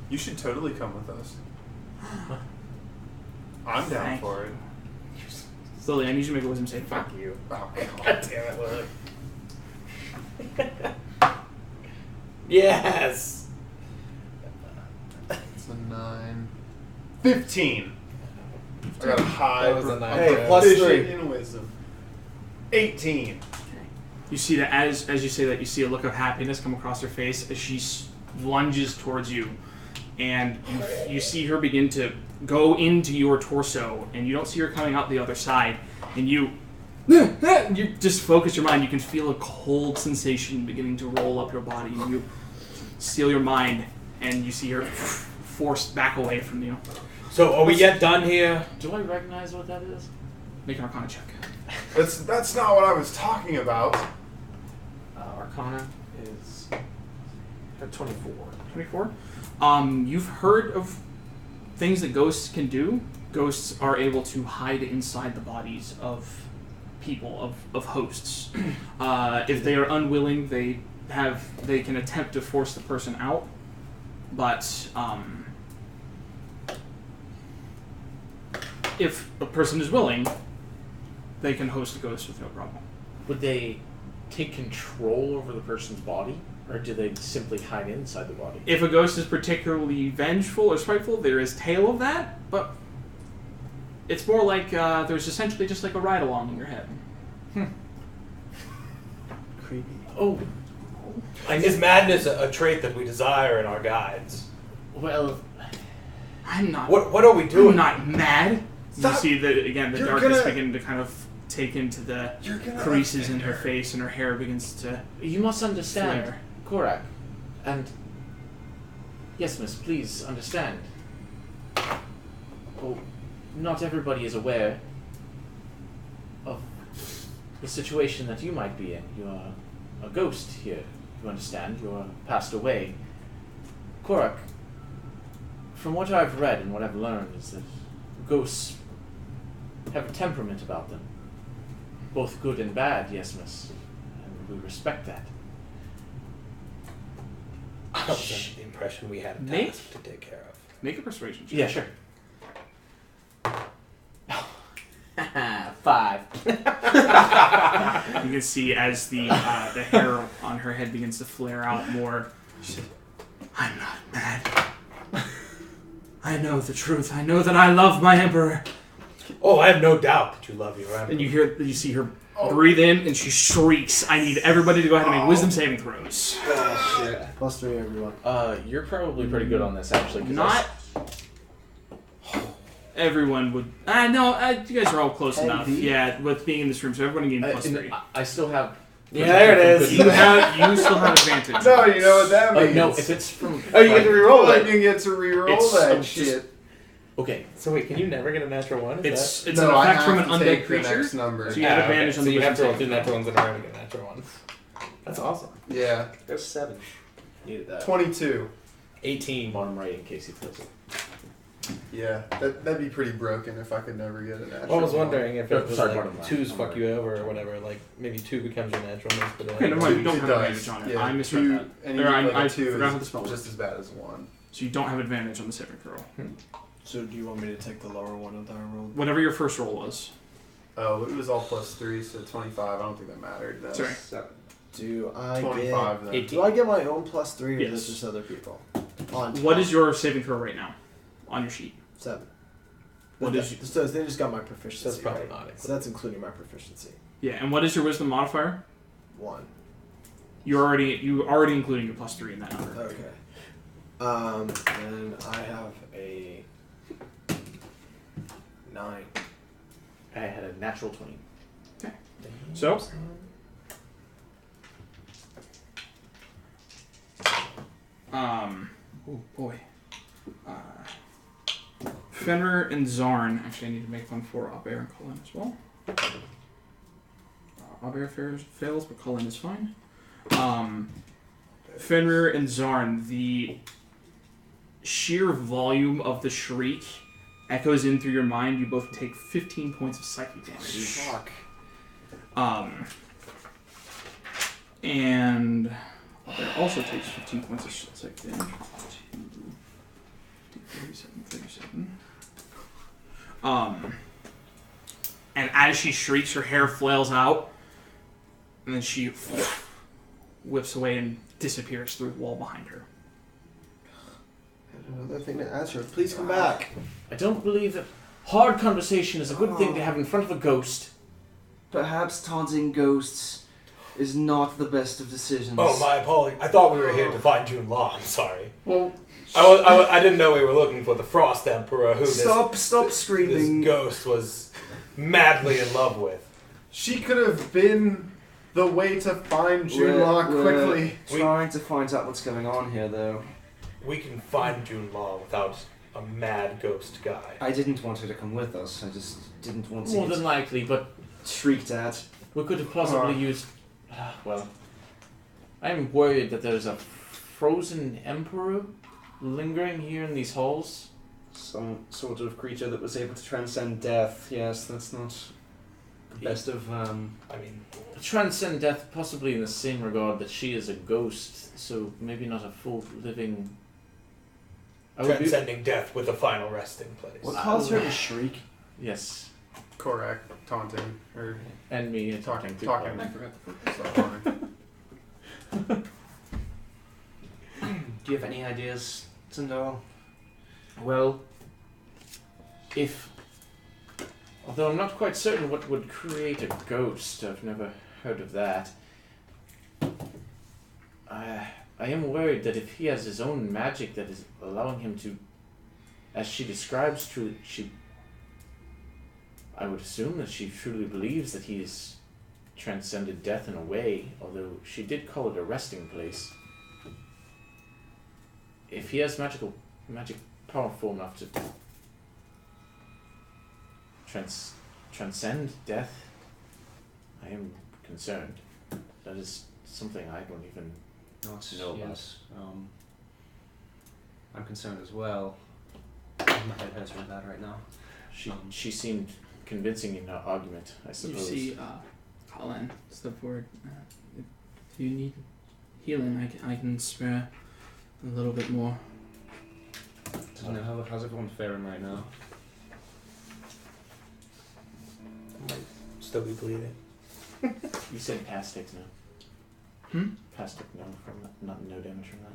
Speaker 5: You should totally come with us. I'm down
Speaker 2: Thank
Speaker 5: for it.
Speaker 2: Slowly, I need you to make a wisdom save.
Speaker 7: Fuck you.
Speaker 5: Oh,
Speaker 7: God damn it, Lily. Yes!
Speaker 5: It's a 9. 15. I got a high.
Speaker 7: That was a 9.
Speaker 3: Hey, plus
Speaker 5: proficiency
Speaker 3: 3.
Speaker 5: in wisdom. 18.
Speaker 2: Okay. You see that as you say that, you see a look of happiness come across her face as she lunges towards you, and you see her begin to go into your torso, and you don't see her coming out the other side, and you just focus your mind. You can feel a cold sensation beginning to roll up your body, and you seal your mind, and you see her forced back away from you.
Speaker 7: So, are we yet done here?
Speaker 4: Do I recognize what that is?
Speaker 2: Make an Arcana check.
Speaker 5: That's not what I was talking about.
Speaker 4: Arcana is at 24.
Speaker 2: 24. You've heard of things that ghosts can do. Ghosts are able to hide inside the bodies of people, of hosts. If they are unwilling, they can attempt to force the person out, but if a person is willing, they can host a ghost with no problem.
Speaker 4: Would they take control over the person's body, or do they simply hide inside the body?
Speaker 2: If a ghost is particularly vengeful or spiteful, there is tale of that, but it's more like there's essentially just like a ride-along in your head.
Speaker 3: Creepy.
Speaker 7: Oh. Is madness a trait that we desire in our guides?
Speaker 4: Well,
Speaker 2: I'm not.
Speaker 1: What are we
Speaker 2: I'm
Speaker 1: doing?
Speaker 2: not mad.
Speaker 1: Stop.
Speaker 2: You see the
Speaker 1: You're
Speaker 2: darkness
Speaker 1: gonna-
Speaker 2: begin to kind of take into the
Speaker 1: You're gonna
Speaker 2: creases in
Speaker 1: offend
Speaker 2: her face, and her hair begins to
Speaker 4: you must understand,
Speaker 2: flare.
Speaker 4: Korak. And yes, miss, please understand. Oh, not everybody is aware of the situation that you might be in. You are a ghost here, you understand. You are passed away. Korak, from what I've read and what I've learned is that ghosts have a temperament about them. Both good and bad, yes, miss. And we respect that.
Speaker 1: I was under the impression we had a
Speaker 2: Nate?
Speaker 1: task to take care of.
Speaker 2: Make a persuasion check.
Speaker 4: Yeah, sure. 5.
Speaker 2: You can see as the hair on her head begins to flare out more. She says, "I'm not mad. I know the truth. I know that I love my emperor."
Speaker 1: Oh, I have no doubt that you love your
Speaker 2: And
Speaker 1: emperor.
Speaker 2: you see her breathe in, and she shrieks. I need everybody to go ahead and make wisdom saving throws.
Speaker 3: Oh, shit. +3, everyone.
Speaker 4: You're probably pretty good on this, actually. 'Cause
Speaker 2: Not everyone would. No, you guys are all close enough. Yeah, with being in this room, so everyone gained +3.
Speaker 4: I still have.
Speaker 1: Yeah, there it is.
Speaker 2: You still have advantage.
Speaker 5: No, you know what that means.
Speaker 4: No, if it's from.
Speaker 5: Oh, you get to reroll
Speaker 4: like,
Speaker 5: that. You get to reroll
Speaker 4: It's-
Speaker 5: that
Speaker 4: just-
Speaker 5: shit.
Speaker 4: Okay,
Speaker 7: So wait, can you never get a natural one? Is
Speaker 2: It's
Speaker 5: No,
Speaker 2: an
Speaker 5: I
Speaker 2: effect
Speaker 5: have
Speaker 2: from an
Speaker 5: to
Speaker 2: undead
Speaker 5: take the
Speaker 2: creature.
Speaker 5: next number.
Speaker 2: So you have
Speaker 7: okay.
Speaker 2: advantage on
Speaker 7: So
Speaker 2: the
Speaker 7: you have to roll
Speaker 2: wisdom
Speaker 7: 2
Speaker 2: saving
Speaker 7: natural ones in a row to get natural ones. That's awesome.
Speaker 5: Yeah,
Speaker 6: There's 7. Needed that.
Speaker 5: 22.
Speaker 7: 18.
Speaker 4: bottom right in case he feels it.
Speaker 5: Yeah, that'd be pretty broken if I could never get a natural.
Speaker 7: I was
Speaker 5: one.
Speaker 7: wondering if
Speaker 4: Oh,
Speaker 7: it was
Speaker 4: sorry,
Speaker 7: like
Speaker 4: pardon me.
Speaker 7: 2s fuck you over or whatever. Like maybe 2 becomes your natural one. But
Speaker 2: Okay, never mind. You don't
Speaker 5: It
Speaker 2: have
Speaker 5: does.
Speaker 2: advantage on it.
Speaker 5: Yeah,
Speaker 2: I misread
Speaker 5: 2
Speaker 2: that.
Speaker 5: And
Speaker 2: Or I
Speaker 5: a 2
Speaker 2: forgot how the
Speaker 5: is
Speaker 2: spell works.
Speaker 5: just as bad as 1.
Speaker 2: So you don't have advantage on the saving throw.
Speaker 3: So do you want me to take the lower one of that roll?
Speaker 2: Whatever your first roll was.
Speaker 5: Oh, it was all +3, so 25. I don't think that mattered. That's
Speaker 2: Sorry.
Speaker 6: 7.
Speaker 3: Do I
Speaker 5: 25
Speaker 3: get?
Speaker 5: then.
Speaker 7: 18.
Speaker 3: Do I get my own +3 or
Speaker 2: Yes.
Speaker 3: is this just other people? On
Speaker 2: What
Speaker 3: top.
Speaker 2: is your saving throw right now on your sheet?
Speaker 3: 7?
Speaker 2: What is
Speaker 3: So they just got my proficiency.
Speaker 7: That's probably
Speaker 3: right?
Speaker 7: not
Speaker 3: So that's including my proficiency.
Speaker 2: Yeah, and what is your wisdom modifier?
Speaker 3: 1.
Speaker 2: You already including your +3 in that number.
Speaker 3: Okay. And I have a 9.
Speaker 4: I had a natural 20.
Speaker 2: So oh boy. Fenrir and Zarn. Actually, I need to make one for Abair and Cullen as well. Abair fails, but Cullen is fine. Fenrir and Zarn, the sheer volume of the shriek echoes in through your mind. You both take 15 points of psychic damage.
Speaker 6: Fuck.
Speaker 2: And Abair also takes 15 points of psychic damage. 37. And as she shrieks, her hair flails out, and then she whips away and disappears through the wall behind her.
Speaker 3: Another thing to ask her. Please come back.
Speaker 4: I don't believe that hard conversation is a good thing to have in front of a ghost.
Speaker 9: Perhaps taunting ghosts is not the best of decisions.
Speaker 1: Oh, my apologies. I thought we were here to find June Law. I'm sorry.
Speaker 9: Well,
Speaker 1: I didn't know we were looking for the Frost Emperor, who
Speaker 9: stop
Speaker 1: this
Speaker 9: screaming.
Speaker 1: ghost was madly in love with.
Speaker 5: She could have been the way to find Junlock quickly.
Speaker 9: Trying to find out what's going on here, though.
Speaker 1: We can find June Law without a mad ghost guy.
Speaker 6: I didn't want her to come with us. I just didn't want to
Speaker 4: More
Speaker 6: get
Speaker 4: than likely, but
Speaker 6: shrieked at.
Speaker 4: we could have possibly used. Well, I'm worried that there's a frozen emperor lingering here in these halls.
Speaker 6: Some sort of creature that was able to transcend death. Yes, that's not the best of.
Speaker 1: I mean,
Speaker 4: Transcend death, possibly in the same regard that she is a ghost, so maybe not a full living.
Speaker 1: transcending death with a final resting place.
Speaker 3: What caused her to shriek?
Speaker 4: Yes,
Speaker 5: Correct. Taunting. Or
Speaker 4: and me
Speaker 5: talking.
Speaker 4: too.
Speaker 5: Talking. I forgot the fucking
Speaker 6: Do you have any ideas, Sindel?
Speaker 4: Well, although I'm not quite certain what would create a ghost, I've never heard of that. I am worried that if he has his own magic that is allowing him to, as she describes, I would assume that she truly believes that he has transcended death in a way, although she did call it a resting place. If he has magic powerful enough to transcend death, I am concerned. That is something I don't even know about.
Speaker 6: Yes. I'm concerned as well. My head hurts really bad right now.
Speaker 4: She seemed convincing in her argument, I
Speaker 2: You
Speaker 4: suppose.
Speaker 2: see, Colin step forward. If you need healing, I can spare a little bit more.
Speaker 6: How's everyone faring right now?
Speaker 7: Still be bleeding.
Speaker 4: You said past takes no. Past took no from that, no damage from that.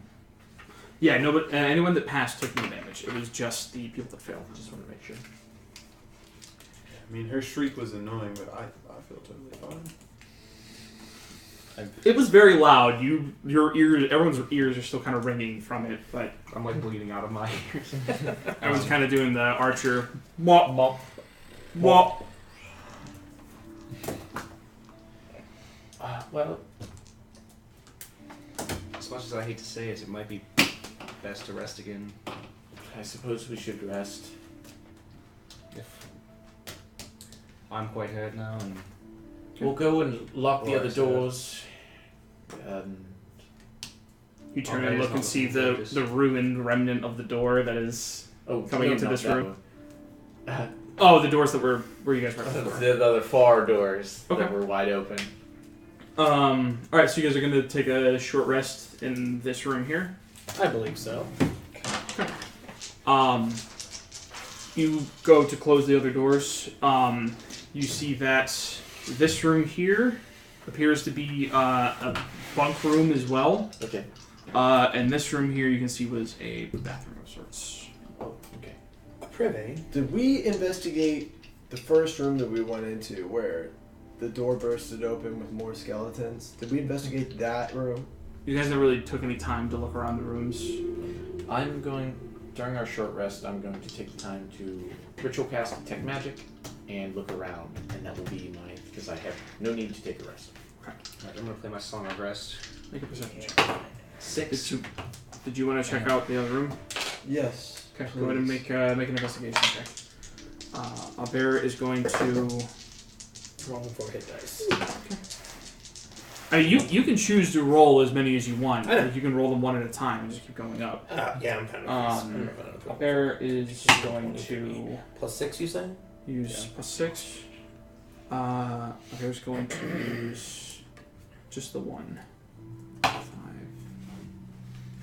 Speaker 2: Yeah, no, but anyone that passed took no damage. It was just the people that failed. Just want to make sure.
Speaker 5: I mean, her shriek was annoying, but I feel totally fine.
Speaker 2: It was very loud. Your ears, everyone's ears are still kind of ringing from it, but
Speaker 6: I'm like bleeding out of my ears.
Speaker 2: everyone's kind of doing the Archer mop
Speaker 4: Mop.
Speaker 2: mop.
Speaker 4: Well,
Speaker 6: As much as I hate to say it might be best to rest again.
Speaker 4: I suppose we should rest.
Speaker 6: If I'm quite hurt now, and
Speaker 4: We'll go and lock the
Speaker 6: Or
Speaker 4: other
Speaker 6: is that-
Speaker 4: doors.
Speaker 2: You turn
Speaker 6: Okay,
Speaker 2: and
Speaker 6: it's
Speaker 2: look
Speaker 6: not
Speaker 2: and see
Speaker 6: looking
Speaker 2: the
Speaker 6: focused.
Speaker 2: the ruined remnant of the door that is coming into
Speaker 4: not
Speaker 2: this
Speaker 4: that
Speaker 2: room.
Speaker 4: one.
Speaker 2: Oh, the doors that were where you guys were before.
Speaker 7: The other far doors
Speaker 2: Okay.
Speaker 7: that were wide open.
Speaker 2: All right, so you guys are gonna take a short rest in this room here.
Speaker 7: I believe so.
Speaker 2: You go to close the other doors. You see that this room here appears to be a bunk room as well.
Speaker 4: Okay.
Speaker 2: And this room here you can see was a bathroom of sorts.
Speaker 4: Oh, okay.
Speaker 7: Privy.
Speaker 3: Did we investigate the first room that we went into where the door bursted open with more skeletons? Did we investigate that room?
Speaker 2: You guys never really took any time to look around the rooms.
Speaker 4: During our short rest, I'm going to take the time to ritual cast detect magic and look around, and that will be because I have no need to take a rest.
Speaker 2: Okay.
Speaker 6: I'm gonna play my Song of Rest.
Speaker 2: Make a perception check.
Speaker 4: 6.
Speaker 2: Did you want to check out the other room?
Speaker 3: Yes.
Speaker 2: Okay, go ahead and make an investigation check. Bear is going to.
Speaker 7: Roll 4 hit dice.
Speaker 2: I mean, you can choose to roll as many as you want.
Speaker 7: I know.
Speaker 2: Like, you can roll them one at a time and just keep going up.
Speaker 7: Yeah, I'm kind of.
Speaker 2: Bear is going to
Speaker 7: Plus 6, you say?
Speaker 2: use
Speaker 7: Yeah.
Speaker 2: +6. Bear's going to use just the 1. 5,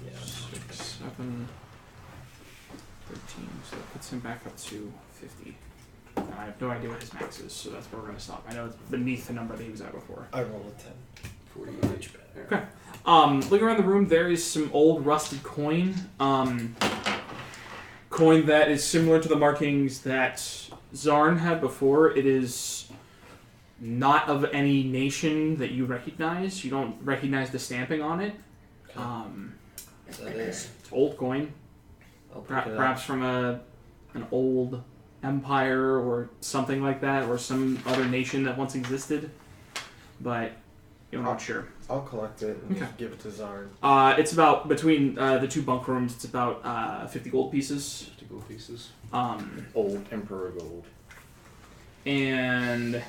Speaker 7: Yeah.
Speaker 2: 6, 7, 13. So that puts him back up to 50. And I have no idea what his max is, so that's where we're going to stop. I know it's beneath the number that he was at before.
Speaker 3: I rolled a 10.
Speaker 7: 40 much better.
Speaker 2: Okay. Looking around the room, there is some old rusted coin. Coin that is similar to the markings that Zarn had before. It is not of any nation that you recognize. You don't recognize the stamping on it.
Speaker 3: That is.
Speaker 2: It's old coin.
Speaker 3: I'll pick it up.
Speaker 2: Perhaps from an old empire or something like that, or some other nation that once existed. But you're not sure.
Speaker 3: I'll collect it and
Speaker 2: Okay.
Speaker 3: give it to Zarn.
Speaker 2: It's about, between the two bunk rooms, it's about 50 gold pieces.
Speaker 6: 50 gold pieces.
Speaker 4: Old Emperor Gold.
Speaker 2: And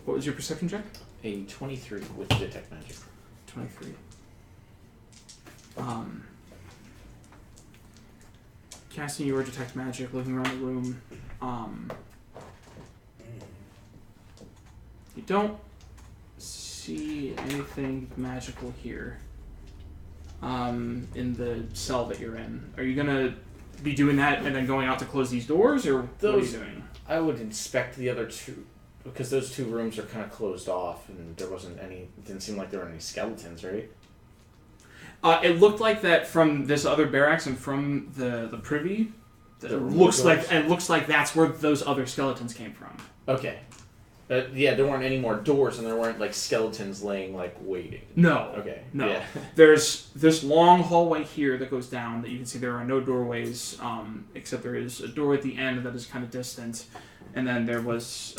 Speaker 2: what was your perception check?
Speaker 4: A 23 with detect magic.
Speaker 2: 23. Casting your detect magic, looking around the room. You don't see anything magical here. In the cell that you're in. Are you gonna be doing that and then going out to close these doors, or what are you doing?
Speaker 4: I would inspect the other two, because those two rooms are kind of closed off, and there wasn't any. It didn't seem like there were any skeletons, right?
Speaker 2: It looked like that from this other barracks and from the privy.
Speaker 4: There were more
Speaker 2: Looks
Speaker 4: doors.
Speaker 2: like that's where those other skeletons came from.
Speaker 4: Okay. Yeah, there weren't any more doors, and there weren't like skeletons laying like waiting.
Speaker 2: No.
Speaker 4: Okay.
Speaker 2: No.
Speaker 4: Yeah.
Speaker 2: There's this long hallway here that goes down that you can see there are no doorways, except there is a door at the end that is kind of distant. And then there was,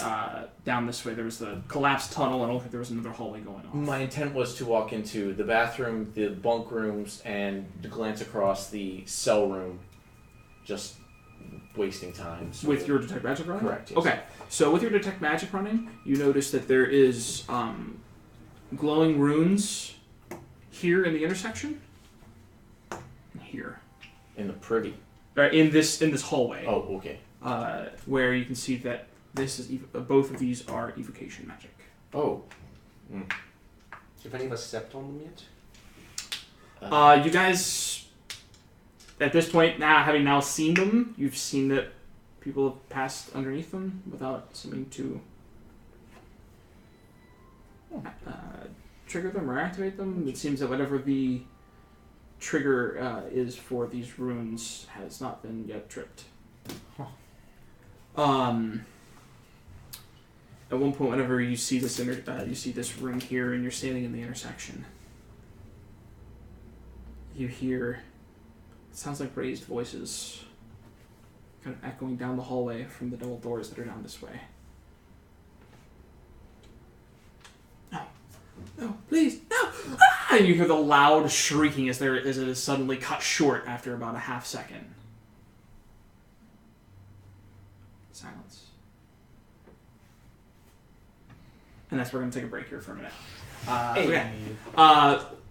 Speaker 2: down this way, there was the collapsed tunnel, and over there was another hallway going on.
Speaker 4: My intent was to walk into the bathroom, the bunk rooms, and to glance across the cell room, just wasting time.
Speaker 2: With your Detect Magic running?
Speaker 4: Correct, yes.
Speaker 2: Okay. So with your Detect Magic running, you notice that there is glowing runes here in the intersection. Here.
Speaker 4: In the privy.
Speaker 2: In this hallway.
Speaker 4: Oh, okay.
Speaker 2: Where you can see that this is both of these are evocation magic.
Speaker 4: Oh.
Speaker 6: Have any of us stepped on them yet?
Speaker 2: You guys, at this point, having now seen them, you've seen that people have passed underneath them without seeming to trigger them or activate them. It seems that whatever the trigger is for these runes has not been yet tripped. At one point, whenever you see this you see this room here, and you're standing in the intersection, you hear it sounds like raised voices, kind of echoing down the hallway from the double doors that are down this way. No, please, no! Ah! And you hear the loud shrieking as it is suddenly cut short after about a half second. Silence. And that's where we're going to take a break here for a minute. Okay.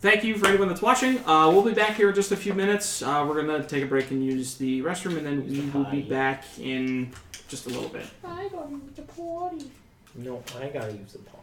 Speaker 2: Thank you for anyone that's watching. We'll be back here in just a few minutes. We're going to take a break and use the restroom, and then we will be back in just a little bit.
Speaker 4: I gotta use the potty. No, I gotta use the potty.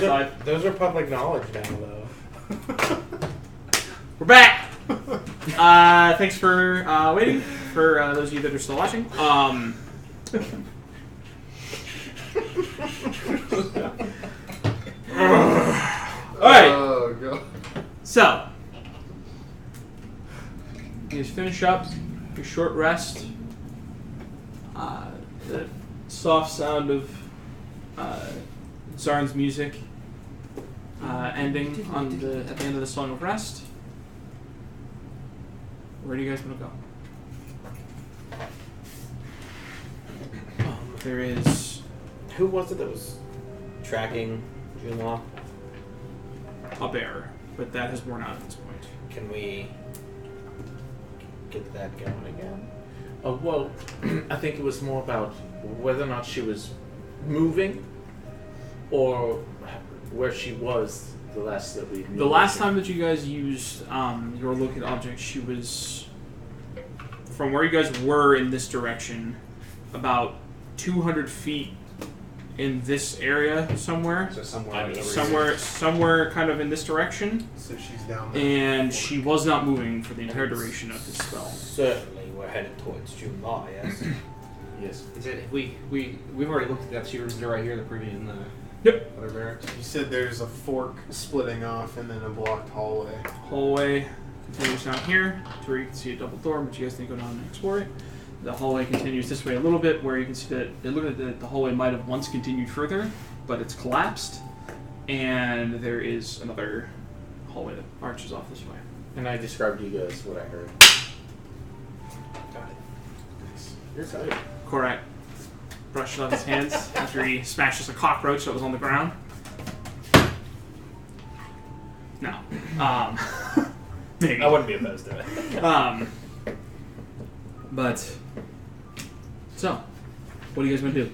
Speaker 7: Those are public knowledge now, though.
Speaker 2: We're back. Thanks for waiting. For those of you that are still watching. Alright,
Speaker 3: Oh god.
Speaker 2: so you just finish up your short rest. The soft sound of Zarn's music ending at the end of the Song of Rest. Where do you guys want to go? There is
Speaker 7: Who was it that was tracking Junlaw?
Speaker 2: a bear, but that has worn out at this point.
Speaker 7: Can we get that going again?
Speaker 4: Oh, well, I think it was more about whether or not she was moving or where she was the last that we knew.
Speaker 2: The last time that you guys used your look at objects, she was from where you guys were in this direction, about 200 feet in this area somewhere.
Speaker 8: So somewhere. over here.
Speaker 2: Somewhere kind of in this direction,
Speaker 5: So she's down there.
Speaker 2: and she was not moving for the entire duration of this spell.
Speaker 7: Certainly, we're headed towards Junlaw, yes.
Speaker 4: Yes.
Speaker 6: Is it? We've already looked at that. She was right here in the previous in the
Speaker 2: Yep.
Speaker 6: other barracks.
Speaker 5: You said there's a fork splitting off and then a blocked hallway.
Speaker 2: Hallway continues down here to where you can see a double door, but you guys need to go down and explore it. The hallway continues this way a little bit, where you can see that it looked like the hallway might have once continued further, but it's collapsed, and there is another hallway that arches off this way.
Speaker 4: And I described to you guys what I heard.
Speaker 7: Got it.
Speaker 4: You're excited.
Speaker 2: Korak brushes off his hands after he smashes a cockroach that was on the ground. No. Maybe.
Speaker 1: I wouldn't be opposed to it.
Speaker 2: But so, what do you guys want to do?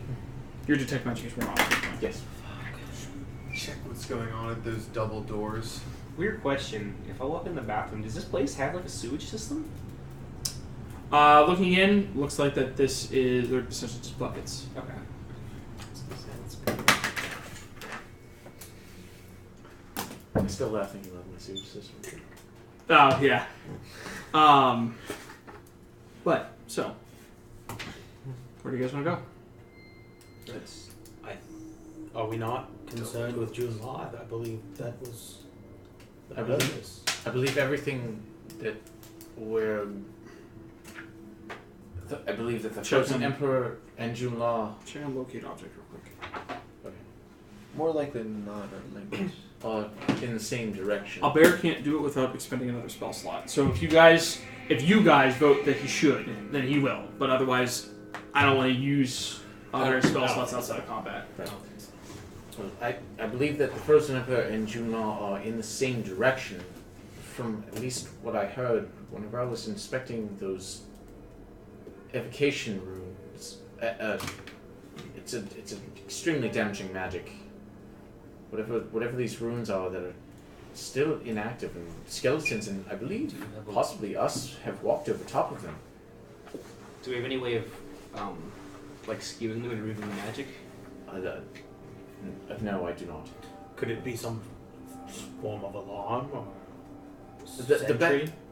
Speaker 2: Your detect magic is wrong.
Speaker 4: Yes.
Speaker 5: Check what's going on at those double doors.
Speaker 6: Weird question. If I walk in the bathroom, does this place have like a sewage system?
Speaker 2: Looking in, looks like that they're essentially just buckets.
Speaker 6: Okay.
Speaker 4: I'm still laughing about my sewage system.
Speaker 2: Oh yeah. But so, where do you guys want to go?
Speaker 7: Are we not concerned with Junlaw? I believe that was.
Speaker 4: I believe everything that we're. I believe that the Frozen Emperor and Junlaw
Speaker 2: Check on locate object real quick.
Speaker 3: More likely than not are linked.
Speaker 4: are in the same direction.
Speaker 2: A bear can't do it without expending another spell slot. So if you guys vote that he should, then he will. But otherwise, I don't want to use other spell slots outside of combat.
Speaker 4: Right. Well, I believe that the Frozen Emperor and Junlaw are in the same direction. From at least what I heard whenever I was inspecting those evocation runes, it's an extremely damaging magic. Whatever these runes are that are still inactive, and skeletons, and I believe possibly us have walked over top of them.
Speaker 6: Do we have any way of like skewing them and removing the magic?
Speaker 4: No, I do not.
Speaker 7: Could it be some form of alarm or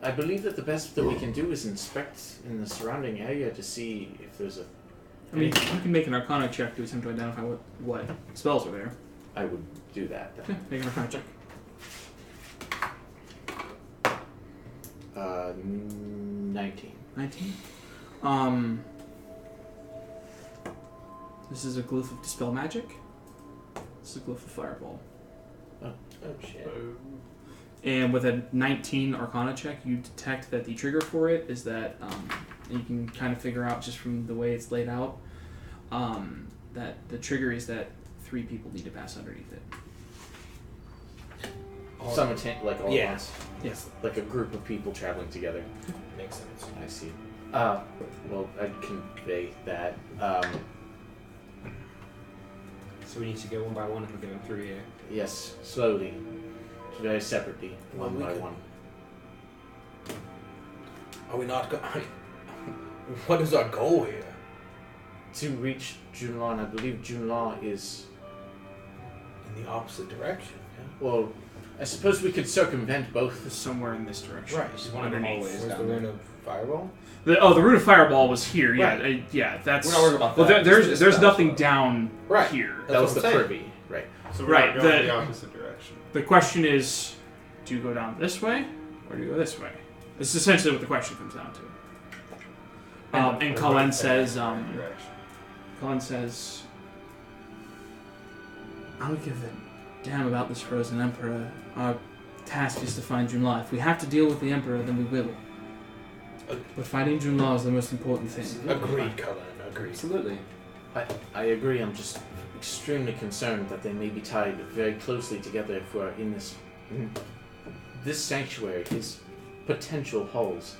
Speaker 4: I believe that the best that we can do is inspect in the surrounding area to see if there's a.
Speaker 2: I mean, you can make an Arcana check to attempt to identify what spells are there.
Speaker 4: I would do that.
Speaker 2: Yeah, make an Arcana check.
Speaker 4: 19.
Speaker 2: 19. This is a glyph of Dispel Magic. This is a glyph of Fireball.
Speaker 7: oh shit.
Speaker 2: And with a 19 Arcana check, you detect that the trigger for it is that, you can kind of figure out just from the way it's laid out, that the trigger is that 3 people need to pass underneath it.
Speaker 4: Like all
Speaker 7: Yeah.
Speaker 4: at once.
Speaker 2: Yes.
Speaker 4: Like a group of people traveling together.
Speaker 7: Makes sense.
Speaker 4: I see. Well, I'd convey that.
Speaker 6: So we need to go one by one if we're going through here.
Speaker 4: Yes, slowly. Very separately,
Speaker 7: Well,
Speaker 4: one
Speaker 7: we
Speaker 4: by
Speaker 7: could-
Speaker 4: one.
Speaker 7: Are we not going? What is our goal here?
Speaker 4: To reach Junlaw, and I believe Junlaw is
Speaker 7: In in the opposite direction.
Speaker 4: Well, I suppose we could circumvent both.
Speaker 2: It's somewhere in this direction.
Speaker 7: Right.
Speaker 6: Just one of the hallways
Speaker 7: Where's the
Speaker 6: down
Speaker 7: rune
Speaker 6: there.
Speaker 7: of fireball?
Speaker 2: The root of fireball was here. Yeah,
Speaker 7: Right.
Speaker 2: yeah. That's.
Speaker 6: We're not worried about
Speaker 2: well,
Speaker 6: that.
Speaker 2: there's
Speaker 6: Just
Speaker 2: there's
Speaker 6: dispel
Speaker 2: nothing
Speaker 6: stuff.
Speaker 2: down
Speaker 7: Right.
Speaker 2: here.
Speaker 4: That was
Speaker 7: what
Speaker 4: the
Speaker 7: I'm saying.
Speaker 4: privy, right?
Speaker 5: So we're
Speaker 2: Right,
Speaker 5: not going
Speaker 2: the-
Speaker 5: the opposite direction.
Speaker 2: The question is, do you go down this way or do you go this way? This is essentially what the question comes down to. And Cullen says,
Speaker 5: Direction.
Speaker 2: Cullen says, I don't give a damn about this frozen emperor. Our task is to find Junla. If we have to deal with the emperor, then we will. But fighting Junla is the most important thing.
Speaker 7: Agreed, Cullen. Agreed.
Speaker 6: Absolutely.
Speaker 4: I agree. I'm just extremely concerned that they may be tied very closely together if we're in this sanctuary is potential holes,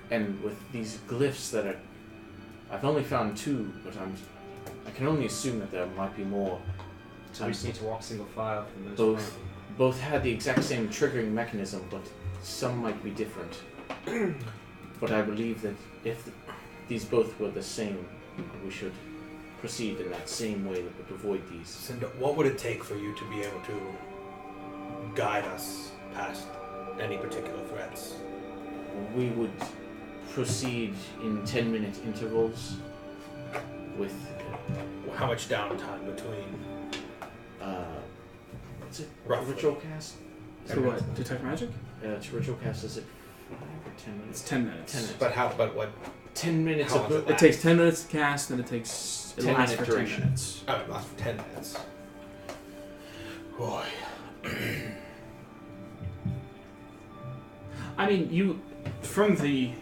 Speaker 4: and with these glyphs that are, I've only found 2, but I can only assume that there might be more.
Speaker 6: So we just need to walk single file for the most
Speaker 4: Both
Speaker 6: part.
Speaker 4: both had the exact same triggering mechanism, but some might be different. But I believe that if these both were the same, we should proceed in that same way that would avoid these.
Speaker 7: Cinder, what would it take for you to be able to guide us past any particular threats?
Speaker 4: We would proceed in 10-minute intervals with
Speaker 7: How much downtime between?
Speaker 4: what's it?
Speaker 7: Roughly.
Speaker 4: Ritual cast?
Speaker 2: So what? Detect magic?
Speaker 4: To ritual cast is it 5 or 10 minutes?
Speaker 2: It's 10 minutes.
Speaker 4: 10 minutes.
Speaker 7: But what?
Speaker 4: 10 minutes
Speaker 7: How
Speaker 4: of
Speaker 7: long does
Speaker 2: It takes 10 minutes to cast, and it takes. It
Speaker 4: 10
Speaker 2: lasts
Speaker 4: minute
Speaker 2: for 10
Speaker 4: duration.
Speaker 2: minutes.
Speaker 7: Oh, it lasts for 10 minutes. Boy.
Speaker 2: I mean, you from the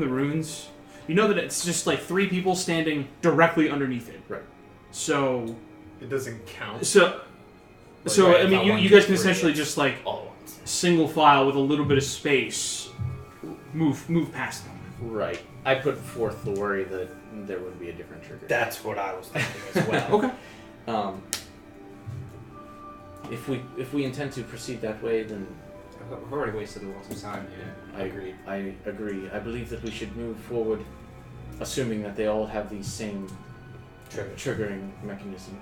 Speaker 2: runes, you know that it's just like 3 people standing directly underneath it.
Speaker 4: Right.
Speaker 2: So
Speaker 5: It doesn't count.
Speaker 2: I mean, you guys can essentially just like
Speaker 7: All at once.
Speaker 2: single file with a little bit of space, move past them.
Speaker 4: Right. I put forth the worry that there would be a different trigger.
Speaker 7: That's what I was thinking as well.
Speaker 2: Okay.
Speaker 4: If we intend to proceed that way, then
Speaker 6: We've already wasted a lot of time here.
Speaker 4: I agree. I believe that we should move forward, assuming that they all have the same triggering mechanism.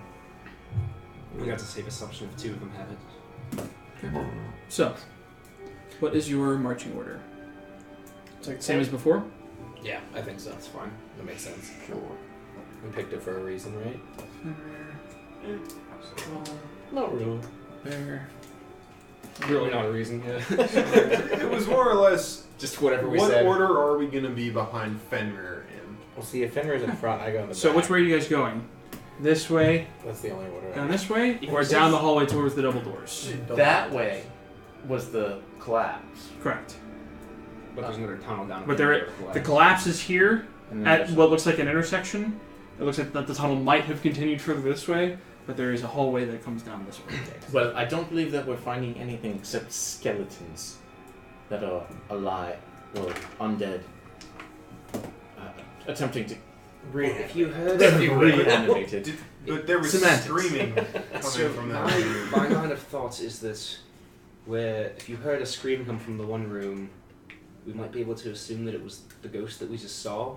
Speaker 6: We got to save assumption if 2 of them have it.
Speaker 2: So, what is your marching order? It's like the same as before.
Speaker 7: Yeah, I think so.
Speaker 6: That's fine.
Speaker 7: That makes sense. We picked it for a reason, right?
Speaker 4: Not really.
Speaker 2: There.
Speaker 6: Really not a reason, yeah.
Speaker 5: It was more or less,
Speaker 6: Just whatever we
Speaker 5: what
Speaker 6: said.
Speaker 5: order are we going to be behind Fenrir in?
Speaker 7: Well, see, if Fenrir's in front, I go in the
Speaker 2: So
Speaker 7: back.
Speaker 2: which way are you guys going? This way,
Speaker 7: That's the only order.
Speaker 2: down this way, or down the hallway towards the double doors?
Speaker 4: That way was the collapse.
Speaker 2: Correct.
Speaker 6: But there's another tunnel down
Speaker 2: But
Speaker 6: here.
Speaker 2: the collapse is here
Speaker 4: And then
Speaker 2: at
Speaker 4: there's-
Speaker 2: what looks like an intersection. It looks like that the tunnel might have continued further this way, but there is a hallway that comes down this way.
Speaker 4: Well, I don't believe that we're finding anything except skeletons that are alive or undead, attempting to
Speaker 6: If you heard
Speaker 4: be reanimated.
Speaker 5: But there was
Speaker 4: Semantics.
Speaker 5: screaming coming
Speaker 6: So
Speaker 5: from
Speaker 6: my,
Speaker 5: that.
Speaker 6: my line of thought is that where if you heard a scream come from the one room, we might be able to assume that it was the ghost that we just saw.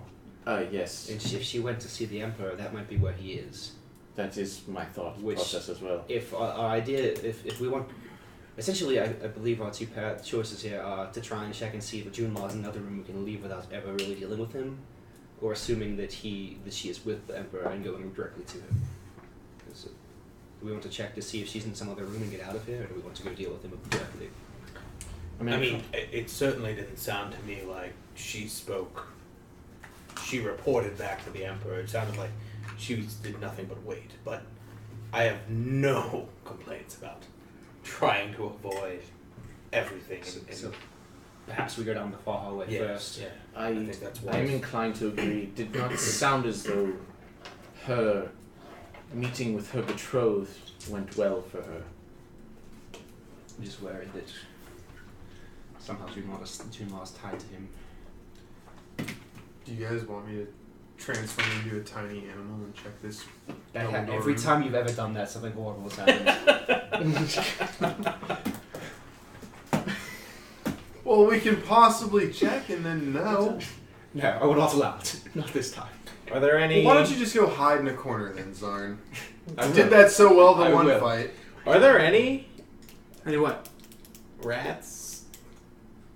Speaker 4: Yes,
Speaker 6: And if she went to see the Emperor, that might be where he is.
Speaker 4: that is my thought
Speaker 6: Which-
Speaker 4: process as well.
Speaker 6: If our idea, if we want, essentially, I believe our two choices here are to try and check and see if Junla is in another room we can leave without ever really dealing with him, or assuming that she is with the Emperor and going directly to him. 'Cause, do we want to check to see if she's in some other room and get out of here, or do we want to go deal with him directly?
Speaker 7: I mean, it certainly didn't sound to me like she spoke. She reported back to the Emperor. It sounded like she did nothing but wait. But I have no complaints about trying to avoid everything.
Speaker 6: So perhaps we go down the far hallway first.
Speaker 7: Yeah,
Speaker 4: I
Speaker 7: I think that's wise.
Speaker 4: I'm inclined to agree. It did not sound as though her meeting with her betrothed went well for her.
Speaker 6: I'm just worried that somehow Junla's tied to him.
Speaker 5: Do you guys want me to transform into a tiny animal and check this?
Speaker 6: Every time you've ever done that, something horrible has happened.
Speaker 5: Well, we can possibly check and then no.
Speaker 6: No, I will not allow it. Not this time.
Speaker 7: Are there any?
Speaker 5: Well, why don't you just go hide in a corner then, Zarn?
Speaker 6: I
Speaker 5: You did that so well the
Speaker 6: I
Speaker 5: one
Speaker 6: will.
Speaker 5: fight.
Speaker 7: Are there any
Speaker 2: Any what?
Speaker 7: rats?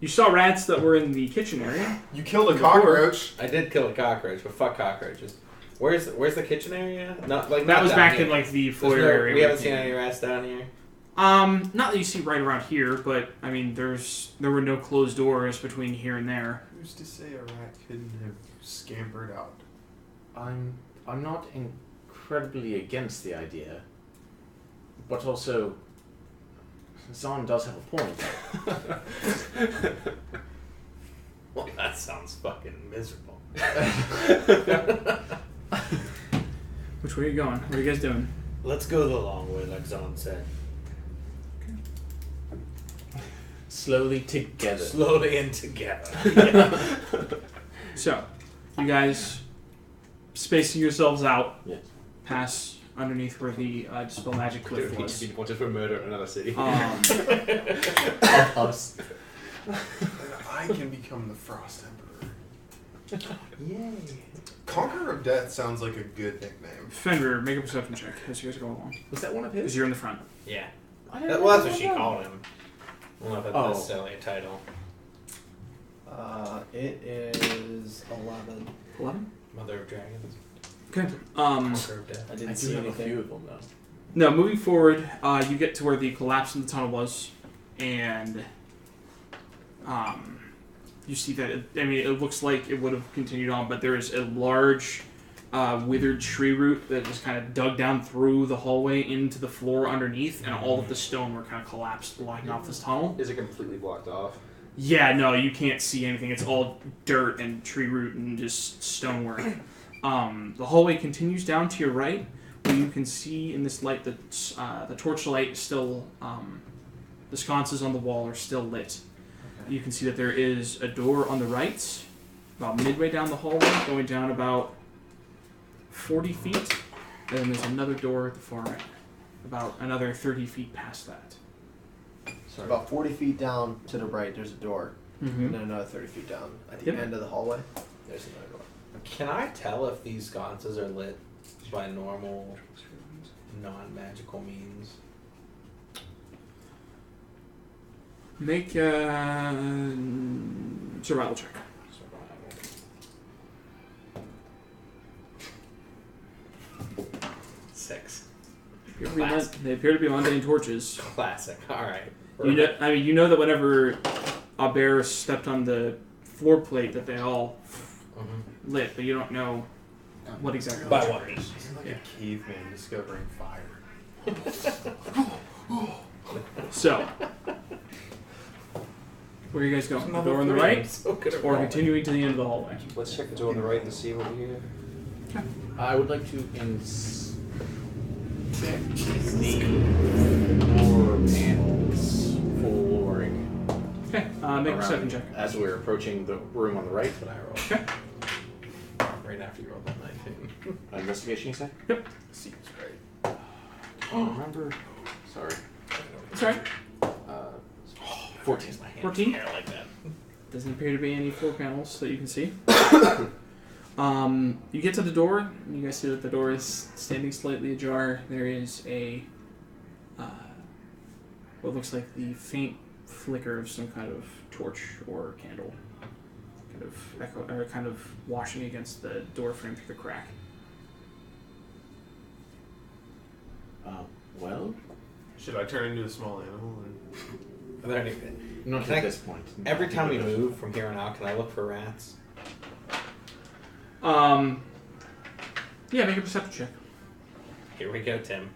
Speaker 2: You saw rats that were in the kitchen area.
Speaker 5: You killed a cockroach.
Speaker 7: I did kill a cockroach, but fuck cockroaches. Where's the kitchen area? Not
Speaker 2: That
Speaker 7: not
Speaker 2: was
Speaker 7: down
Speaker 2: back
Speaker 7: here.
Speaker 2: in like the
Speaker 7: There's
Speaker 2: foyer
Speaker 7: no-
Speaker 2: area.
Speaker 7: We haven't
Speaker 2: where
Speaker 7: seen
Speaker 2: you
Speaker 7: any rats down here.
Speaker 2: Not that you see right around here, but I mean, there were no closed doors between here and there.
Speaker 5: Who's to say a rat couldn't have scampered out?
Speaker 4: I'm not incredibly against the idea, but also Zahn does have a point.
Speaker 7: Well, that sounds fucking miserable.
Speaker 2: Which way are you going? What are you guys doing?
Speaker 7: Let's go the long way, like Zahn said.
Speaker 4: Slowly together.
Speaker 7: Slowly and together.
Speaker 2: So, you guys spacing yourselves out
Speaker 4: Yes.
Speaker 2: past underneath where the Dispel Magic cliff
Speaker 8: He
Speaker 2: was.
Speaker 8: wanted for murder in another city.
Speaker 4: Us.
Speaker 5: And I can become the Frost Emperor.
Speaker 7: Yay.
Speaker 5: Conqueror of Death sounds like a good nickname.
Speaker 2: Fenrir, make a perception check as you guys go along.
Speaker 8: Was that one of
Speaker 2: Because
Speaker 8: his?
Speaker 2: you're in the front.
Speaker 7: Yeah.
Speaker 4: Well,
Speaker 7: Well, that's what she called him. I don't know if that's
Speaker 4: Oh.
Speaker 7: necessarily a title.
Speaker 3: It is 11.
Speaker 2: 11?
Speaker 7: Mother of Dragons.
Speaker 2: Okay.
Speaker 7: Conqueror of Death.
Speaker 3: I
Speaker 4: I
Speaker 3: didn't
Speaker 4: do
Speaker 3: see
Speaker 4: have a
Speaker 3: anything.
Speaker 4: few of them though.
Speaker 2: No, moving forward, you get to where the collapse in the tunnel was, and you see that. It looks like it would have continued on, but there is a large, withered tree root that just kind of dug down through the hallway into the floor underneath, and all of the stone were kind of collapsed, blocking off this tunnel.
Speaker 8: Is it completely blocked off?
Speaker 2: Yeah, no, you can't see anything. It's all dirt and tree root and just stonework. The hallway continues down to your right, where you can see in this light that the torchlight is still, the sconces on the wall are still lit. You can see that there is a door on the right, about midway down the hallway, going down about 40 feet. And then there's another door at the far end, about another 30 feet past that.
Speaker 3: So about 40 feet down to the right, there's a door.
Speaker 2: Mm-hmm.
Speaker 3: And then another 30 feet down. At the
Speaker 2: Yep.
Speaker 3: end of the hallway, there's another door.
Speaker 7: Can I tell if these sconces are lit by normal, non-magical means?
Speaker 2: Make a survival check.
Speaker 7: Six.
Speaker 2: They appear to be mundane torches.
Speaker 7: Classic. All right.
Speaker 2: You know that whenever a bear stepped on the floor plate, that they all lit, but you don't know what exactly.
Speaker 7: By what means?
Speaker 5: He's like a caveman discovering fire.
Speaker 2: So, where are you guys going? The door on the right, or continuing to the end of the hallway?
Speaker 8: Let's check the door on the right and see what we hear.
Speaker 4: I would like to inspect the door panels flooring.
Speaker 2: Okay, make a
Speaker 4: around
Speaker 2: perception check.
Speaker 4: as we're approaching the room on the right.
Speaker 7: What I rolled.
Speaker 2: Okay.
Speaker 7: Right after you rolled that 19.
Speaker 4: Investigation, you say?
Speaker 5: Seems right.
Speaker 4: I don't remember. Sorry.
Speaker 2: That's all right.
Speaker 4: 14.
Speaker 2: 14?
Speaker 7: Hair like that.
Speaker 2: Doesn't appear to be any floor panels that you can see. You get to the door, and you guys see that the door is standing slightly ajar. There is a what looks like the faint flicker of some kind of torch or candle, kind of washing against the door frame through the crack.
Speaker 4: Well,
Speaker 5: Should I turn into a small animal? And...
Speaker 7: Are there any?
Speaker 4: not
Speaker 7: Can
Speaker 4: at
Speaker 7: I-
Speaker 4: this point.
Speaker 7: Every time we move from here on out, can I look for rats?
Speaker 2: Yeah, make a perception check.
Speaker 7: Here we go, Tim.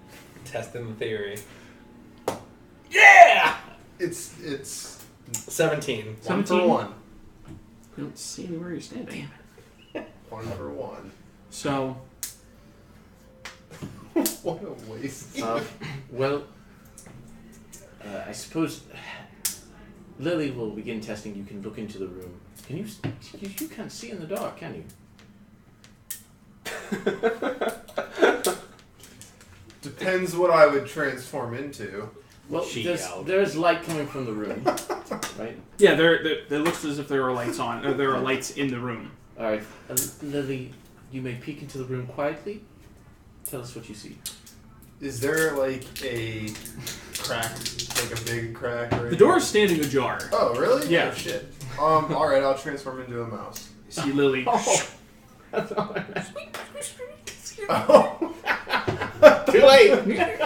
Speaker 7: Testing the theory. Yeah!
Speaker 5: It's
Speaker 7: 17.
Speaker 5: 1 for
Speaker 2: 17?
Speaker 5: 1.
Speaker 2: You don't see anywhere you're standing.
Speaker 5: 1 for 1.
Speaker 2: So,
Speaker 5: What a waste.
Speaker 4: Well, I suppose Lily will begin testing. You can look into the room. Can you? You can't see in the dark, can you?
Speaker 5: Depends what I would transform into.
Speaker 4: Well,
Speaker 7: She
Speaker 4: there's,
Speaker 7: yelled.
Speaker 4: there's light coming from the room, right?
Speaker 2: yeah, it looks as if there are lights on. Or there are lights in the room.
Speaker 4: All right, Lily, you may peek into the room quietly. Tell us what you see.
Speaker 5: Is there like a crack, like a big crack? Or
Speaker 2: The door is standing ajar.
Speaker 5: Oh, really?
Speaker 2: Yeah.
Speaker 5: Oh, shit. All right, I'll transform into a mouse.
Speaker 2: You see Lily
Speaker 5: Oh.
Speaker 7: Too late.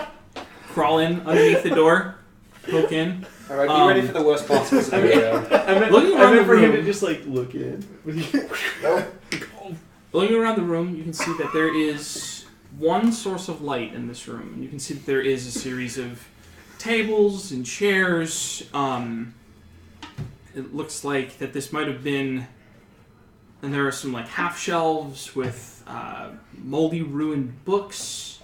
Speaker 2: crawl in underneath the door, poke in.
Speaker 6: Alright, be ready for the worst possible scenario.
Speaker 2: Looking around the
Speaker 8: for him to
Speaker 2: room,
Speaker 8: just like look in.
Speaker 2: looking around the room, you can see that there is one source of light in this room. You can see that there is a series of tables and chairs. It looks like that this might have been, and there are some like half shelves with moldy, ruined books.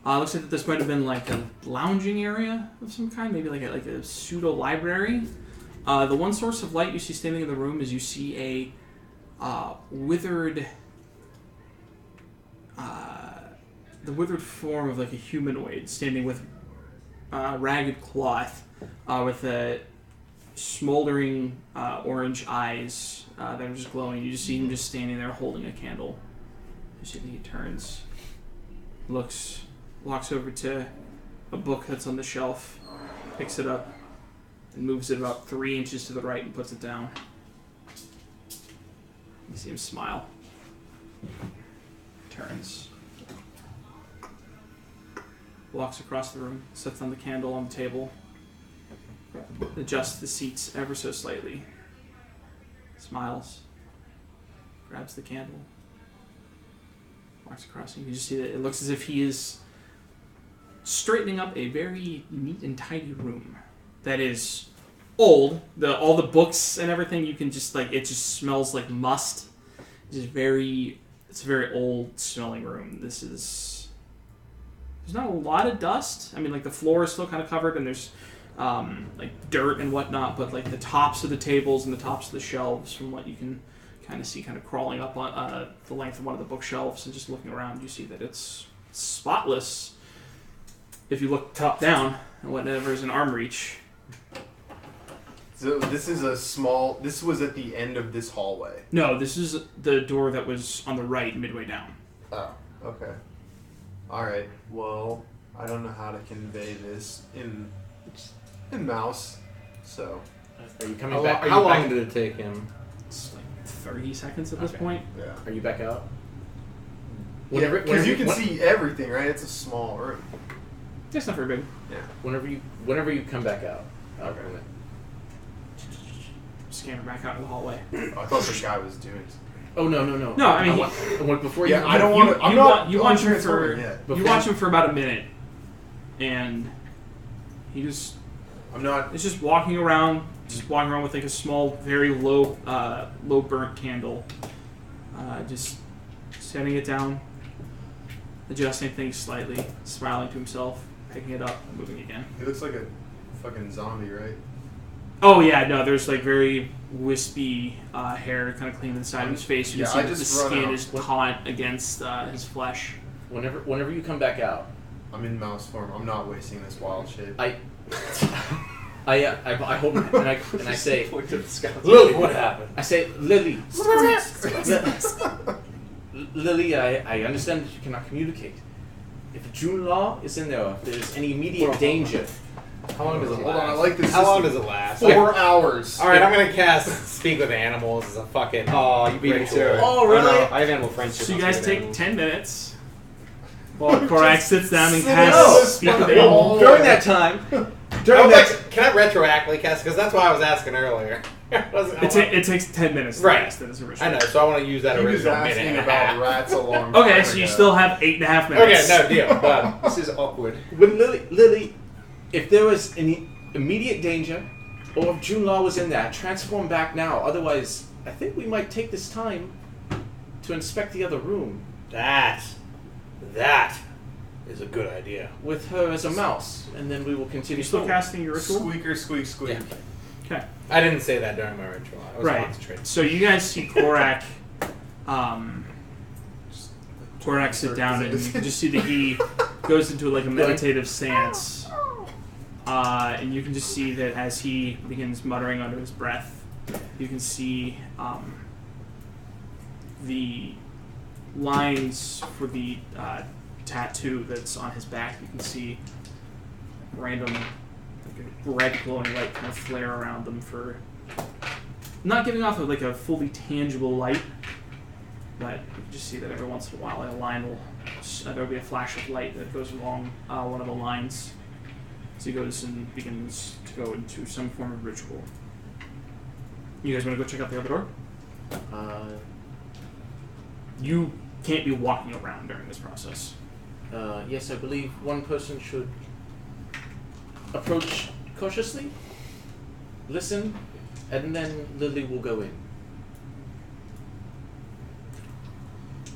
Speaker 2: Looks like that this might have been like a lounging area of some kind, maybe like a pseudo library. The one source of light you see standing in the room is you see a withered, the withered form of like a humanoid standing with ragged cloth, with a smoldering orange eyes that are just glowing. You just see him just standing there holding a candle. You see that he turns, walks over to a book that's on the shelf, picks it up, and moves it about 3 inches to the right and puts it down. You see him smile. Turns. Walks across the room, sets down the candle on the table, adjusts the seats ever so slightly, smiles, grabs the candle, walks across, and you can just see that it looks as if he is straightening up a very neat and tidy room that is old. All the books and everything, you can just like, it just smells like must. It's a very old smelling room. There's not a lot of dust. I mean, like the floor is still kind of covered and there's like dirt and whatnot, but like the tops of the tables and the tops of the shelves, from what you can kind of see, kind of crawling up on the length of one of the bookshelves and just looking around, you see that it's spotless. If you look top down and whatever is in arm reach.
Speaker 5: So this is this was at the end of this hallway.
Speaker 2: No, this is the door that was on the right midway down.
Speaker 5: Oh, okay. Alright, well, I don't know how to convey this in mouse, so.
Speaker 7: Are you coming back? How long did it take him?
Speaker 2: It's like 30 seconds at this point.
Speaker 5: Yeah.
Speaker 7: Are you back out?
Speaker 5: Because you can see everything, right? It's a small room.
Speaker 2: It's not very big.
Speaker 5: Yeah.
Speaker 7: Whenever you come back out. Okay.
Speaker 2: Scanner back out in the hallway.
Speaker 5: I thought the guy was doing something.
Speaker 7: Oh no!
Speaker 2: No, I mean,
Speaker 7: before
Speaker 5: yeah,
Speaker 7: you.
Speaker 5: I don't want to.
Speaker 2: You watch him for.
Speaker 5: Yet.
Speaker 2: You watch him for about a minute, and he just.
Speaker 5: I'm not.
Speaker 2: It's just walking around with like a small, very low burnt candle. Just setting it down, adjusting things slightly, smiling to himself, picking it up, and moving again.
Speaker 5: He looks like a fucking zombie, right?
Speaker 2: Oh yeah, no, there's like very wispy hair kind of clean to the side of his face. You can see that the skin is caught against his flesh.
Speaker 7: Whenever you come back out,
Speaker 5: I'm in mouse form. I'm not wasting this wild shit.
Speaker 7: I hold and I say,
Speaker 6: Lily, what happened?
Speaker 7: I say, Lily, Lily, I understand that you cannot communicate. If June Law is in there, if there's any immediate danger.
Speaker 5: How long does it last? Hold on, I like this.
Speaker 7: How long does it last?
Speaker 5: 4 hours.
Speaker 7: Alright, I'm gonna cast Speak with Animals as a fucking.
Speaker 6: Oh, you beat me to it.
Speaker 7: Oh, really?
Speaker 6: No, I have animal friendship.
Speaker 2: So you guys take 10 minutes while Korak sits down and casts Speak with Animals.
Speaker 7: During that time, can I retroactively cast? Because that's why I was asking earlier.
Speaker 2: It takes 10 minutes to cast in this original.
Speaker 7: I know, so I want to use that original minute and a half.
Speaker 5: Rats a long
Speaker 2: Okay,
Speaker 5: time
Speaker 2: so you
Speaker 5: ago.
Speaker 2: still have 8.5 minutes.
Speaker 7: Okay, no deal. Done.
Speaker 6: This is awkward.
Speaker 7: When Lily, if there was any immediate danger, or if June Law was in there, transform back now. Otherwise, I think we might take this time to inspect the other room. That is a good idea. With her as a mouse, and then we will continue.
Speaker 2: You still casting your ritual?
Speaker 5: Squeaker, squeak, squeak.
Speaker 7: Yeah.
Speaker 2: Okay.
Speaker 7: I didn't say that during my ritual. I was concentrating.
Speaker 2: So you guys see Korak, sit down, and you can just see that he goes into like a meditative stance. And you can just see that as he begins muttering under his breath, you can see the lines for the tattoo that's on his back. You can see random like a red glowing light kind of flare around them for not giving off like a fully tangible light, but you can just see that every once in a while a line will there'll be a flash of light that goes along one of the lines as he goes and begins to go into some form of ritual. You guys want to go check out the other door? You can't be walking around during this process.
Speaker 7: Yes, I believe one person should approach cautiously, listen, and then Lily will go in.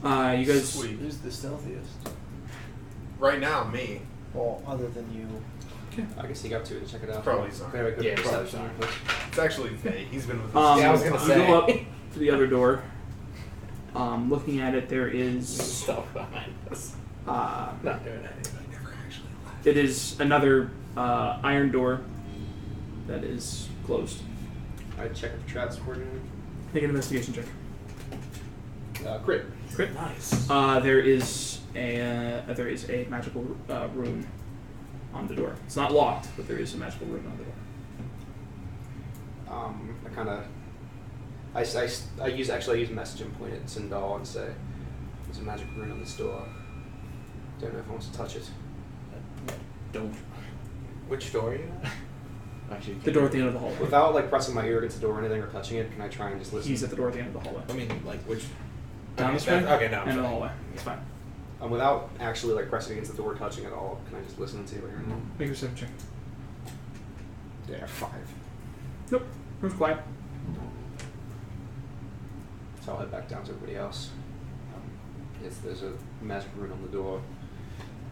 Speaker 2: You guys...
Speaker 5: Sweet.
Speaker 3: Who's the stealthiest?
Speaker 5: Right now, me.
Speaker 3: Well, other than you.
Speaker 6: I guess you got to check it out.
Speaker 5: Probably Zarn.
Speaker 6: Very good
Speaker 7: Yeah,
Speaker 6: perception.
Speaker 7: probably
Speaker 5: It's actually Faye. He's been with us.
Speaker 7: Yeah, I was gonna
Speaker 2: you
Speaker 7: say.
Speaker 2: go up to the other door. Looking at it, there is...
Speaker 7: Stuff behind us.
Speaker 2: Not
Speaker 7: Not doing anything.
Speaker 2: It is another iron door that is closed.
Speaker 6: I check if traps were in.
Speaker 2: Make an investigation check.
Speaker 6: Crit.
Speaker 2: Crit.
Speaker 7: Nice.
Speaker 2: There is a magical rune on the door. It's not locked, but there is a magical rune on the door.
Speaker 6: I kind of. I use message and point at Sindal and say, "There's a magic rune on this door. Don't know if I want to touch it."
Speaker 2: Don't.
Speaker 7: Which door are you at? Actually,
Speaker 2: The door at the end of the hallway.
Speaker 6: Without like pressing my ear against the door or anything or touching it, can I try and just listen?
Speaker 2: He's at the door at the end of the hallway.
Speaker 7: I mean, like which?
Speaker 2: Down
Speaker 7: okay,
Speaker 2: this way?
Speaker 7: Okay, no.
Speaker 2: End of the hallway. It's fine.
Speaker 6: Without actually like pressing against the door or touching it at all, can I just listen and see if I hear anything?
Speaker 2: Make your perception check.
Speaker 6: Yeah, 5.
Speaker 2: Nope. Room's quiet.
Speaker 6: So I'll head back down to everybody else. There's a magic rune on the door.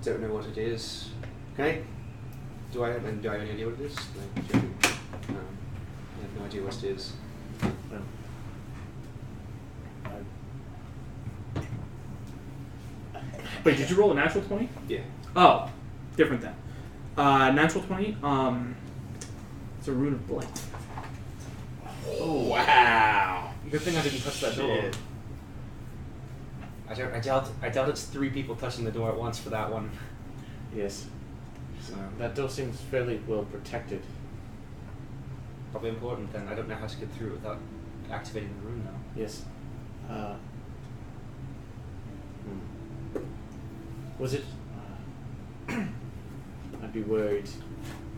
Speaker 6: Don't know what it is. Can I? Do I have any idea what it is? Like, I have no idea what it is.
Speaker 2: Wait, did you roll a natural 20?
Speaker 6: Yeah.
Speaker 2: Oh, different then. Natural 20, it's a rune of blight.
Speaker 7: Oh wow!
Speaker 6: Good thing I didn't touch that door.
Speaker 5: Shit.
Speaker 6: I doubt it's 3 people touching the door at once for that one.
Speaker 7: Yes.
Speaker 6: So
Speaker 7: That door seems fairly well protected.
Speaker 6: probably important then. I don't know how to get through without activating the rune now.
Speaker 7: Yes. Was it? I'd be worried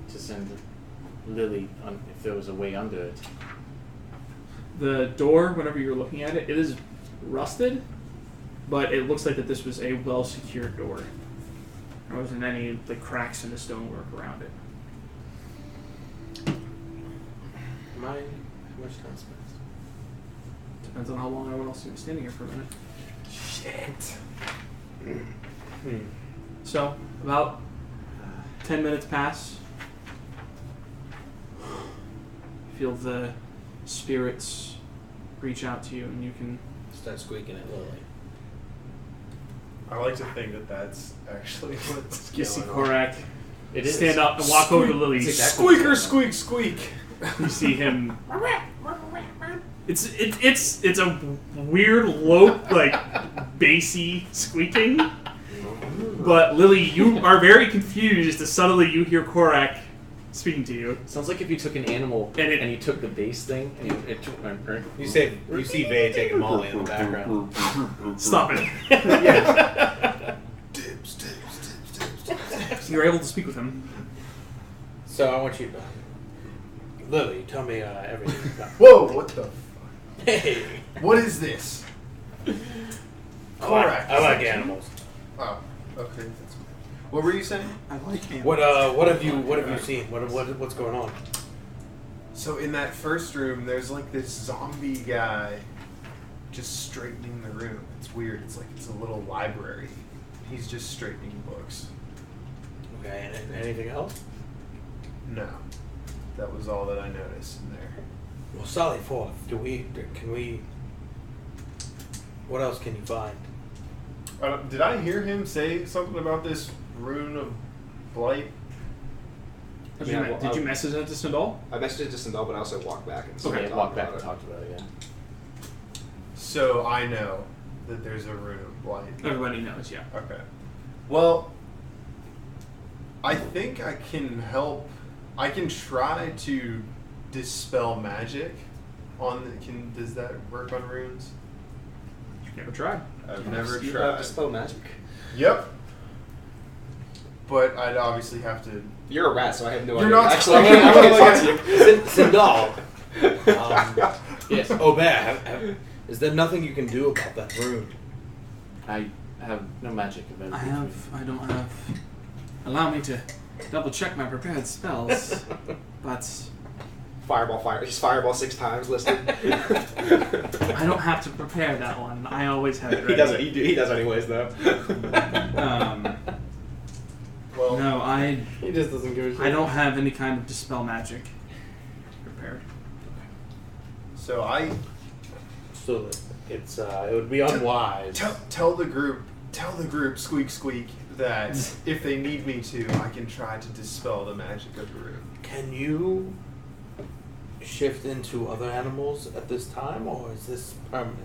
Speaker 7: to send Lily on if there was a way under it.
Speaker 2: The door, whenever you're looking at it, it is rusted, but it looks like that this was a well-secured door. There wasn't any like cracks in the stonework around it.
Speaker 7: How much time's passed?
Speaker 2: Depends on how long everyone else is standing here for a minute.
Speaker 5: Shit.
Speaker 2: So, about 10 minutes pass. Feel the spirits reach out to you, and you can...
Speaker 7: Start squeaking at Lily.
Speaker 5: I like to think that that's actually what's
Speaker 2: You see
Speaker 5: going on.
Speaker 2: Korak
Speaker 7: It is.
Speaker 2: stand up and walk over to Lily.
Speaker 7: It's exactly
Speaker 5: Squeaker, squeak, squeak.
Speaker 2: You see him. It's a weird, low, like bassy squeaking. But Lily, you are very confused as suddenly you hear Korak speaking to you.
Speaker 7: Sounds like if you took an animal
Speaker 2: And
Speaker 7: and,
Speaker 2: it-
Speaker 7: you took the bass thing and you see Vay taking Molly in the background.
Speaker 2: Stop it.
Speaker 7: Yeah.
Speaker 2: You're able to speak with him.
Speaker 7: So I want you to Lily, tell me everything about.
Speaker 5: Whoa, what the?
Speaker 7: Hey,
Speaker 5: What is this? Correct.
Speaker 7: I like animals.
Speaker 5: Oh, okay. That's what were you saying?
Speaker 3: I like him.
Speaker 7: What have you seen? What's going on?
Speaker 5: So in that first room, there's like this zombie guy just straightening the room. It's weird. It's like it's a little library. He's just straightening books.
Speaker 7: Okay, and anything else?
Speaker 5: No, that was all that I noticed in there.
Speaker 7: Well, Sally Forth, can we? What else can you find?
Speaker 5: Did I hear him say something about this rune of blight?
Speaker 2: Did you message that to Sindal?
Speaker 6: I messaged it to Sindal, but I also walked back and
Speaker 2: Okay,
Speaker 6: talked
Speaker 7: walk back
Speaker 6: about
Speaker 7: and
Speaker 6: it.
Speaker 7: talk about it. Yeah.
Speaker 5: So I know that there's a rune of blight.
Speaker 2: Everybody knows, yeah.
Speaker 5: Okay. Well, I think I can help. I can try to dispel magic on the, does that work on runes?
Speaker 2: You never tried.
Speaker 5: I've never
Speaker 6: You
Speaker 5: tried.
Speaker 6: have dispel magic.
Speaker 5: Yep. But I'd obviously have to.
Speaker 6: You're a rat, so I have no
Speaker 5: You're
Speaker 6: idea.
Speaker 5: not
Speaker 6: Actually,
Speaker 5: talking
Speaker 6: I'm
Speaker 5: about
Speaker 6: gonna talk to you.
Speaker 7: Sindal. Yes. Aubert, is there nothing you can do about that rune?
Speaker 4: I have no magic available.
Speaker 2: I don't have. Allow me to double check my prepared spells, but
Speaker 6: Fireball, He's fireball 6 times listed.
Speaker 2: I don't have to prepare that one. I always have it ready.
Speaker 6: He does it. He does anyways, though.
Speaker 5: Well,
Speaker 2: No,
Speaker 7: He just doesn't give a shit.
Speaker 2: I don't have any kind of dispel magic prepared.
Speaker 5: so I
Speaker 7: So it's it would be unwise.
Speaker 5: tell the group, squeak squeak, that if they need me to, I can try to dispel the magic of the room.
Speaker 7: Can you shift into other animals at this time, or is this permanent?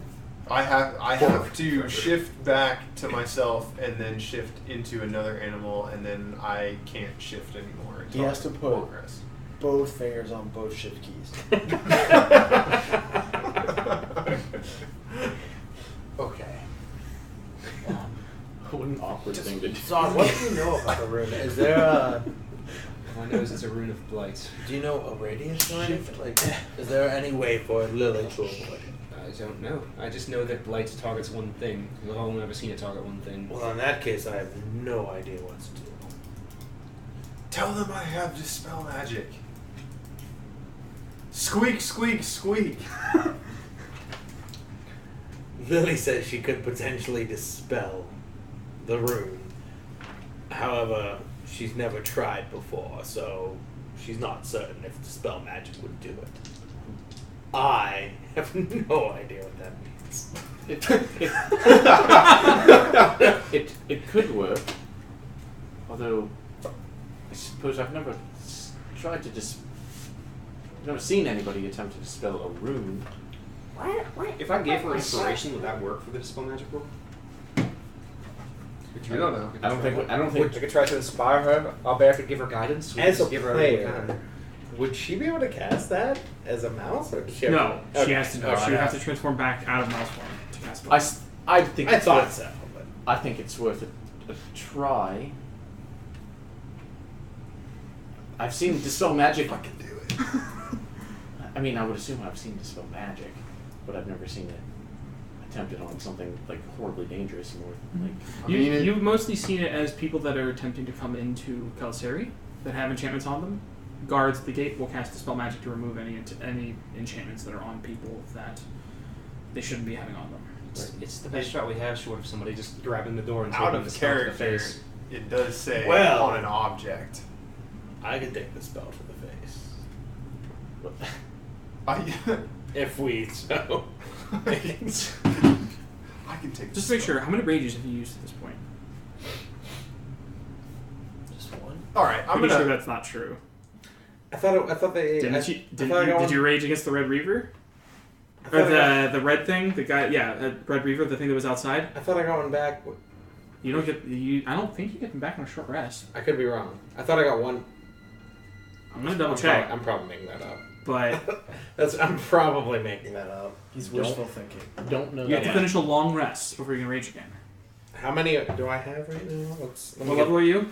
Speaker 5: I have to shift back to myself and then shift into another animal, and then I can't shift anymore.
Speaker 3: He
Speaker 5: until
Speaker 3: has to
Speaker 5: I
Speaker 3: put-
Speaker 5: progress.
Speaker 3: Both fingers on both shift keys.
Speaker 7: Okay.
Speaker 4: What an awkward thing to do.
Speaker 7: Zod, what do you know about the rune? Is there a...
Speaker 6: All I know is it's a rune of blight.
Speaker 7: Do you know a radius or anything? Like, is there any way for Lily to avoid it?
Speaker 6: I don't know. I just know that blight targets one thing. I've only ever seen it target one thing.
Speaker 7: Well, in that case, I have no idea what to do.
Speaker 5: Tell them I have dispel magic. Squeak, squeak, squeak.
Speaker 7: Lily says she could potentially dispel the rune. However, she's never tried before, so she's not certain if dispel magic would do it. I have no idea what that means.
Speaker 4: It could work. Although, I suppose I've never tried to I've never seen anybody attempt to dispel a rune.
Speaker 6: If I gave her inspiration, would that work for the dispel magic roll?
Speaker 5: We don't know.
Speaker 4: I don't think.
Speaker 6: I could try to inspire her. Albert could give her guidance. We
Speaker 7: As
Speaker 6: could
Speaker 7: a
Speaker 6: give her everything we
Speaker 7: player,
Speaker 6: can.
Speaker 7: would she be able to cast that as a mouse, or does she have
Speaker 2: No,
Speaker 7: to,
Speaker 2: she has to.
Speaker 7: Oh,
Speaker 2: She would have
Speaker 7: yeah.
Speaker 2: to transform back out of mouse form to cast
Speaker 4: I,
Speaker 2: spells.
Speaker 4: I think
Speaker 7: I
Speaker 4: it's
Speaker 7: thought
Speaker 4: worth,
Speaker 7: so, but
Speaker 4: I think it's worth a try. I've seen dispel magic.
Speaker 5: I can do it.
Speaker 4: I mean, I would assume I've seen dispel magic, but I've never seen it attempted on something like horribly dangerous. More like
Speaker 2: You've mostly seen it as people that are attempting to come into Kalisari that have enchantments on them. Guards at the gate will cast dispel magic to remove any enchantments that are on people that they shouldn't be having on them.
Speaker 6: It's the best shot we have, short of somebody just grabbing the door and
Speaker 5: Out
Speaker 6: taking
Speaker 5: of
Speaker 6: the spell to the
Speaker 5: character,
Speaker 6: face.
Speaker 5: it does say
Speaker 7: Well.
Speaker 5: on an object.
Speaker 7: I could take the spell to the face. If we so.
Speaker 5: I can take.
Speaker 2: Just to make sure, how many rages have you used at this point?
Speaker 3: Just one.
Speaker 5: All right, I'm
Speaker 2: Pretty
Speaker 5: gonna.
Speaker 2: sure that's not true.
Speaker 7: I thought they.
Speaker 2: Did you rage against the Red Reaver?
Speaker 7: I
Speaker 2: Or
Speaker 7: thought I got-
Speaker 2: the red thing? The guy, Red Reaver, the thing that was outside?
Speaker 7: I thought I got one back.
Speaker 2: You don't get. I don't think you get them back on a short rest.
Speaker 7: I could be wrong. I thought I got one.
Speaker 2: I'm gonna double
Speaker 7: I'm
Speaker 2: check.
Speaker 7: I'm probably making that up.
Speaker 2: But
Speaker 7: I'm probably making that up.
Speaker 3: He's
Speaker 4: Don't-
Speaker 3: wishful thinking.
Speaker 4: don't know
Speaker 2: you have
Speaker 4: that.
Speaker 2: to finish a long rest before you can rage again.
Speaker 7: How many do I have right now? Let me
Speaker 2: What
Speaker 7: get
Speaker 2: level are you?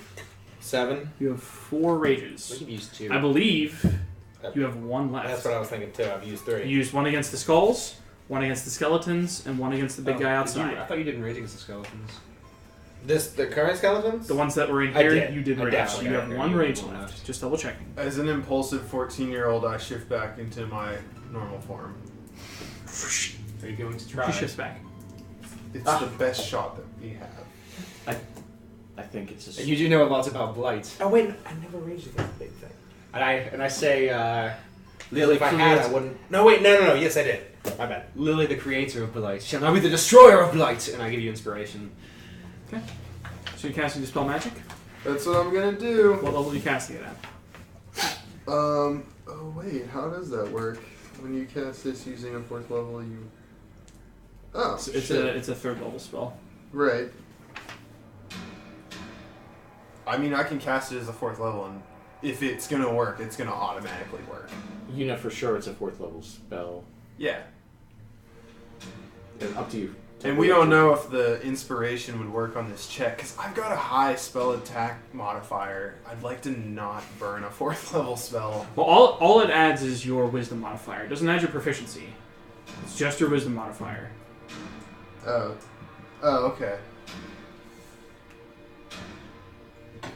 Speaker 7: 7.
Speaker 2: You have 4
Speaker 6: We
Speaker 2: rages.
Speaker 6: could use 2.
Speaker 2: I believe you have 1 left.
Speaker 7: That's what I was thinking too. I've used 3.
Speaker 2: You used 1 against the skulls, 1 against the skeletons, and 1 against the big guy outside.
Speaker 6: I thought you didn't rage against the skeletons.
Speaker 7: The current skeletons?
Speaker 2: The ones that were in
Speaker 7: I
Speaker 2: here,
Speaker 7: did.
Speaker 2: you did
Speaker 7: I
Speaker 2: rage.
Speaker 7: did.
Speaker 2: So you
Speaker 7: Okay,
Speaker 2: have
Speaker 7: okay.
Speaker 2: 1 rage
Speaker 6: One
Speaker 2: left.
Speaker 6: left.
Speaker 2: Just double checking.
Speaker 5: As an impulsive 14-year-old, I shift back into my normal form.
Speaker 6: Are you going to
Speaker 2: He
Speaker 6: try?
Speaker 2: shifts back.
Speaker 5: It's the best shot that we have.
Speaker 4: I think it's a
Speaker 6: You do know a lot about blight.
Speaker 7: Oh wait, I never raged against the big thing.
Speaker 6: And I say, Lily,
Speaker 7: If I had, I wouldn't. No, wait, no. Yes, I did. My bad.
Speaker 6: Lily, the creator of blight, shall now be the destroyer of blight, and I give you inspiration.
Speaker 2: So you're casting Dispel Magic?
Speaker 5: That's what I'm gonna do.
Speaker 2: What level are you casting it at?
Speaker 5: Oh wait, how does that work? When you cast this using a 4th level, you. Oh,
Speaker 2: It's
Speaker 5: shit.
Speaker 2: a 3rd level spell.
Speaker 5: Right. I mean, I can cast it as a 4th level, and if it's gonna work, it's gonna automatically work.
Speaker 4: You know for sure it's a 4th level spell.
Speaker 5: Yeah.
Speaker 4: Up to you.
Speaker 5: And we don't know if the inspiration would work on this check, because I've got a high spell attack modifier. I'd like to not burn a 4th level spell.
Speaker 2: Well, all it adds is your wisdom modifier. It doesn't add your proficiency. It's just your wisdom modifier.
Speaker 5: Oh, okay.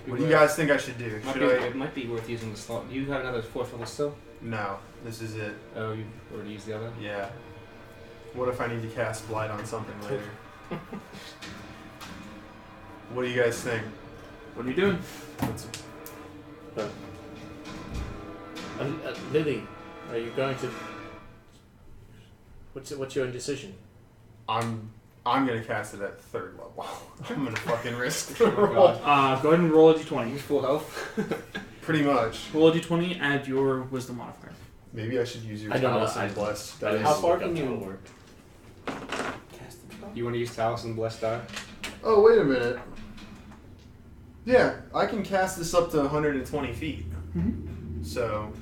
Speaker 5: What do you guys think I should do?
Speaker 6: It might be worth using the slot. Do you have another 4th level still?
Speaker 5: No, this is it.
Speaker 6: Oh, you already used the other?
Speaker 5: Yeah. What if I need to cast Blight on something later? What do you guys think?
Speaker 2: What are you doing?
Speaker 4: Lily, are you going to... What's your indecision?
Speaker 5: I'm gonna cast it at 3rd level. I'm gonna fucking risk the roll.
Speaker 2: Go ahead and roll a d20.
Speaker 6: Full health?
Speaker 5: Pretty much.
Speaker 2: Roll a d20, add your wisdom modifier.
Speaker 5: Maybe I should use your
Speaker 4: I don't know.
Speaker 5: Talus and Bless.
Speaker 4: How far can you work?
Speaker 6: You want to use Talus and Blessed Die?
Speaker 5: Oh, wait a minute. Yeah, I can cast this up to 120 feet.
Speaker 2: Mm-hmm.
Speaker 5: So,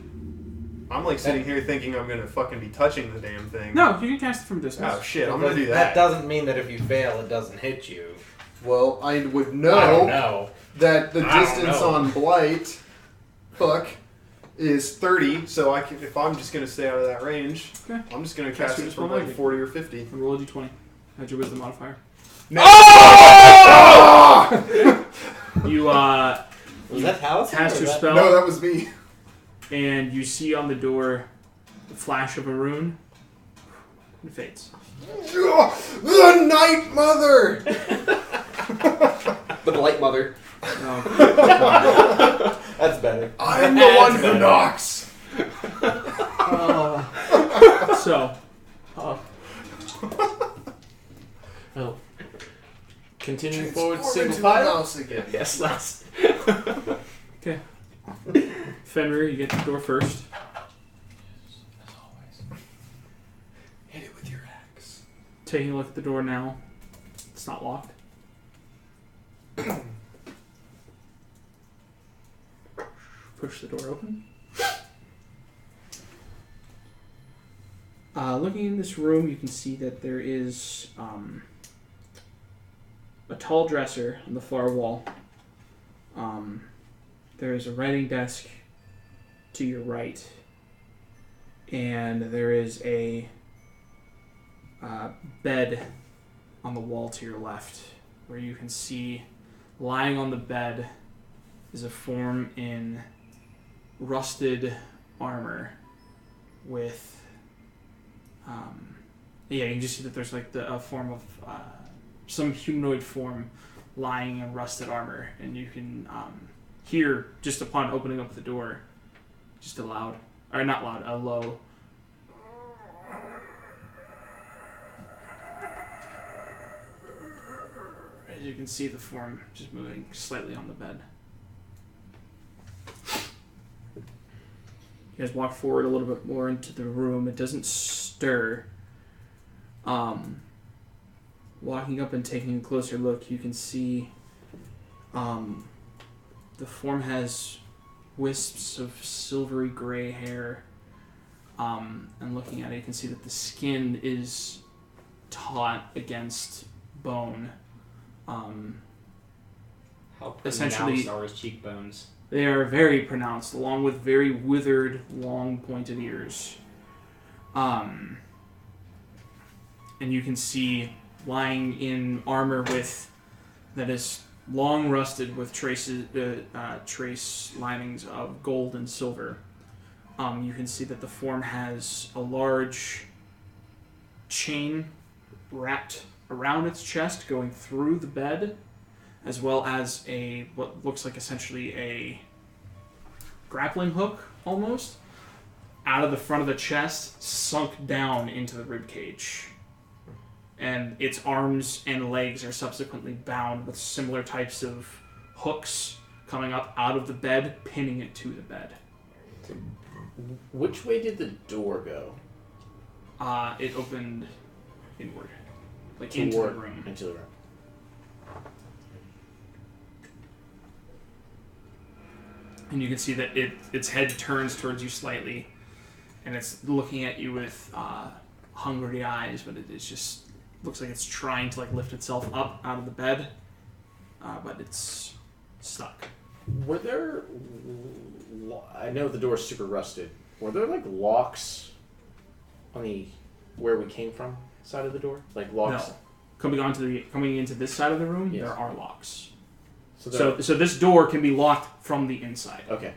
Speaker 5: I'm like sitting here thinking I'm gonna fucking be touching the damn thing.
Speaker 2: No, you can cast it from distance.
Speaker 5: Oh shit, I'm gonna do
Speaker 7: That
Speaker 5: that.
Speaker 7: doesn't mean that if you fail, it doesn't hit you.
Speaker 5: Well, I would
Speaker 7: I don't know.
Speaker 5: that the
Speaker 7: I don't
Speaker 5: distance
Speaker 7: know.
Speaker 5: on Blight, is 30. So I can, if I'm just gonna stay out of that range,
Speaker 2: Okay.
Speaker 5: I'm just gonna
Speaker 2: Cast
Speaker 5: cast
Speaker 2: your
Speaker 5: it from
Speaker 2: spell
Speaker 5: like
Speaker 2: magic.
Speaker 5: 40 or 50.
Speaker 2: And roll a d20. Add your wisdom modifier. You
Speaker 7: Was that Talus?
Speaker 2: cast your spell,
Speaker 5: No, that was me.
Speaker 2: and you see on the door the flash of a rune. It fades.
Speaker 5: The Night Mother.
Speaker 6: The Blight Mother.
Speaker 7: That's better.
Speaker 5: I'm the one who knocks.
Speaker 2: So,
Speaker 4: Oh. Continuing forward,
Speaker 5: Transform
Speaker 4: single
Speaker 5: into a
Speaker 4: file.
Speaker 5: mouse again.
Speaker 4: Yes, last.
Speaker 2: okay. Fenrir, you get to the door first.
Speaker 5: As always. Hit it with your axe.
Speaker 2: Taking a look at the door now. It's not locked. Push the door open. Looking in this room, you can see that there is a tall dresser on the far wall. There is a writing desk to your right, and there is a bed on the wall to your left, where you can see lying on the bed is a form in rusted armor with you can just see that there's like a form of some humanoid form lying in rusted armor, and you can hear just upon opening up the door just a loud, or not loud, a low as you can see the form just moving slightly on the bed. You guys walk forward a little bit more into the room. It doesn't stir. Walking up and taking a closer look, you can see the form has wisps of silvery gray hair. And looking at it, you can see that the skin is taut against bone.
Speaker 6: How
Speaker 2: Essentially-
Speaker 6: pronounced are his cheekbones?
Speaker 2: They are very pronounced, along with very withered, long, pointed ears. And you can see lying in armor that is long rusted with trace linings of gold and silver. You can see that the form has a large chain wrapped around its chest going through the bed, as well as what looks like essentially a grappling hook almost out of the front of the chest, sunk down into the rib cage. And its arms and legs are subsequently bound with similar types of hooks coming up out of the bed, pinning it to the bed.
Speaker 4: Which way did the door go?
Speaker 2: It opened inward, into the room.
Speaker 4: Into the room.
Speaker 2: And you can see that its head turns towards you slightly, and it's looking at you with hungry eyes, but it's just looks like it's trying to like lift itself up out of the bed, but it's stuck.
Speaker 4: Were there... I know the door's super rusted. Were there, like, locks on the... where we came from side of the door? Like, locks?
Speaker 2: No. Coming into this side of the room,
Speaker 4: Yes.
Speaker 2: there are locks.
Speaker 4: So
Speaker 2: So this door can be locked from the inside.
Speaker 4: Okay.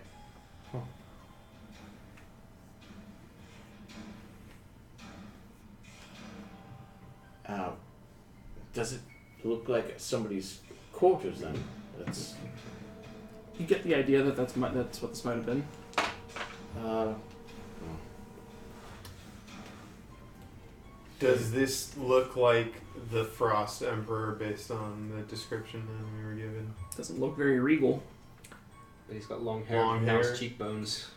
Speaker 4: Does it look like somebody's quarters then? That's...
Speaker 2: You get the idea that that's what this might have been.
Speaker 5: Does this look like the Frost Emperor based on the description that we were given?
Speaker 2: Doesn't look very regal.
Speaker 6: But he's got long hair,
Speaker 5: Long
Speaker 6: pronounced
Speaker 5: hair.
Speaker 6: cheekbones.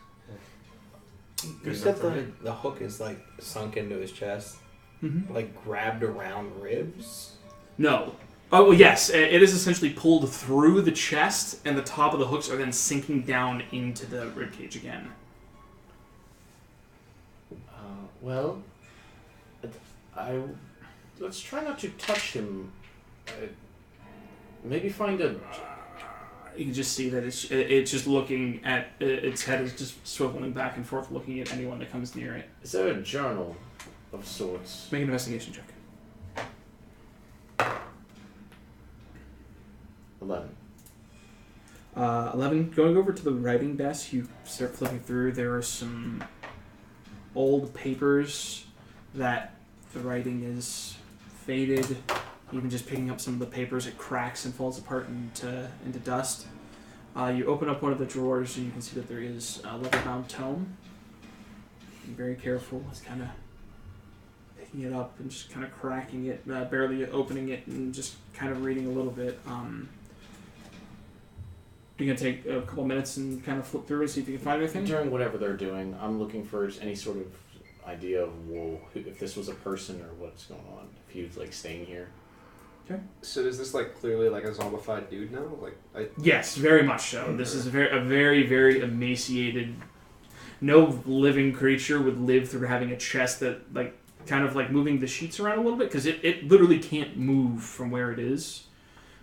Speaker 7: You
Speaker 5: Good
Speaker 7: said
Speaker 5: enough for me.
Speaker 7: the hook is like sunk into his chest,
Speaker 2: Mm-hmm.
Speaker 7: like grabbed around ribs.
Speaker 2: No. Oh, well, yes. It is essentially pulled through the chest, and the top of the hooks are then sinking down into the ribcage again.
Speaker 4: Well, let's try not to touch him. Maybe find a...
Speaker 2: You can just see that it's just looking at... Its head is just swiveling back and forth, looking at anyone that comes near it.
Speaker 4: Is there a journal of sorts?
Speaker 2: Make an investigation check.
Speaker 4: 11.
Speaker 2: 11. Going over to the writing desk, you start flipping through. There are some old papers that the writing is faded. Even just picking up some of the papers, it cracks and falls apart into dust. You open up one of the drawers and you can see that there is a leather-bound tome. Be very careful. It's kind of picking it up and just kind of cracking it, barely opening it, and just kind of reading a little bit. You're going to take a couple minutes and kind of flip through and see if you can find anything?
Speaker 4: During whatever they're doing, I'm looking for any sort of idea of if this was a person or what's going on. If he was like staying here.
Speaker 2: Okay.
Speaker 6: So is this like clearly like a zombified dude now?
Speaker 2: Yes, very much so. This is a very, very emaciated. No living creature would live through having a chest that, like, kind of like moving the sheets around a little bit, because it literally can't move from where it is.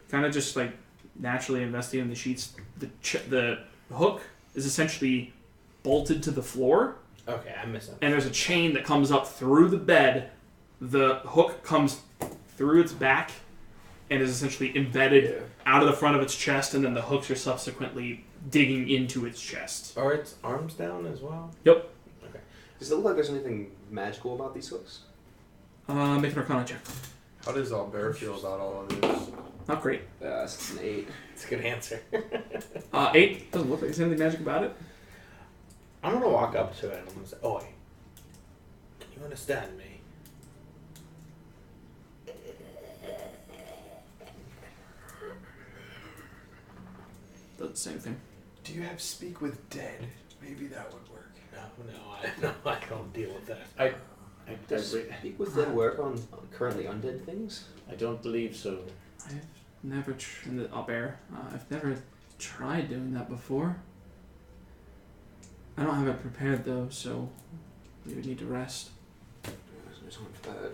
Speaker 2: Kind of just like naturally investing in the sheets. The hook is essentially bolted to the floor.
Speaker 7: Okay, I missed that.
Speaker 2: And there's a chain that comes up through the bed. The hook comes through its back and is essentially embedded out of the front of its chest, and then the hooks are subsequently digging into its chest.
Speaker 7: Are its arms down as well?
Speaker 2: Yep.
Speaker 7: Okay.
Speaker 6: Does it look like there's anything magical about these hooks?
Speaker 2: Make an Arcana check.
Speaker 5: How does Albert feel about all of this?
Speaker 2: Not great.
Speaker 6: It's an 8.
Speaker 7: It's a good answer.
Speaker 2: 8. Doesn't look like there's anything magic about it.
Speaker 7: I'm gonna walk up to it and I'm gonna say, "Oi, can you understand me?"
Speaker 2: Doesn't say anything.
Speaker 5: Do you have Speak with Dead? Maybe that would work.
Speaker 7: No, I don't deal with that.
Speaker 6: Does Speak with Dead work on currently undead things?
Speaker 4: I don't believe so.
Speaker 2: I've never I've never tried doing that before. I don't have it prepared though, so we would need to rest.
Speaker 6: There's no time for that.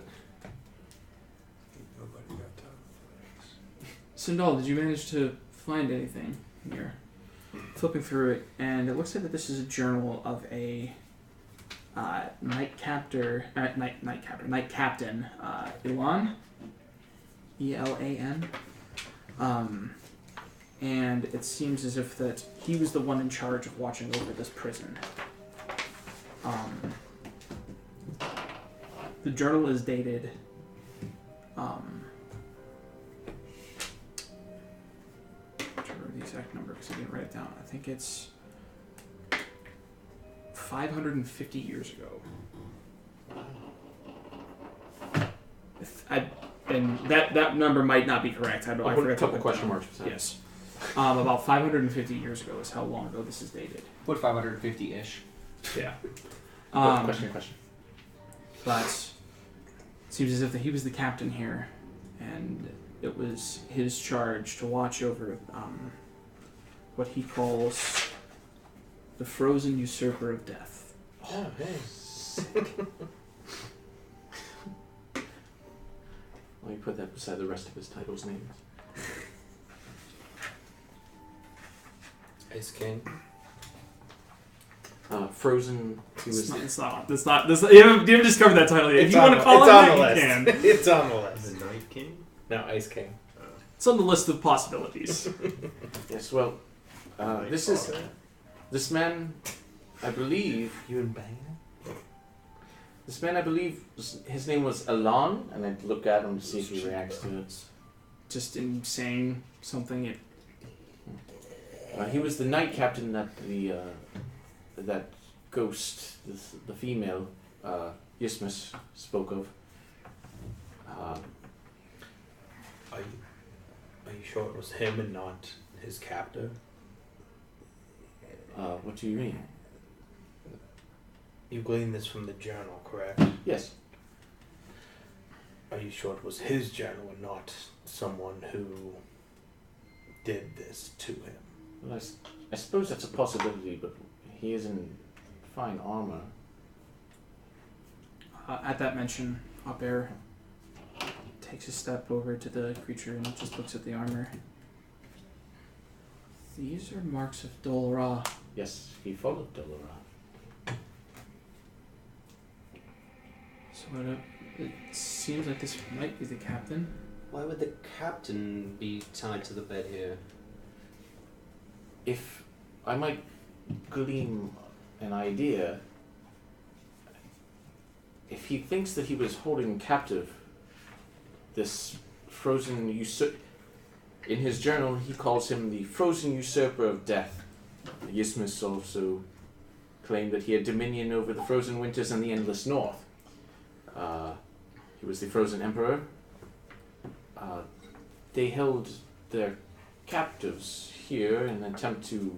Speaker 5: Nobody got time.
Speaker 2: Sindal, did you manage to find anything here? Flipping through it, and it looks like that this is a journal of a night captain, Elan, E-L-A-N. And it seems as if that he was the one in charge of watching over this prison. The journal is dated. The exact number because I didn't write it down. I think it's 550 years ago. And that number might not be correct. I forgot
Speaker 4: a couple
Speaker 2: to put
Speaker 4: question
Speaker 2: down.
Speaker 4: marks beside it.
Speaker 2: Yes. About 550 years ago is how long ago this is dated.
Speaker 6: Put 550-ish.
Speaker 2: Yeah.
Speaker 4: Question.
Speaker 2: But it seems as if he was the captain here, and it was his charge to watch over what he calls the Frozen Usurper of Death.
Speaker 4: Oh, hey.
Speaker 1: Let me put that beside the rest of his titles' names.
Speaker 7: Ice King.
Speaker 1: Frozen. He was.
Speaker 2: It's not. You haven't discovered that title yet. If you want to call it that, you can.
Speaker 7: It's on the list.
Speaker 5: The Night King?
Speaker 7: No, Ice King.
Speaker 2: It's on the list of possibilities.
Speaker 1: Yes. Well, this man. I believe.
Speaker 7: You and Bang?
Speaker 1: This man, I believe, his name was Alon, and I'd look at him to see if he reacts to it.
Speaker 2: Just in saying something,
Speaker 1: He was the knight captain that that ghost, the female, Yismus spoke of.
Speaker 7: Are you sure it was him and not his captor?
Speaker 1: What do you mean?
Speaker 7: You gleaned this from the journal, correct?
Speaker 1: Yes.
Speaker 7: Are you sure it was his journal and not someone who did this to him?
Speaker 1: Well, I suppose that's a possibility, but he is in fine armor.
Speaker 2: at that mention, Aubert takes a step over to the creature and just looks at the armor. These are marks of Dol-Ra.
Speaker 1: Yes, he followed Dol-Ra.
Speaker 2: So it seems like this might be the captain.
Speaker 6: Why would the captain be tied to the bed here?
Speaker 1: If I might glean an idea, if he thinks that he was holding captive this frozen usurper, in his journal he calls him the Frozen Usurper of Death. Yismus also claimed that he had dominion over the frozen winters and the endless north. He was the frozen emperor. They held their captives here in an attempt to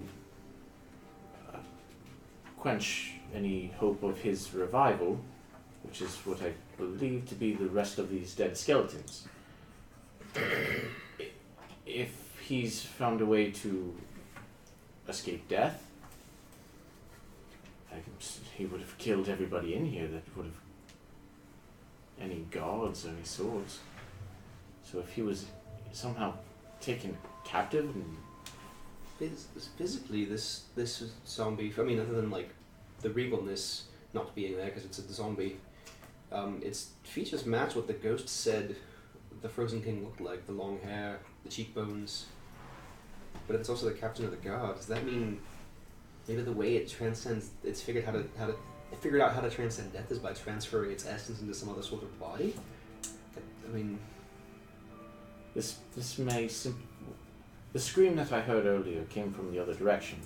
Speaker 1: quench any hope of his revival, which is what I believe to be the rest of these dead skeletons. If he's found a way to escape death, he would have killed everybody in here that would have any guards or any swords. So if he was somehow taken captive and
Speaker 6: Physically, this zombie, I mean, other than like the regalness not being there because it's a zombie, its features match what the ghost said the Frozen King looked like: the long hair, the cheekbones. But it's also the captain of the guard. Does that mean maybe the way it transcends, it's figured out how to transcend death is by transferring its essence into some other sort of body? I mean,
Speaker 1: this may the scream that I heard earlier came from the other direction.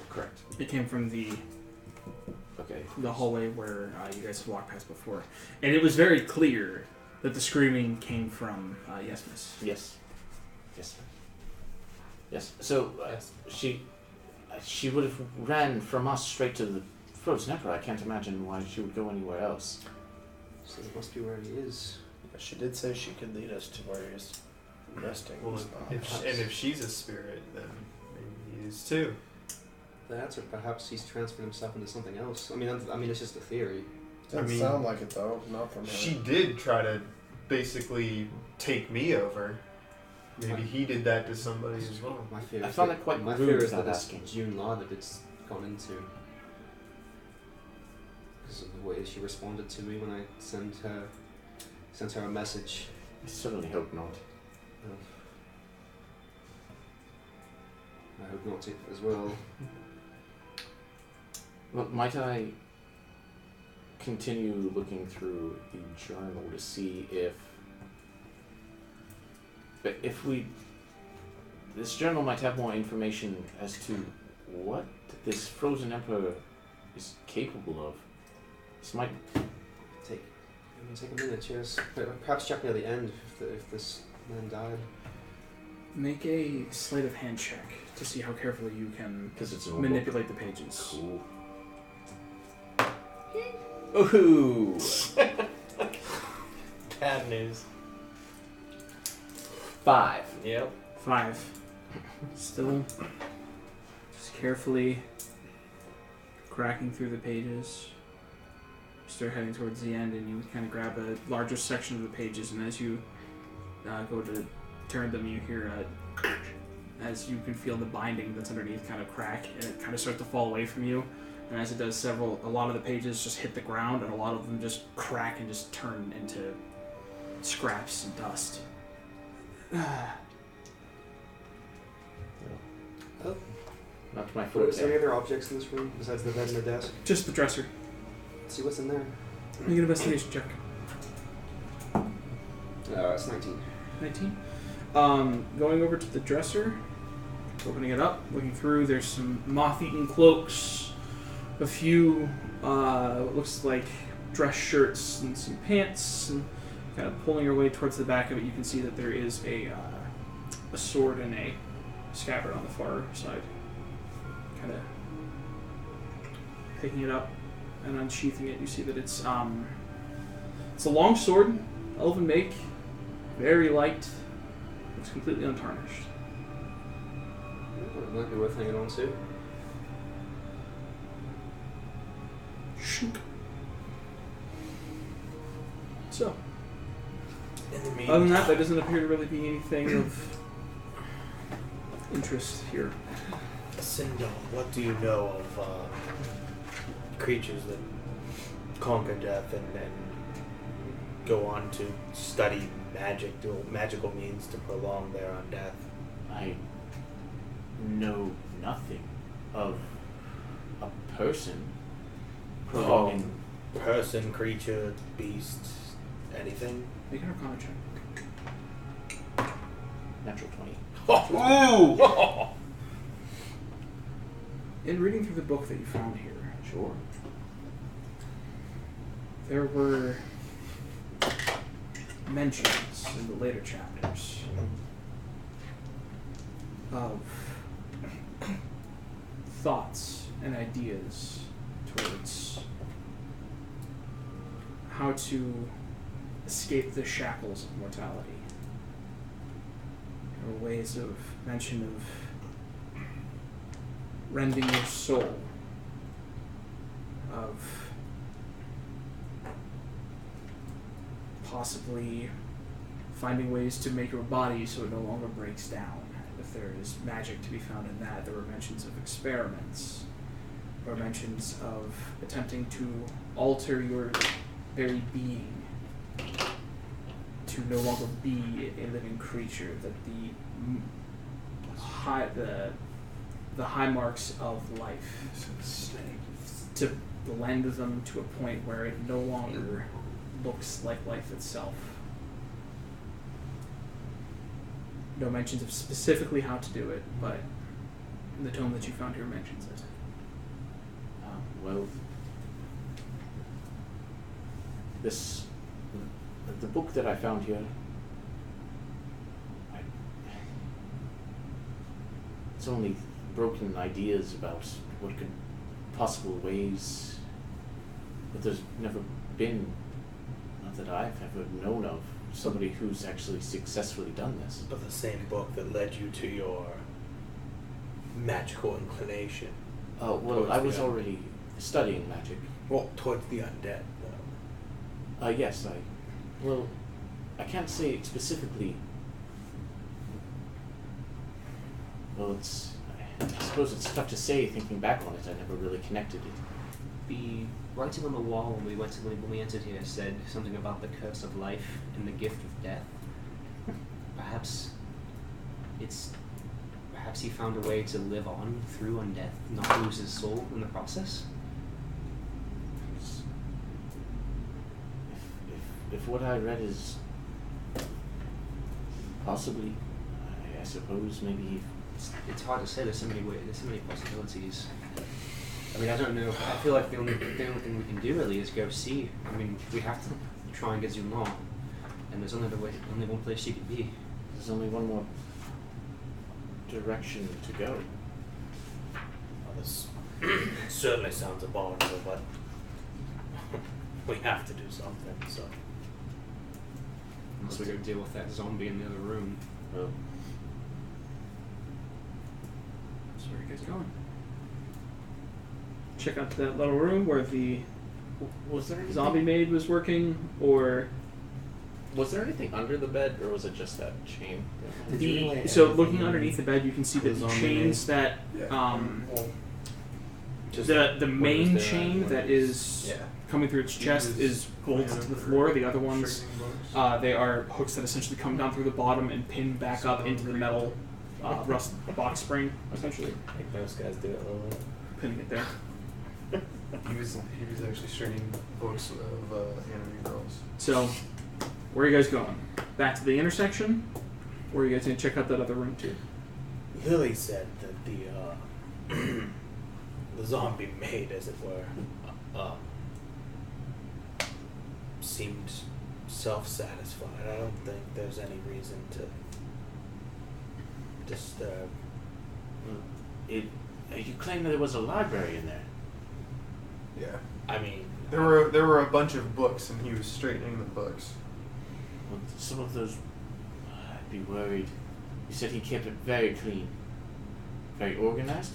Speaker 1: Correct.
Speaker 2: It came from the hallway where you guys have walked past before. And it was very clear that the screaming came from Yesmus.
Speaker 1: Yes. So she would have ran from us straight to the Frozen Emperor. I can't imagine why she would go anywhere else.
Speaker 6: So it must be where he is.
Speaker 3: But she did say she could lead us to where he is resting.
Speaker 5: Well, if she's a spirit, then maybe he is too.
Speaker 6: That, or perhaps he's transferred himself into something else. I mean, it's just a theory.
Speaker 3: Doesn't sound like it though. Not from her.
Speaker 5: She did try to basically take me over. Maybe he did that to somebody as well.
Speaker 6: My fear
Speaker 1: I
Speaker 6: is
Speaker 1: found
Speaker 6: that,
Speaker 1: it quite
Speaker 6: my
Speaker 1: rude
Speaker 6: fear is
Speaker 1: not
Speaker 6: that
Speaker 1: asking.
Speaker 6: it's June Law that it's gone into. Because of the way she responded to me when I sent her a message.
Speaker 1: I certainly hope not.
Speaker 6: I hope not to as well.
Speaker 1: Well, might I continue looking through the journal to see if this journal might have more information as to what this Frozen Emperor is capable of. This might
Speaker 6: Take a minute, yes. Perhaps check near the end if this man died.
Speaker 2: Make a sleight of hand check to see how carefully you can
Speaker 1: because it's a
Speaker 2: manipulate the pages.
Speaker 1: Cool. Ooh.
Speaker 7: Bad news.
Speaker 1: 5.
Speaker 7: Yep.
Speaker 2: 5. Still just carefully cracking through the pages. You start heading towards the end, and you kind of grab a larger section of the pages, and as you go to turn them, you hear as you can feel the binding that's underneath kind of crack, and it kind of starts to fall away from you. And as it does, a lot of the pages just hit the ground, and a lot of them just crack and just turn into scraps and dust.
Speaker 4: Not my
Speaker 8: Is
Speaker 4: forte.
Speaker 8: there any other objects in this room besides the bed and the desk?
Speaker 2: Just the dresser.
Speaker 8: Let's see what's in there.
Speaker 2: Make an investigation check.
Speaker 8: It's 19.
Speaker 2: 19. Going over to the dresser, opening it up, looking through, there's some moth-eaten cloaks, a few what looks like dress shirts and some pants, and kind of pulling your way towards the back of it, you can see that there is a sword and a scabbard on the far side. Kind of picking it up and unsheathing it, you see that it's a long sword, elven make, very light, it's completely untarnished.
Speaker 8: It might be worth hanging on to.
Speaker 2: Shoot. So,
Speaker 1: In the
Speaker 2: other than that, there doesn't appear to really be anything of interest here.
Speaker 1: Sindel, what do you know of creatures that conquer death and go on to study magical means to prolong their own death?
Speaker 4: I know nothing of a person prolonging.
Speaker 1: Person, creature, beast, anything?
Speaker 2: Make an Arcana check.
Speaker 4: Natural 20.
Speaker 2: In reading through the book that you found here,
Speaker 4: Sure.
Speaker 2: there were mentions in the later chapters of thoughts and ideas towards how to escape the shackles of mortality. There were ways of mention of rending your soul, of possibly finding ways to make your body so it no longer breaks down. If there is magic to be found in that, there were mentions of experiments, or mentions of attempting to alter your very being to no longer be a living creature, that the high marks of life, to blend them to a point where it no longer looks like life itself. No mentions of specifically how to do it, but the tome that you found here mentions it.
Speaker 4: Well, the book that I found here, it's only broken ideas about what could possible ways, but there's never been, not that I've ever known of, somebody who's actually successfully done this.
Speaker 1: But the same book that led you to your magical inclination.
Speaker 4: Oh, well,
Speaker 1: Towards
Speaker 4: I
Speaker 1: the
Speaker 4: was
Speaker 1: un-
Speaker 4: already studying magic.
Speaker 1: Well, towards the undead, though.
Speaker 4: Yes, I can't say it specifically. Well, I suppose it's tough to say thinking back on it. I never really connected it.
Speaker 6: The writing on the wall when we entered here said something about the curse of life and the gift of death. Perhaps he found a way to live on through undeath, not lose his soul in the process.
Speaker 4: If what I read is possibly, I suppose maybe.
Speaker 6: It's hard to say. There's so many ways. There's so many possibilities. I mean, I don't know. I feel like the only thing we can do really is go see. I mean, we have to try and get Zulon, and there's only one place she could be.
Speaker 4: There's only one more direction to go.
Speaker 1: Well, this certainly sounds abominable, but we have to do something, so.
Speaker 6: Unless we go deal with that zombie in the other room.
Speaker 4: Well,
Speaker 2: So where are you guys going? check out that little room where the
Speaker 7: Was there anything,
Speaker 2: zombie maid was working, or
Speaker 7: Was there anything under the bed, or was it just that chain? Did you relay
Speaker 2: so
Speaker 7: anything
Speaker 2: looking underneath the bed, you can see that
Speaker 7: was
Speaker 2: the
Speaker 7: on the
Speaker 2: chains that
Speaker 7: Just
Speaker 2: the main
Speaker 7: was there
Speaker 2: chain
Speaker 7: when
Speaker 2: that
Speaker 7: it was-
Speaker 2: is
Speaker 5: Yeah.
Speaker 2: coming through its chest is bolted to the floor. The other ones, they are hooks that essentially come down through the bottom and pin back up into the metal rust box spring, essentially
Speaker 7: I think most guys do it a little bit.
Speaker 2: pinning it there.
Speaker 5: He was actually straining books of anime girls.
Speaker 2: So, where are you guys going? Back to the intersection, or are you guys gonna check out that other room too?
Speaker 7: Lily said that the zombie maid, as it were, seemed self-satisfied. I don't think there's any reason to disturb.
Speaker 10: You claim that there was a library in there.
Speaker 5: Yeah.
Speaker 7: I mean,
Speaker 5: There were a bunch of books, and he was straightening the books.
Speaker 10: Well, some of those, I'd be worried. You said he kept it very clean, very organized.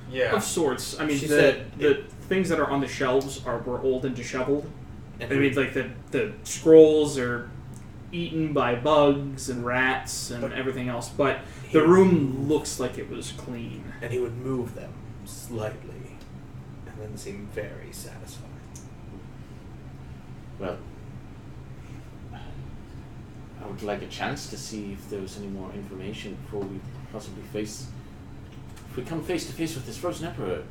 Speaker 5: Yeah.
Speaker 2: Of sorts. I mean,
Speaker 7: She
Speaker 2: the
Speaker 7: said
Speaker 2: things that are on the shelves were old and disheveled.
Speaker 7: and
Speaker 2: I mean, like the scrolls are eaten by bugs and rats and
Speaker 7: But
Speaker 2: everything else, but
Speaker 7: he
Speaker 2: the
Speaker 7: would
Speaker 2: room
Speaker 7: move-
Speaker 2: looks like it was clean.
Speaker 7: and he would move them slightly, and then seem very satisfied.
Speaker 10: Well, I would like a chance to see if there was any more information before we possibly face. If we come face to face with this Frozen Emperor,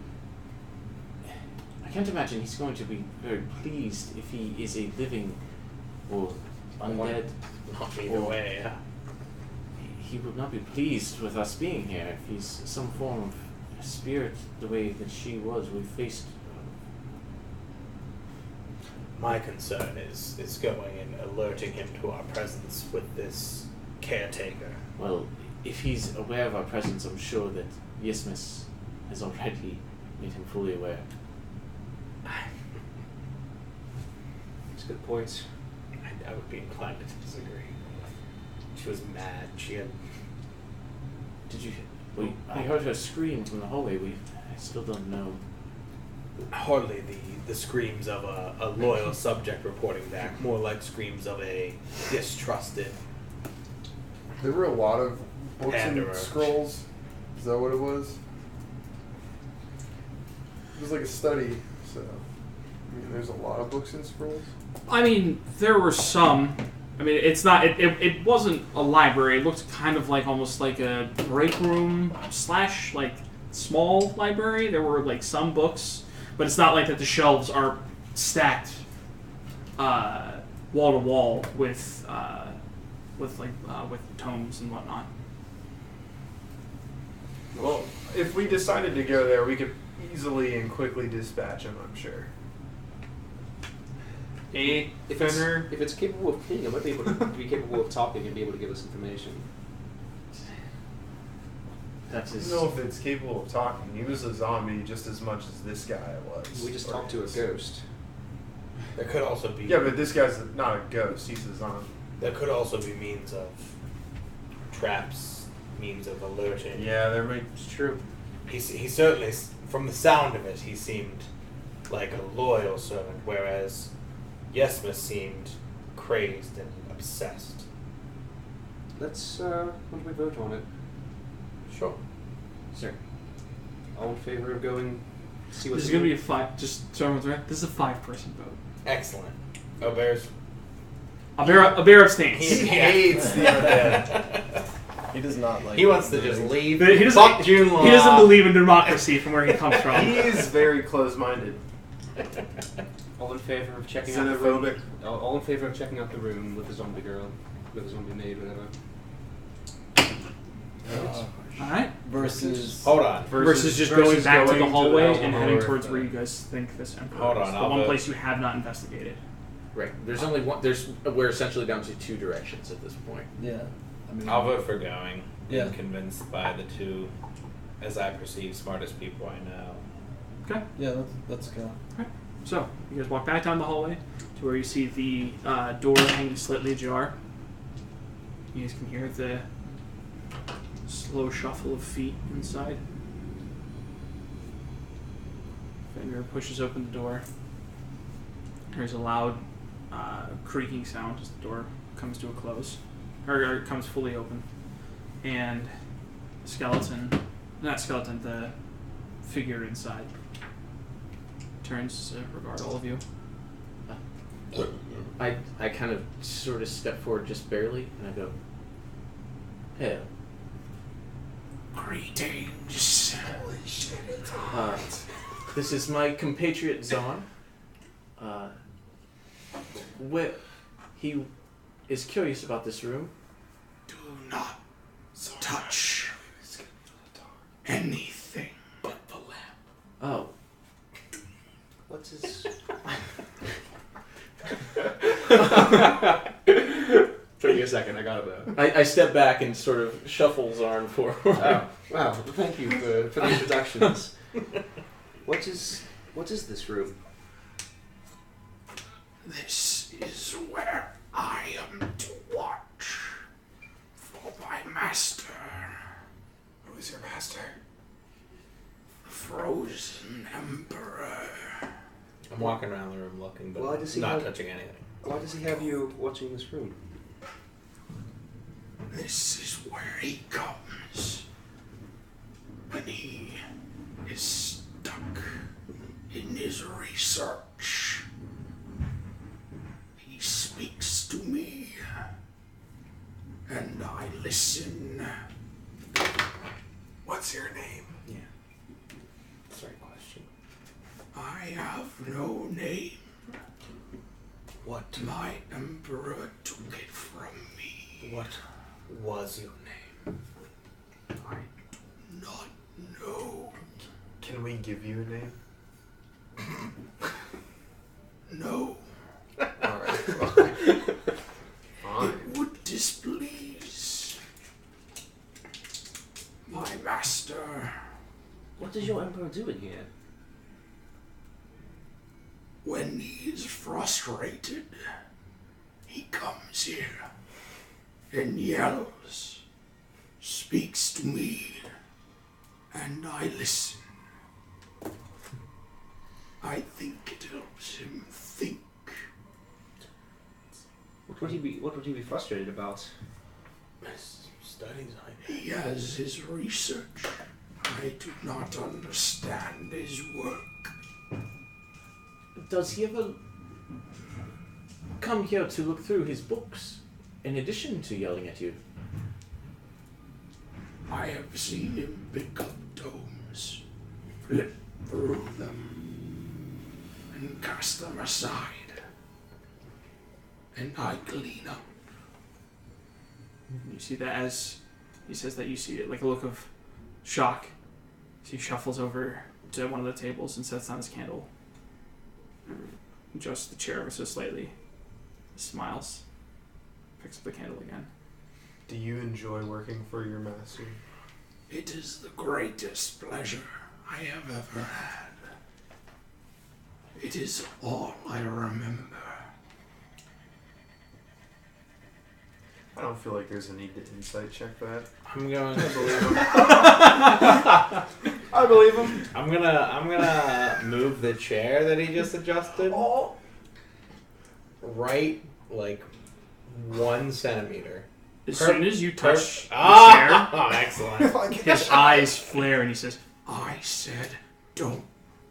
Speaker 10: I can't imagine he's going to be very pleased if he is a living or undead.
Speaker 7: Not either way, yeah.
Speaker 10: He would not be pleased with us being here if he's some form of spirit the way that she was. We faced.
Speaker 7: My concern is going and alerting him to our presence with this caretaker.
Speaker 10: Well, if he's aware of our presence, I'm sure that Yismus has already made him fully aware.
Speaker 6: That's a good point.
Speaker 7: I would be inclined to disagree. She was mad. She had.
Speaker 10: Did you? I heard her scream from the hallway. I still don't know.
Speaker 7: Hardly the screams of a loyal subject reporting back, more like screams of a distrusted.
Speaker 5: There were a lot of books
Speaker 7: Panderer.
Speaker 5: and scrolls. Is that what it was? It was like a study, so I mean, there's a lot of books and scrolls.
Speaker 2: I mean, there were some. I mean, it's not. It wasn't a library. It looked kind of like almost like a break room / like small library. There were like some books, but it's not like that. The shelves are stacked wall to wall with tomes and whatnot.
Speaker 5: Well, if we decided to go there, we could easily and quickly dispatch him, I'm sure.
Speaker 6: If
Speaker 5: Fenrir.
Speaker 6: it's capable of cleaning, it might be able to be capable of talking and be able to give us information.
Speaker 10: That's
Speaker 5: I
Speaker 10: his.
Speaker 5: don't know if it's capable of talking. He was a zombie just as much as this guy was.
Speaker 6: We just
Speaker 5: Or
Speaker 6: talked to a
Speaker 5: is.
Speaker 6: ghost.
Speaker 7: There could also be.
Speaker 5: Yeah, but this guy's not a ghost. He's a zombie.
Speaker 7: There could also be means of traps, means of alerting.
Speaker 5: Yeah, there might.
Speaker 6: It's true.
Speaker 7: He certainly, from the sound of it, he seemed like a loyal servant, whereas Yesmus seemed crazed and obsessed.
Speaker 6: Let's, why don't we vote on it?
Speaker 7: Sure.
Speaker 10: Sir.
Speaker 6: All in favor of going see what's
Speaker 2: This is going to be a 5. Just so everyone's right. This is a 5-person vote.
Speaker 7: Excellent. Oh, Bears.
Speaker 2: Abir abstains.
Speaker 5: He hates the undead.
Speaker 3: He does not like.
Speaker 7: He wants to just leave.
Speaker 2: He doesn't,
Speaker 7: Fuck June Law.
Speaker 2: he doesn't believe in democracy from where he comes from.
Speaker 5: He is very close-minded.
Speaker 6: all in favor of checking out the room?
Speaker 5: Xenophobic.
Speaker 6: All in favor of checking out the room with the zombie girl, with the zombie maid, whatever.
Speaker 2: Alright.
Speaker 3: Versus.
Speaker 7: Hold on.
Speaker 2: Versus just going back to the hallway and heading
Speaker 5: Elven
Speaker 2: towards
Speaker 5: Lord.
Speaker 2: where you guys think this emperor
Speaker 7: Hold
Speaker 2: is.
Speaker 7: on,
Speaker 2: The
Speaker 7: I'll
Speaker 2: one
Speaker 7: vote.
Speaker 2: place you have not investigated.
Speaker 7: Right. There's only one. We're essentially down to two directions at this point.
Speaker 3: Yeah. I mean.
Speaker 7: I'll vote for going.
Speaker 3: Yeah.
Speaker 7: I'm convinced by the two, as I perceive, smartest people I know.
Speaker 2: Okay.
Speaker 3: Yeah. Let's go.
Speaker 2: So, you guys walk back down the hallway to where you see the door hanging slightly ajar. You guys can hear the slow shuffle of feet inside. figure pushes open the door. There's a loud creaking sound as the door comes to a close, or comes fully open, and the figure inside turns to regard all of you.
Speaker 10: I kind of sort of step forward just barely, and I go, "Hell, greetings.
Speaker 5: Holy shit, it's
Speaker 10: This is my compatriot Zahn. He is curious about this room.
Speaker 1: Do not touch anything but the lamp.
Speaker 10: Oh,
Speaker 6: What's his?
Speaker 8: Took me a second. I got it though.
Speaker 10: I step back and sort of shuffle Zarn forward.
Speaker 6: Oh, wow. Thank you for the introductions. What is this room?
Speaker 1: This is where I am to watch for my master,
Speaker 5: Who is your master?
Speaker 1: the Frozen Emperor.
Speaker 7: I'm walking around the room looking, but
Speaker 6: Why does he
Speaker 7: not
Speaker 6: have-
Speaker 7: touching anything.
Speaker 6: Why does he have you watching this room?
Speaker 1: This is where he comes when he is stuck in his research. He speaks to me, and I listen.
Speaker 5: What's your name?
Speaker 7: Yeah. That's the right question.
Speaker 1: I have no name.
Speaker 7: What?
Speaker 1: My emperor took it from me.
Speaker 7: What was your name?
Speaker 1: I do not know.
Speaker 5: Can we give you a name?
Speaker 1: No.
Speaker 5: Alright. Fine.
Speaker 1: It would displease my master.
Speaker 6: What does your emperor do in here?
Speaker 1: When he is frustrated, he comes here and yells, speaks to me, and I listen. I think it helps him think.
Speaker 6: What would he be frustrated about?
Speaker 7: His studies,
Speaker 1: He has his research. I do not understand his work.
Speaker 10: Does he ever come here to look through his books, in addition to yelling at you?
Speaker 1: I have seen him pick up tomes, flip through them, and cast them aside. And I clean up.
Speaker 2: You see that as he says that, you see it like a look of shock as he shuffles over to one of the tables and sets down his candle. Adjusts the chair ever so slightly. Smiles. Picks up the candle again.
Speaker 5: Do you enjoy working for your master?
Speaker 1: It is the greatest pleasure I have ever had. It is all I remember.
Speaker 5: I don't feel like there's a need to insight check that.
Speaker 7: I'm going.
Speaker 5: I believe him.
Speaker 7: I'm gonna move the chair that he just adjusted. Right, like 1 centimeter.
Speaker 2: As soon as you touch the
Speaker 7: Oh, excellent.
Speaker 2: chair, his eyes flare and he says,
Speaker 1: I said, don't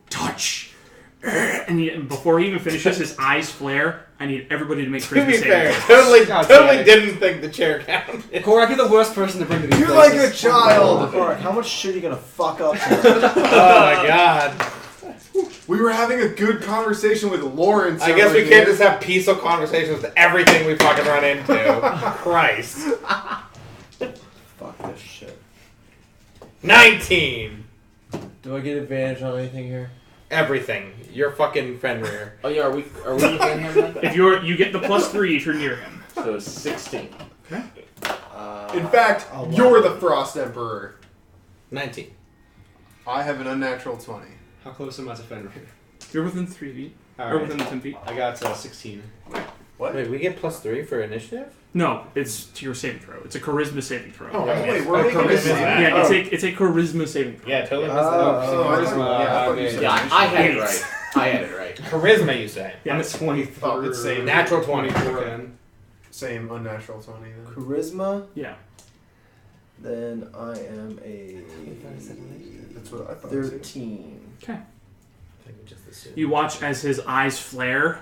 Speaker 1: touch.
Speaker 2: and before he even finishes, his eyes flare. I need everybody to make
Speaker 7: To be
Speaker 2: Christmas
Speaker 7: fair,
Speaker 2: saving.
Speaker 7: totally didn't think the chair counted.
Speaker 6: Korak, you're the worst person to bring to these
Speaker 3: You're
Speaker 6: places.
Speaker 3: like a child! Alright, how much shit are you gonna fuck up?
Speaker 7: Oh my god.
Speaker 5: We were having a good conversation with Lawrence.
Speaker 7: I guess we
Speaker 5: over
Speaker 7: can't
Speaker 5: here.
Speaker 7: just have peaceful conversations with everything we fucking run into. Christ.
Speaker 3: Fuck this shit.
Speaker 7: 19.
Speaker 3: Do I get advantage on anything here?
Speaker 7: Everything. You're fucking Fenrir.
Speaker 10: Oh yeah, are we looking at him then?
Speaker 2: If you get the +3 if you're near him.
Speaker 10: So 16.
Speaker 5: In fact,
Speaker 3: Oh, wow.
Speaker 5: you're the Frost Emperor.
Speaker 7: 19.
Speaker 5: I have an unnatural 20.
Speaker 8: How close am I to Fenrir?
Speaker 2: You're within 3 feet. Or
Speaker 8: Alright.
Speaker 2: within 10 feet.
Speaker 8: I got 16.
Speaker 5: What?
Speaker 7: Wait, we get +3 for initiative?
Speaker 2: No, it's to your saving throw. It's a charisma saving throw.
Speaker 5: Oh,
Speaker 7: Yeah,
Speaker 5: wait,
Speaker 7: it's-
Speaker 5: we're making this.
Speaker 2: Yeah, it's a charisma saving throw.
Speaker 7: Yeah, totally missed
Speaker 3: Oh,
Speaker 5: I thought you said
Speaker 10: Yeah,
Speaker 5: initiative.
Speaker 10: I had it right. I had it right.
Speaker 7: that. Charisma, you say?
Speaker 2: Yeah,
Speaker 8: It's 23.
Speaker 5: Oh, it's same.
Speaker 7: Natural 20.
Speaker 8: Then.
Speaker 5: Same unnatural 20 then.
Speaker 3: Charisma.
Speaker 2: yeah.
Speaker 3: Then I am a
Speaker 5: That's what I thought.
Speaker 3: 13.
Speaker 2: Okay.
Speaker 7: I think we just assumed.
Speaker 2: You watch as his eyes flare.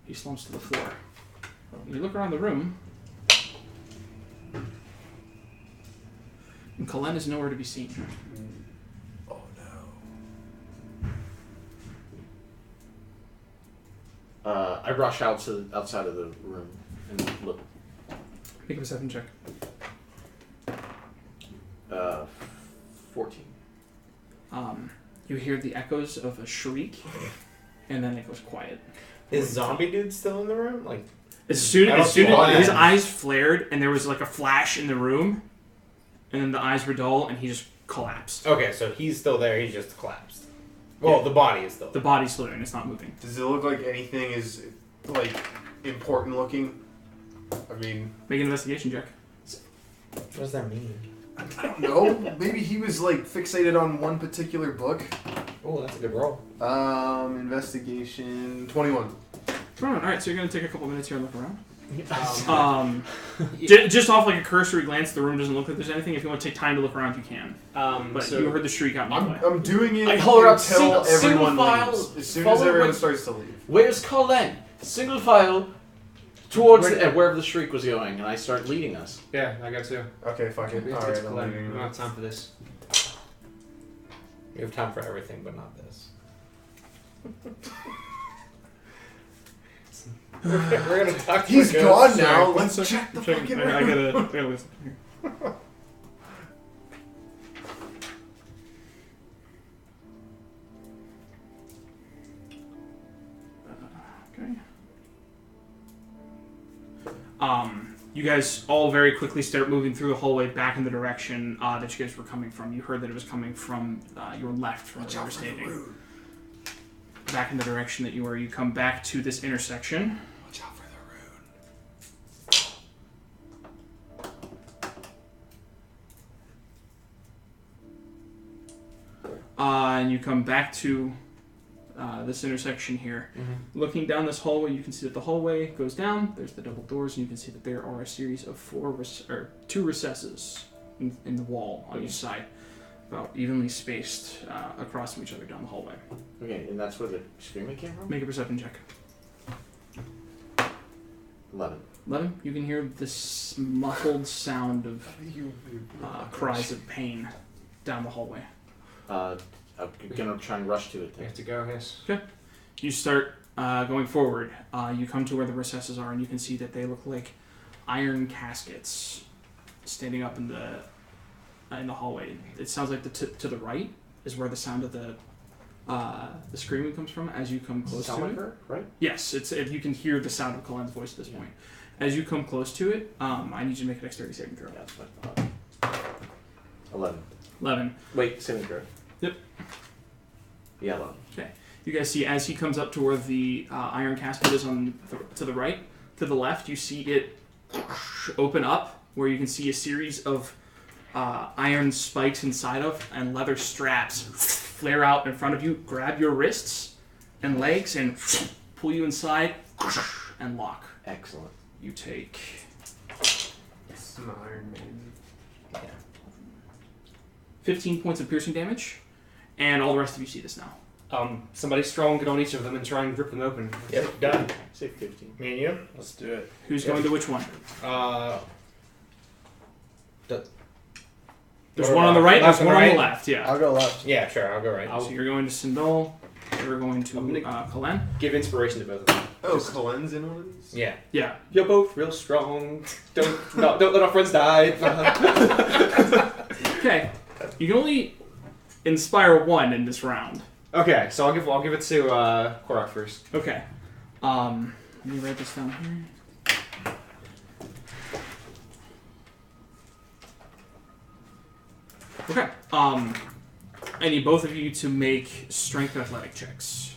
Speaker 2: He slumps to the floor. You look around the room. And Colin is nowhere to be seen.
Speaker 3: Oh no.
Speaker 10: I rush out to the outside of the room and look.
Speaker 2: Make a perception check.
Speaker 10: 14.
Speaker 2: You hear the echoes of a shriek, and then it goes quiet.
Speaker 7: Is zombie dude still in the room? Like,
Speaker 2: As soon
Speaker 7: I don't
Speaker 2: as soon
Speaker 7: see why.
Speaker 2: as his eyes flared, and there was like a flash in the room, and then the eyes were dull, and he just collapsed.
Speaker 7: okay, so he's still there. He's just collapsed. Well, the body is still
Speaker 2: The
Speaker 7: there.
Speaker 2: body's still there, and it's not moving.
Speaker 5: Does it look like anything is like important looking? I mean,
Speaker 2: Make an investigation check.
Speaker 7: What does that mean?
Speaker 5: I don't know. Maybe he was like fixated on one particular book.
Speaker 7: Oh, that's a good roll.
Speaker 5: Investigation 21.
Speaker 2: Alright, so you're going to take a couple minutes here and look around.
Speaker 8: Yeah.
Speaker 2: Just off like a cursory glance, the room doesn't look like there's anything. If you want to take time to look around, you can. But
Speaker 8: So
Speaker 2: you heard the shriek out in the way.
Speaker 5: I'm doing it
Speaker 10: I holler out,
Speaker 5: until
Speaker 10: single
Speaker 5: everyone
Speaker 10: file,
Speaker 5: leaves. As soon
Speaker 10: follow
Speaker 5: as everyone
Speaker 10: with-
Speaker 5: starts to leave.
Speaker 10: Where's Colin? Single file towards wherever the shriek was going, and I start leading us.
Speaker 8: yeah, I got two.
Speaker 5: Okay, fuck it.
Speaker 8: We have
Speaker 5: Alright,
Speaker 8: to
Speaker 5: I'm
Speaker 8: collect.
Speaker 5: leaving.
Speaker 8: We don't have time for this.
Speaker 7: We have time for everything, but not this. We're gonna talk to
Speaker 5: He's
Speaker 7: the
Speaker 5: gone
Speaker 7: ghost.
Speaker 5: now.
Speaker 2: One
Speaker 5: Let's
Speaker 2: second.
Speaker 5: check the
Speaker 2: I'm checking.
Speaker 5: fucking
Speaker 2: I
Speaker 5: room.
Speaker 2: gotta listen. Okay. You guys all very quickly start moving through the hallway back in the direction that you guys were coming from. You heard that it was coming from your left from where you were standing. Back in the direction that you were. You come back to this intersection.
Speaker 5: Watch out for the rune.
Speaker 2: And you come back to this intersection here.
Speaker 7: Mm-hmm.
Speaker 2: Looking down this hallway, you can see that the hallway goes down. There's the double doors, and you can see that there are a series of two recesses in the wall on each side, about evenly spaced across from each other down the hallway.
Speaker 10: Okay, and that's where the screaming came from?
Speaker 2: Make a perception check.
Speaker 10: 11.
Speaker 2: 11. You can hear this muffled sound of cries of pain down the hallway.
Speaker 10: I'm gonna try and rush to it
Speaker 8: We
Speaker 10: then.
Speaker 8: have to go, yes.
Speaker 2: You start going forward. You come to where the recesses are, and you can see that they look like iron caskets standing up in the hallway. It sounds like to the right is where the sound of the screaming comes from. As you come close
Speaker 10: Sound
Speaker 2: to
Speaker 10: like
Speaker 2: it,
Speaker 10: her, right?
Speaker 2: yes, you can hear the sound of Colin's voice at this point. As you come close to it, I need you to make a dexterity saving throw.
Speaker 10: Yeah, that's what I thought. 11.
Speaker 2: 11.
Speaker 10: Wait, saving throw.
Speaker 2: Yep.
Speaker 10: Yeah, 11.
Speaker 2: You guys see as he comes up to where the iron casket is to the right, to the left, you see it open up, where you can see a series of iron spikes inside of and leather straps flare out in front of you, grab your wrists and legs, and pull you inside and lock.
Speaker 10: Excellent.
Speaker 2: You take
Speaker 5: It's an Iron Man.
Speaker 2: 15 points of piercing damage, and all the rest of you see this now.
Speaker 8: Somebody strong, get on each of them and try and rip them open.
Speaker 7: Yep, done.
Speaker 10: Say 15.
Speaker 7: Me and you? Let's do it.
Speaker 2: Who's going to which one? There's one on the right,
Speaker 7: Left
Speaker 2: there's
Speaker 7: and
Speaker 2: one on the
Speaker 7: right?
Speaker 2: left, yeah.
Speaker 3: I'll go left.
Speaker 7: Yeah, sure, I'll go right.
Speaker 2: So you're going to Sindol, you're going to
Speaker 8: I'm
Speaker 2: Kalen.
Speaker 8: Give inspiration to both of them.
Speaker 5: Oh, Colin's in one of these?
Speaker 7: Yeah.
Speaker 2: Yeah.
Speaker 8: You're both real strong. Don't let our friends die.
Speaker 2: Okay. You can only inspire one in this round.
Speaker 8: Okay, so I'll give it to Korok first.
Speaker 2: Okay. Let me write this down here. Okay. I need both of you to make strength and athletic checks.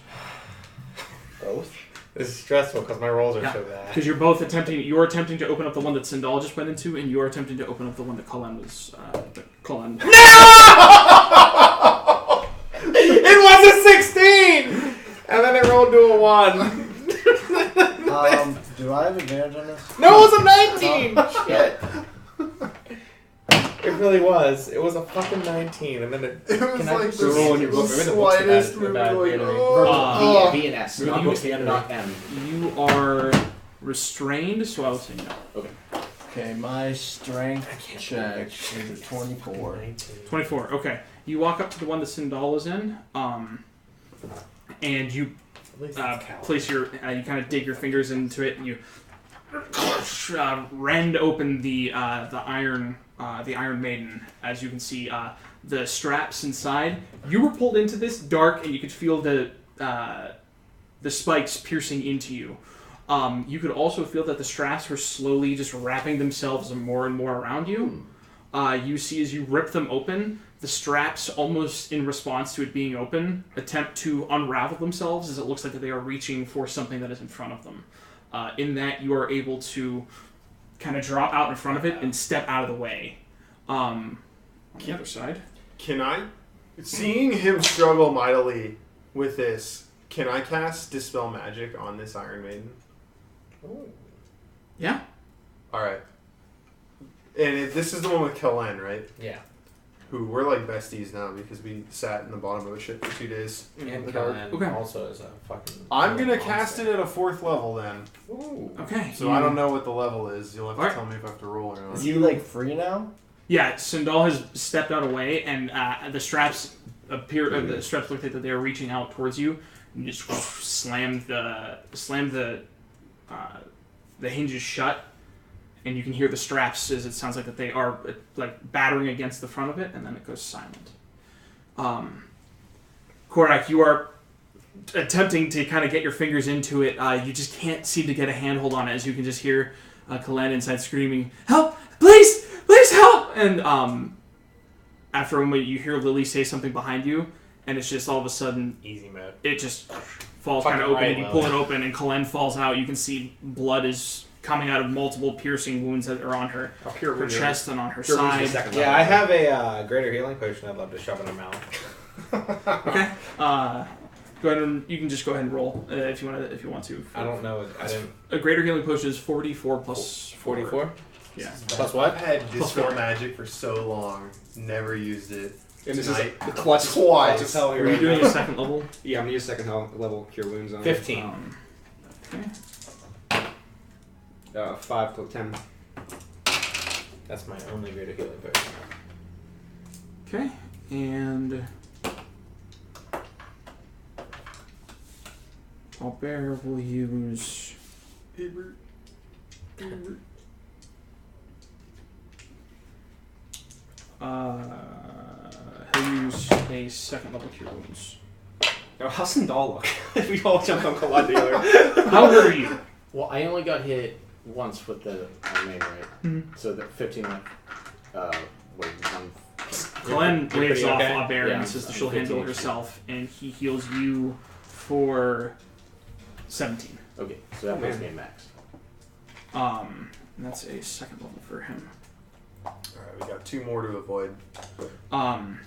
Speaker 7: Both? This is stressful because my rolls are so bad.
Speaker 2: Because you're attempting to open up the one that Sindal just went into, and you're attempting to open up the one that Cullen was, Cullen.
Speaker 7: No! It was a 16! And then it rolled to a 1.
Speaker 3: Do I have advantage on this?
Speaker 7: No, it was a 19! Shit. It really was. It was a fucking 19, and then it
Speaker 5: was
Speaker 7: can I
Speaker 5: like
Speaker 7: just
Speaker 5: the
Speaker 7: roll in your book? Remember the book's the
Speaker 5: slightest
Speaker 7: bad
Speaker 5: movement,
Speaker 7: enemy.
Speaker 2: Oh.
Speaker 6: V and S.
Speaker 10: Not
Speaker 2: You-
Speaker 10: book the enemy, not M.
Speaker 2: You are restrained, so I will say no.
Speaker 3: Okay, my strength check is a 24.
Speaker 2: 24. Okay. You walk up to the one that Sindal is in, and you place your, you kind of dig your fingers into it, and you rend open the Iron Maiden. As you can see, the straps inside. You were pulled into this dark, and you could feel the spikes piercing into you. You could also feel that the straps were slowly just wrapping themselves more and more around you. You see as you rip them open, the straps, almost in response to it being open, attempt to unravel themselves as it looks like that they are reaching for something that is in front of them. In that, you are able to kind of drop out in front of it and step out of the way. On the other side.
Speaker 5: Can I, seeing him struggle mightily with this, can I cast Dispel Magic on this Iron Maiden?
Speaker 2: Yeah.
Speaker 5: Alright. And this is the one with Kellen, right?
Speaker 7: Yeah.
Speaker 5: Who we're like besties now because we sat in the bottom of a ship for 2 days.
Speaker 7: And
Speaker 5: the dark.
Speaker 7: Kellen
Speaker 2: Okay.
Speaker 7: also is a fucking...
Speaker 5: I'm gonna cast it at a 4th level then.
Speaker 7: Ooh.
Speaker 2: Okay.
Speaker 5: So I don't know what the level is. You'll have to
Speaker 2: Alright.
Speaker 5: tell me if I have to roll or not.
Speaker 3: Is he like free now?
Speaker 2: Yeah, Sindal has stepped out away, and the straps appear. The straps look like that they are reaching out towards you. And you just slam the hinges shut, and you can hear the straps as it sounds like that they are like battering against the front of it, and then it goes silent. Korak, you are attempting to kind of get your fingers into it. You just can't seem to get a handhold on it, as you can just hear Kalen inside screaming, "Help! Please! Please help!" And after a moment, you hear Lily say something behind you, and it's just all of a sudden,
Speaker 7: Easy mode.
Speaker 2: it just falls kind of open, and you pull it open, and Kalen falls out. You can see blood is coming out of multiple piercing wounds that are on her chest and on her side.
Speaker 7: Yeah, I have a greater healing potion I'd love to shove in her mouth.
Speaker 2: Okay. Go ahead and you can just go ahead and roll if you want to.
Speaker 7: I don't know. I didn't.
Speaker 2: A greater healing potion is 44 plus
Speaker 7: 44?
Speaker 2: Yeah.
Speaker 7: Plus what?
Speaker 5: I've had
Speaker 2: Plus
Speaker 5: Dispel
Speaker 2: 4.
Speaker 5: Magic for so long, never used it.
Speaker 8: And this
Speaker 5: Tonight.
Speaker 8: is a clutch
Speaker 5: Twice.
Speaker 8: clutch of hell
Speaker 2: Are
Speaker 8: here.
Speaker 2: you doing a second level?
Speaker 8: Yeah, I'm gonna use second level cure wounds on
Speaker 7: 15.
Speaker 2: Okay.
Speaker 8: it. 5 to 10.
Speaker 7: That's my only greater healing potion.
Speaker 2: Okay. And Albert will use. He'll use a second level cure wounds.
Speaker 8: Oh, how's Sindal look? We all jumped on Kalad together.
Speaker 2: How hurt are you?
Speaker 10: Well, I only got hit once with the main, right?
Speaker 2: Mhm.
Speaker 10: So that 15 went, wait, one.
Speaker 2: Glenn
Speaker 7: You're
Speaker 2: waves
Speaker 7: pretty
Speaker 2: off
Speaker 7: okay?
Speaker 2: Albert
Speaker 10: Yeah,
Speaker 2: and says that
Speaker 10: I'm
Speaker 2: she'll
Speaker 10: 15
Speaker 2: handle it
Speaker 10: HP.
Speaker 2: herself, and he heals you for 17.
Speaker 10: Okay, so that puts me at max.
Speaker 2: And that's a second level for him.
Speaker 5: Alright, we got 2 more to avoid.
Speaker 2: Glenn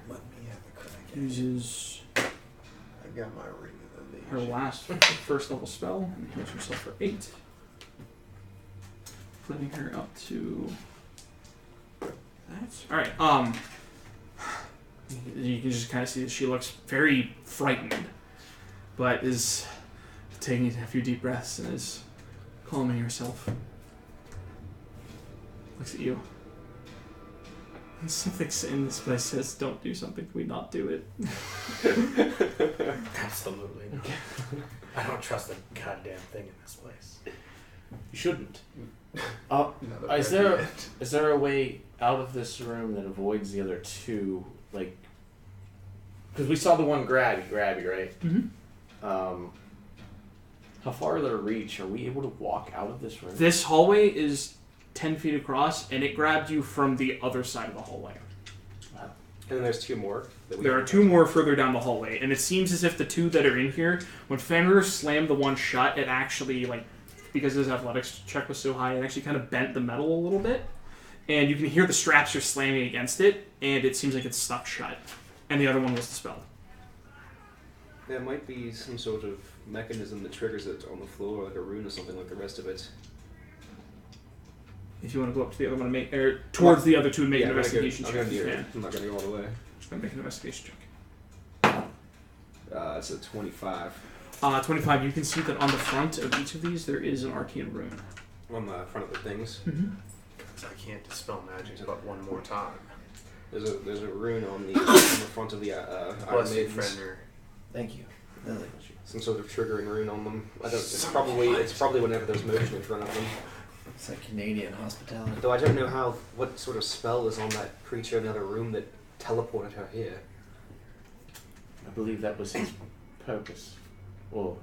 Speaker 5: Let me have a crack.
Speaker 2: uses
Speaker 5: I got my ring of
Speaker 2: her
Speaker 5: illusion.
Speaker 2: last first level spell and heals herself for 8. Putting her up to that. Alright, you can just kind of see that she looks very frightened, but is taking a few deep breaths and is calming herself. Looks at you. And something in this place says, "Don't do something. Can we not do it?"
Speaker 7: Absolutely not. I don't trust a goddamn thing in this place.
Speaker 10: You shouldn't.
Speaker 5: Another
Speaker 10: Is
Speaker 5: bad
Speaker 10: there
Speaker 5: end.
Speaker 10: is there a way out of this room that avoids the other two? Like, because we saw the one grab you, right?
Speaker 2: Mm-hmm.
Speaker 10: How far are their reach? Are we able to walk out of this room?
Speaker 2: This hallway is 10 feet across, and it grabbed you from the other side of the hallway.
Speaker 8: And then there's 2 more.
Speaker 2: There are 2 more further down the hallway, and it seems as if the 2 that are in here, when Fenrir slammed the one shut, it actually, like, because his athletics check was so high, it actually kind of bent the metal a little bit. And you can hear the straps are slamming against it, and it seems like it's stuck shut. And the other one was dispelled.
Speaker 6: There might be some sort of mechanism that triggers it on the floor, like a rune or something like the rest of it.
Speaker 2: If you want to go up to the other one and make, or towards the other 2 and make an investigation
Speaker 6: I'm
Speaker 2: check,
Speaker 6: gonna
Speaker 2: you
Speaker 6: do
Speaker 2: can.
Speaker 6: it. I'm not going to go all the way.
Speaker 2: Just make an investigation check.
Speaker 6: It's a 25.
Speaker 2: 25, you can see that on the front of each of these, there is an arcane rune.
Speaker 6: On the front of the things.
Speaker 5: Because I can't dispel magic but one more time.
Speaker 6: There's a rune on the front of the Iron
Speaker 5: Bless you,
Speaker 6: Maidens.
Speaker 5: friender.
Speaker 3: Thank you. Lily.
Speaker 6: Some sort of triggering rune on them. I don't. It's probably whenever there's motion in front of them.
Speaker 3: It's like Canadian hospitality.
Speaker 6: Though I don't know what sort of spell is on that creature in the other room that teleported her here.
Speaker 10: I believe that was his purpose. Or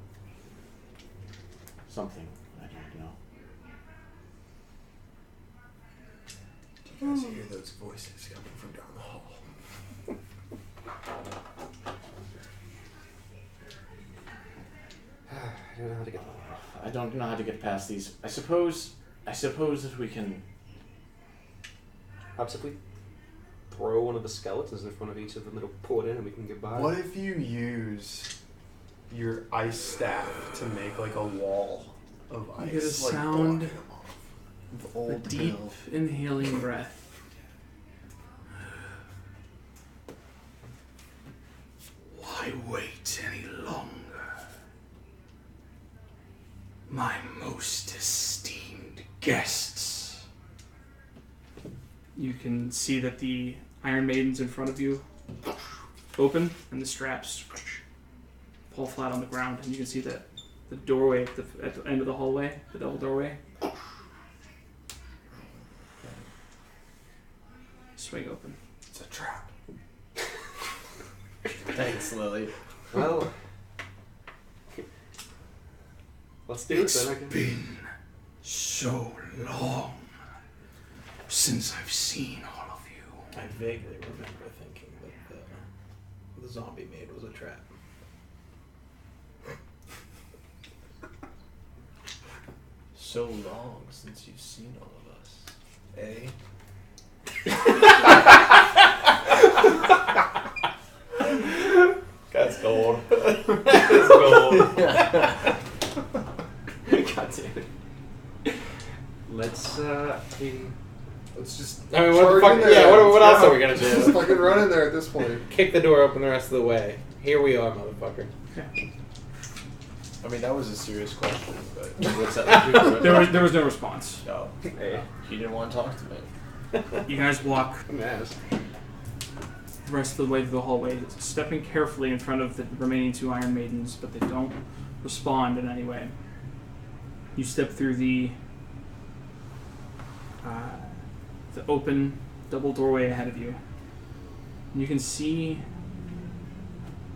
Speaker 10: something. I don't know.
Speaker 5: Do you guys hear those voices coming from down the hall?
Speaker 6: I don't know how to get.
Speaker 10: I don't know how to get past these. I suppose that we can.
Speaker 6: Perhaps if we throw one of the skeletons in front of each of them, it'll pull it in and we can get by.
Speaker 5: What if you use your ice staff to make like a wall of ice?
Speaker 2: You get a
Speaker 5: like
Speaker 2: sound
Speaker 5: blocking them off?
Speaker 3: Of
Speaker 2: A
Speaker 3: old
Speaker 2: deep
Speaker 3: Bill.
Speaker 2: inhaling breath.
Speaker 11: Why wait any longer? My most esteemed guests.
Speaker 2: You can see that the Iron Maidens in front of you open, and the straps fall flat on the ground, and you can see that the doorway at the end of the hallway, the double doorway, swing open.
Speaker 5: It's a trap.
Speaker 3: Thanks, Lily.
Speaker 6: Well, let's do it
Speaker 11: It's
Speaker 6: then. I guess.
Speaker 11: been so long since I've seen all of you.
Speaker 1: I vaguely remember thinking that the zombie maid was a trap.
Speaker 3: So long since you've seen all of us. Eh?
Speaker 7: That's gold. That's gold.
Speaker 6: God damn it. Let's
Speaker 5: Let's just.
Speaker 7: I mean, what the
Speaker 5: charge
Speaker 7: fuck?
Speaker 5: in there.
Speaker 7: Yeah, what
Speaker 5: Let's
Speaker 7: else
Speaker 5: go.
Speaker 7: are we gonna
Speaker 5: Just
Speaker 7: do?
Speaker 5: fucking run in there at this point.
Speaker 7: Kick the door open the rest of the way. Here we are, motherfucker.
Speaker 3: I mean, that was a serious question, but what's that?
Speaker 2: There was no response.
Speaker 3: No.
Speaker 6: Hey.
Speaker 3: He didn't want to talk to me.
Speaker 2: You guys walk
Speaker 6: I'm asked.
Speaker 2: the rest of the way through the hallway, stepping carefully in front of the remaining 2 Iron Maidens, but they don't respond in any way. You step through the open double doorway ahead of you. And you can see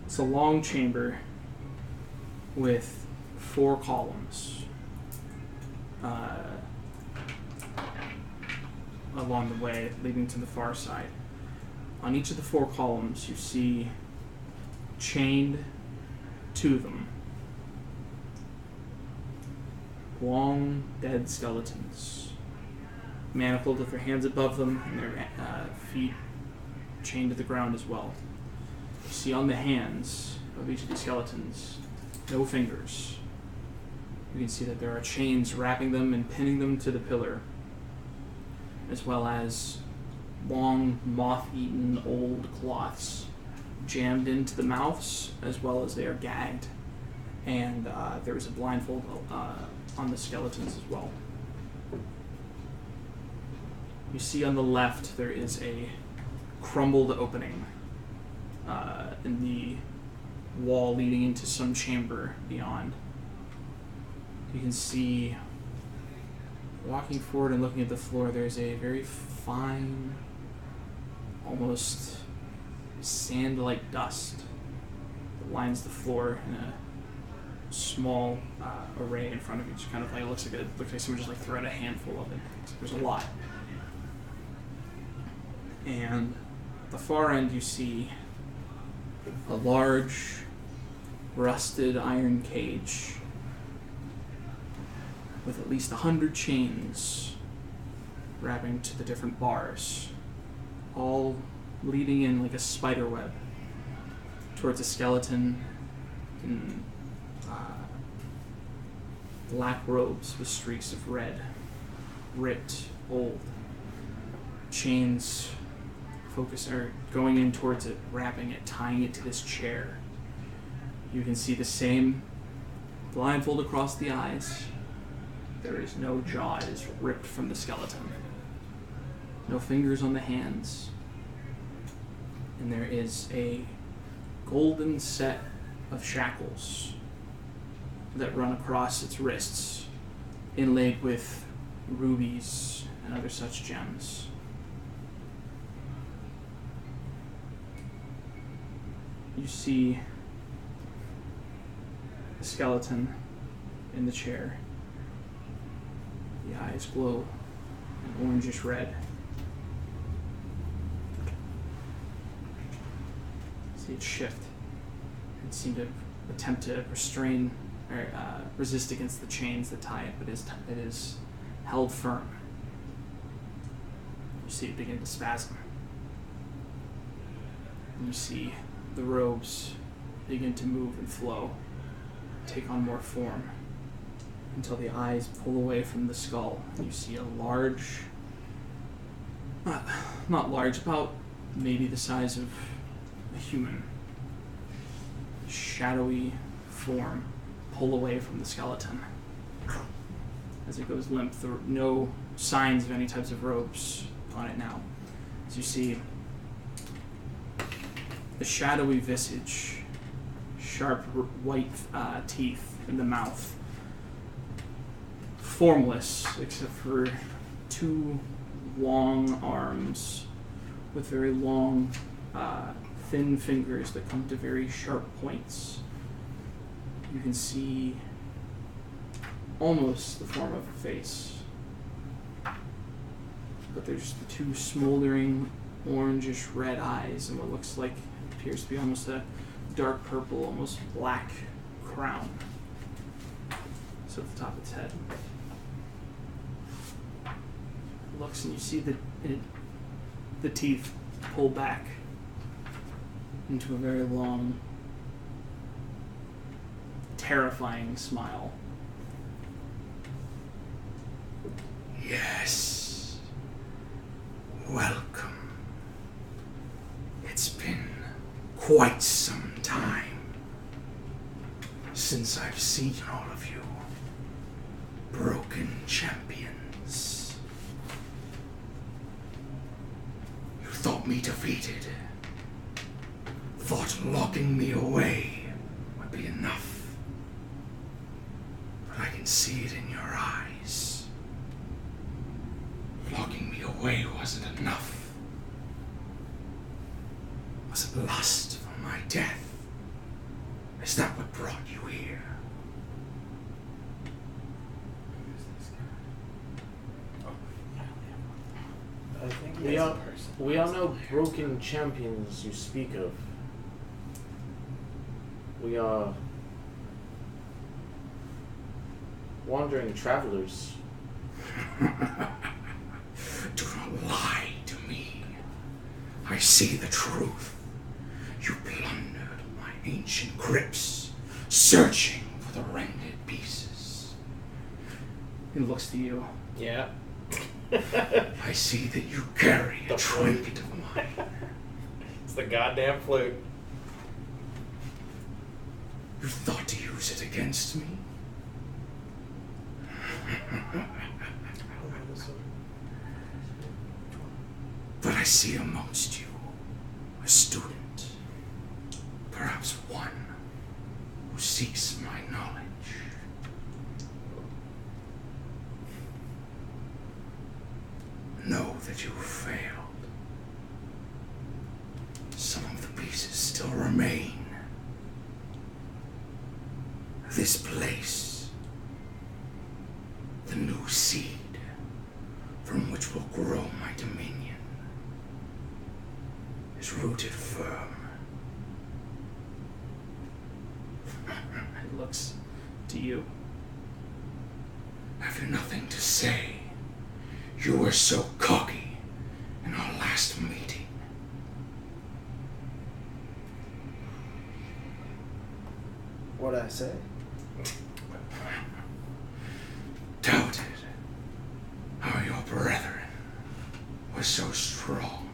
Speaker 2: it's a long chamber with 4 columns along the way, leading to the far side. On each of the 4 columns, you see chained to them long dead skeletons, manacled with their hands above them and their feet chained to the ground as well. You see on the hands of each of these skeletons no fingers. You can see that there are chains wrapping them and pinning them to the pillar, as well as long, moth-eaten old cloths jammed into the mouths, as well as they are gagged. And there is a blindfold on the skeletons as well. You see on the left there is a crumbled opening in the wall leading into some chamber beyond. You can see, walking forward and looking at the floor, there's a very fine, almost sand-like dust that lines the floor in a small array in front of you. Just kind of like, it looks like someone just like threw out a handful of it. There's a lot. And At the far end, you see a large, rusted iron cage with at least 100 chains wrapping to the different bars, all leading in like a spider web towards a skeleton in black robes with streaks of red, ripped, old. Chains are going in towards it, wrapping it, tying it to this chair. You can see the same blindfold across the eyes. There is no jaw. It is ripped from the skeleton. No fingers on the hands. And there is a golden set of shackles that run across its wrists, inlaid with rubies and other such gems. You see the skeleton in the chair. The eyes glow an orangish red. See it shift and seem to attempt to restrain or resist against the chains that tie it, but it is held firm. You see it begin to spasm. And you see the robes begin to move and flow, take on more form, until the eyes pull away from the skull. And you see a large, not large, about maybe the size of a human, shadowy form pull away from the skeleton. As it goes limp, there are no signs of any types of robes on it now. As you see the shadowy visage, sharp white teeth in the mouth, formless except for two long arms with very long, thin fingers that come to very sharp points. You can see almost the form of a face, but there's the two smoldering orangish red eyes and what looks like appears to be almost a dark purple, almost black crown. So at the top of its head. It looks and you see the teeth pull back into a very long, terrifying smile.
Speaker 11: Yes. Welcome. It's been quite some time since I've seen all of you broken champions. You thought me defeated. Thought locking me away would be enough. But I can see it in your eyes. Locking me away wasn't enough. Was it lust for my death? Is that what brought you here?
Speaker 5: I think
Speaker 10: We are no broken champions you speak of. We are wandering travelers.
Speaker 11: Do not lie to me. I see the truth. You plundered my ancient crypts, searching for the rended pieces.
Speaker 2: He looks to you.
Speaker 7: Yeah.
Speaker 11: I see that you carry a trinket of mine.
Speaker 7: It's the goddamn flute.
Speaker 11: You thought to use it against me? But I see amongst you a student, perhaps one who seeks my knowledge. Know that you have failed. Some of the pieces still remain. This place, the new seed from which will grow my dominion, is is rooted firm.
Speaker 2: He looks to you.
Speaker 11: Have you nothing to say? You were so cocky in our last meeting.
Speaker 3: What'd I say?
Speaker 11: Doubted how your brethren were so strong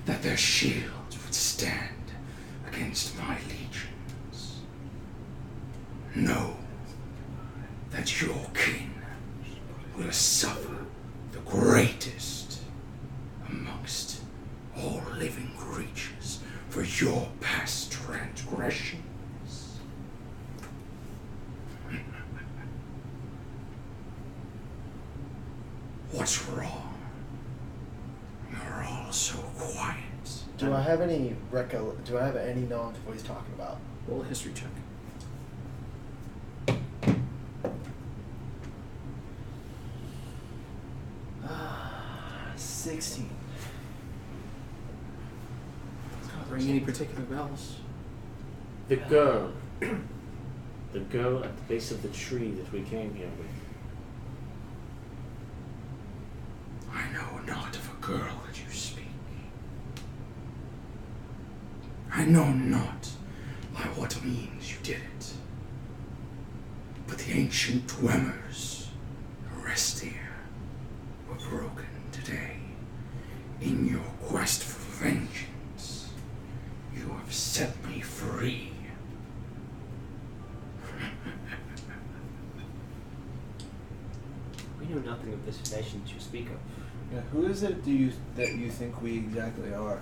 Speaker 11: that their shields would stand against my legions. Know that your kin will suffer the greatest amongst all living creatures for your past transgressions. What's wrong? You're all so quiet.
Speaker 3: Do I have any Do I have any knowledge of what he's talking about?
Speaker 2: Roll a history check.
Speaker 3: Ah, 16.
Speaker 2: It's not ring any particular bells.
Speaker 10: The girl. The girl at the base of the tree that we came here with.
Speaker 11: I know not of a girl that you speak. I know not by what means you did it. But the ancient dwellers who rest here were broken today. In your quest for vengeance, you have set me free.
Speaker 6: We know nothing of this nation that you speak of.
Speaker 3: Yeah, who is it that you think we exactly are?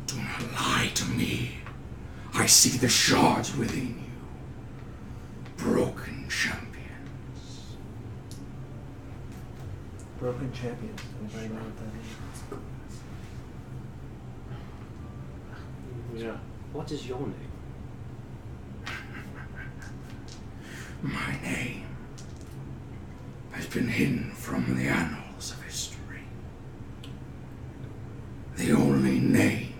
Speaker 11: Do not lie to me. I see the shards within you. Broken champions.
Speaker 3: Broken champions. Anybody know what that is?
Speaker 10: Yeah.
Speaker 6: What is your name?
Speaker 11: My name has been hidden from the annals of history. The only name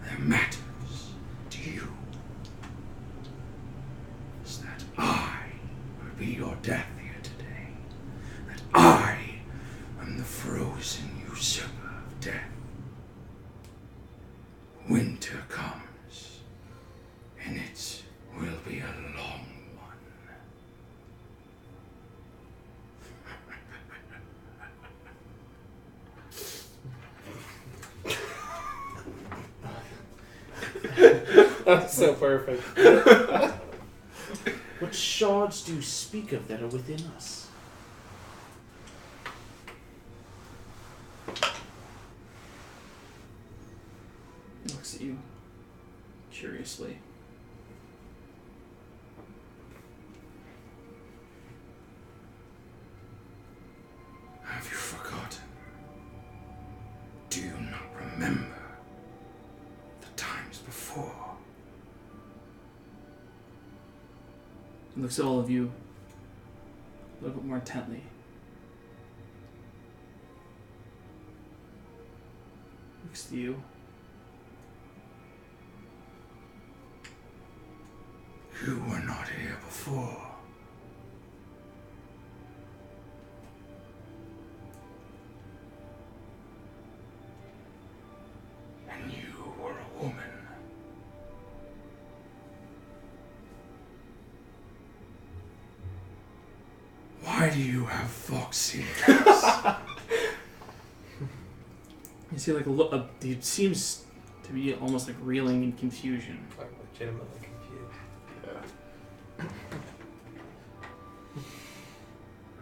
Speaker 11: that matters to you is that I will be your death here today. That I am the Frozen Usurper of Death. Winter comes, and it will be a long one.
Speaker 7: That's so perfect.
Speaker 10: What shards do you speak of that are within us?
Speaker 2: He looks at you curiously.
Speaker 11: Have you forgotten? Do you not remember the times before?
Speaker 2: He looks at all of you a little bit more intently. Looks at you.
Speaker 11: You were not here before. And you were a woman. Why do you have fox ears?
Speaker 2: You see, like a look. He seems to be almost like reeling in confusion.
Speaker 7: I'm legitimately confused.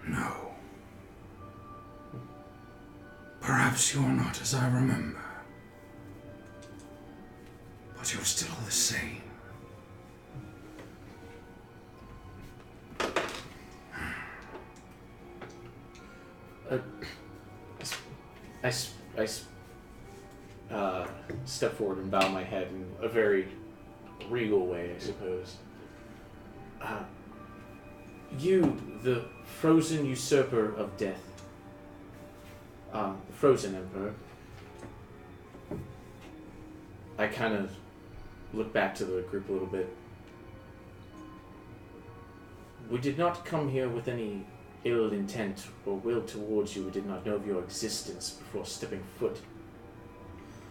Speaker 11: No. Perhaps you are not as I remember. But you're still the same.
Speaker 10: I step forward and bow my head in a very regal way, I suppose. You, the Frozen Usurper of Death, the Frozen Emperor, I kind of look back to the group a little bit. We did not come here with any ill intent or will towards you. We did not know of your existence before stepping foot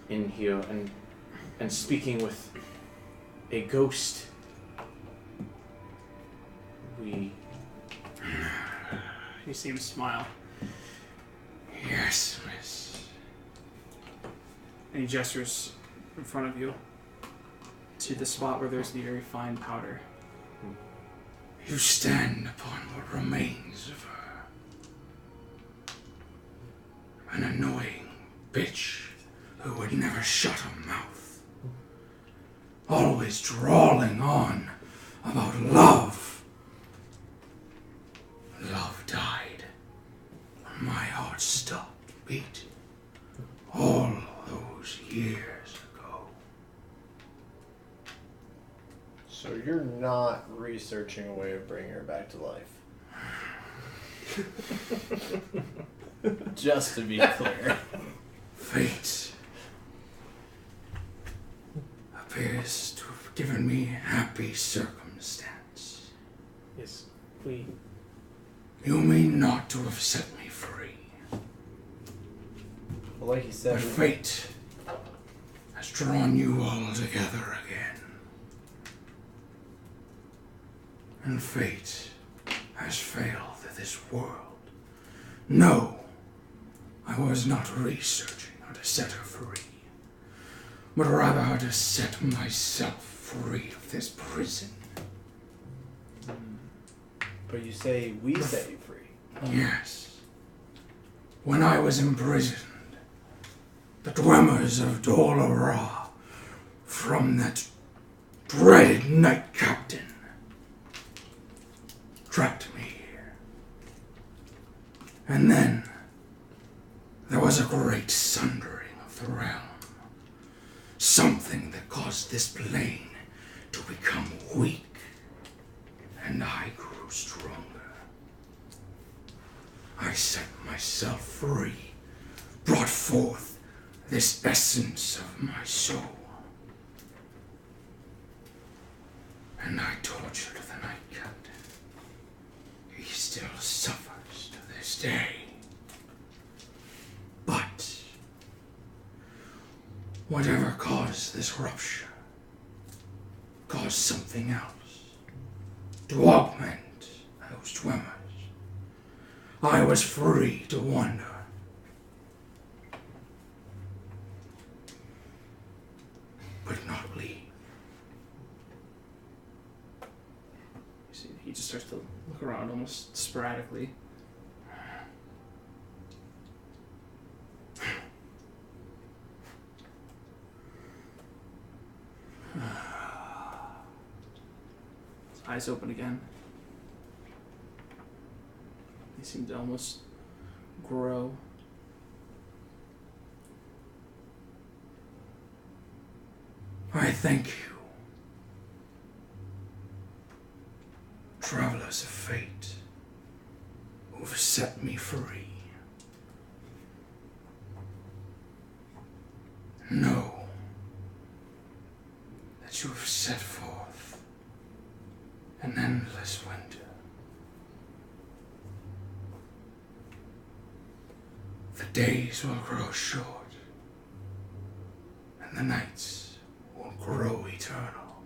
Speaker 10: in here and speaking with a ghost.
Speaker 2: You see him smile.
Speaker 11: Yes, miss.
Speaker 2: And he gestures in front of you to the spot where there's the very fine powder.
Speaker 11: You stand upon what remains of her. An annoying bitch who would never shut her mouth. Always drawling on about love. Love died when my heart stopped beating all those years ago.
Speaker 3: So you're not researching a way of bringing her back to life. Just to be clear.
Speaker 11: Fate appears to have given me happy circumstance.
Speaker 10: Yes, we...
Speaker 11: You mean not to have set me free.
Speaker 3: Well, like you said,
Speaker 11: But fate has drawn you all together again. And fate has failed this world. No, I was not researching how to set her free, but rather how to set myself free of this prison.
Speaker 3: but you say we set you free.
Speaker 11: Yes. When I was imprisoned, the Dwemmers of Dol-Ra, from that dreaded Knight Captain, trapped me here. And then there was a great sundering of the realm. Something that caused this plane to become weak, and I grew stronger. I set myself free, brought forth this essence of my soul. And I tortured the Knight Captain. He still suffers to this day. But whatever caused this rupture caused something else to augment those Dwemmers. I was free to wander. But not leave.
Speaker 2: You see, he just starts to look around almost sporadically. His eyes open again. They seem to almost grow.
Speaker 11: I thank you, travelers of fate, who have set me free. Know that you have set forth an endless winter. The days will grow short, and the nights will grow eternal.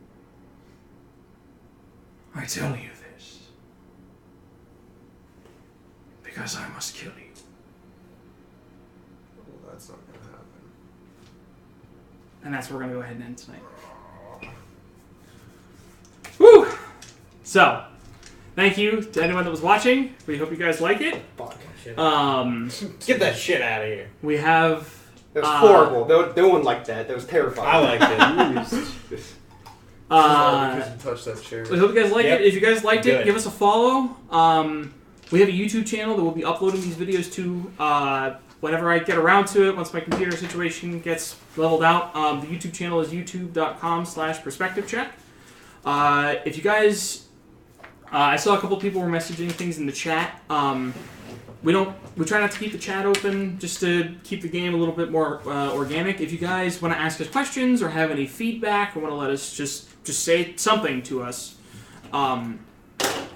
Speaker 11: I tell you this because I must kill you.
Speaker 5: Well, that's not gonna happen.
Speaker 2: And that's where we're going to go ahead and end tonight. Woo! So, thank you to anyone that was watching. We hope you guys like it.
Speaker 7: Fuck. Shit.
Speaker 2: Get
Speaker 7: that shit out of here.
Speaker 2: We have...
Speaker 8: That was horrible. No one liked that. That was terrifying.
Speaker 7: I liked it.
Speaker 5: Because you touched that chair.
Speaker 2: We hope you guys like it. If you guys liked it,
Speaker 7: Good.
Speaker 2: give us a follow. We have a YouTube channel that we'll be uploading these videos to whenever I get around to it, once my computer situation gets leveled out. The YouTube channel is youtube.com/perspectivecheck. If you guys... I saw a couple people were messaging things in the chat. we try not to keep the chat open just to keep the game a little bit more organic. If you guys want to ask us questions or have any feedback or want to let us just say something to us,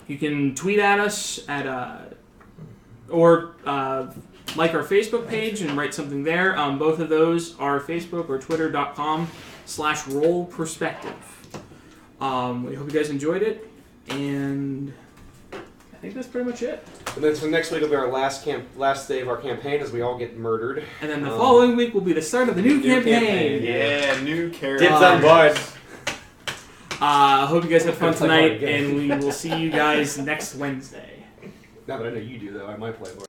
Speaker 2: you can tweet at us at or like our Facebook page and write something there. Both of those are Facebook or twitter.com/rollperspective. We hope you guys enjoyed it, and I think that's pretty much it.
Speaker 8: And then so next week will be our last day of our campaign as we all get murdered.
Speaker 2: And then the following week will be the start of the new campaign.
Speaker 5: Yeah, new character.
Speaker 7: Dibs on Bard.
Speaker 2: I hope you guys had fun tonight, and we will see you guys next Wednesday.
Speaker 8: Now that I know you do, though, I might play more.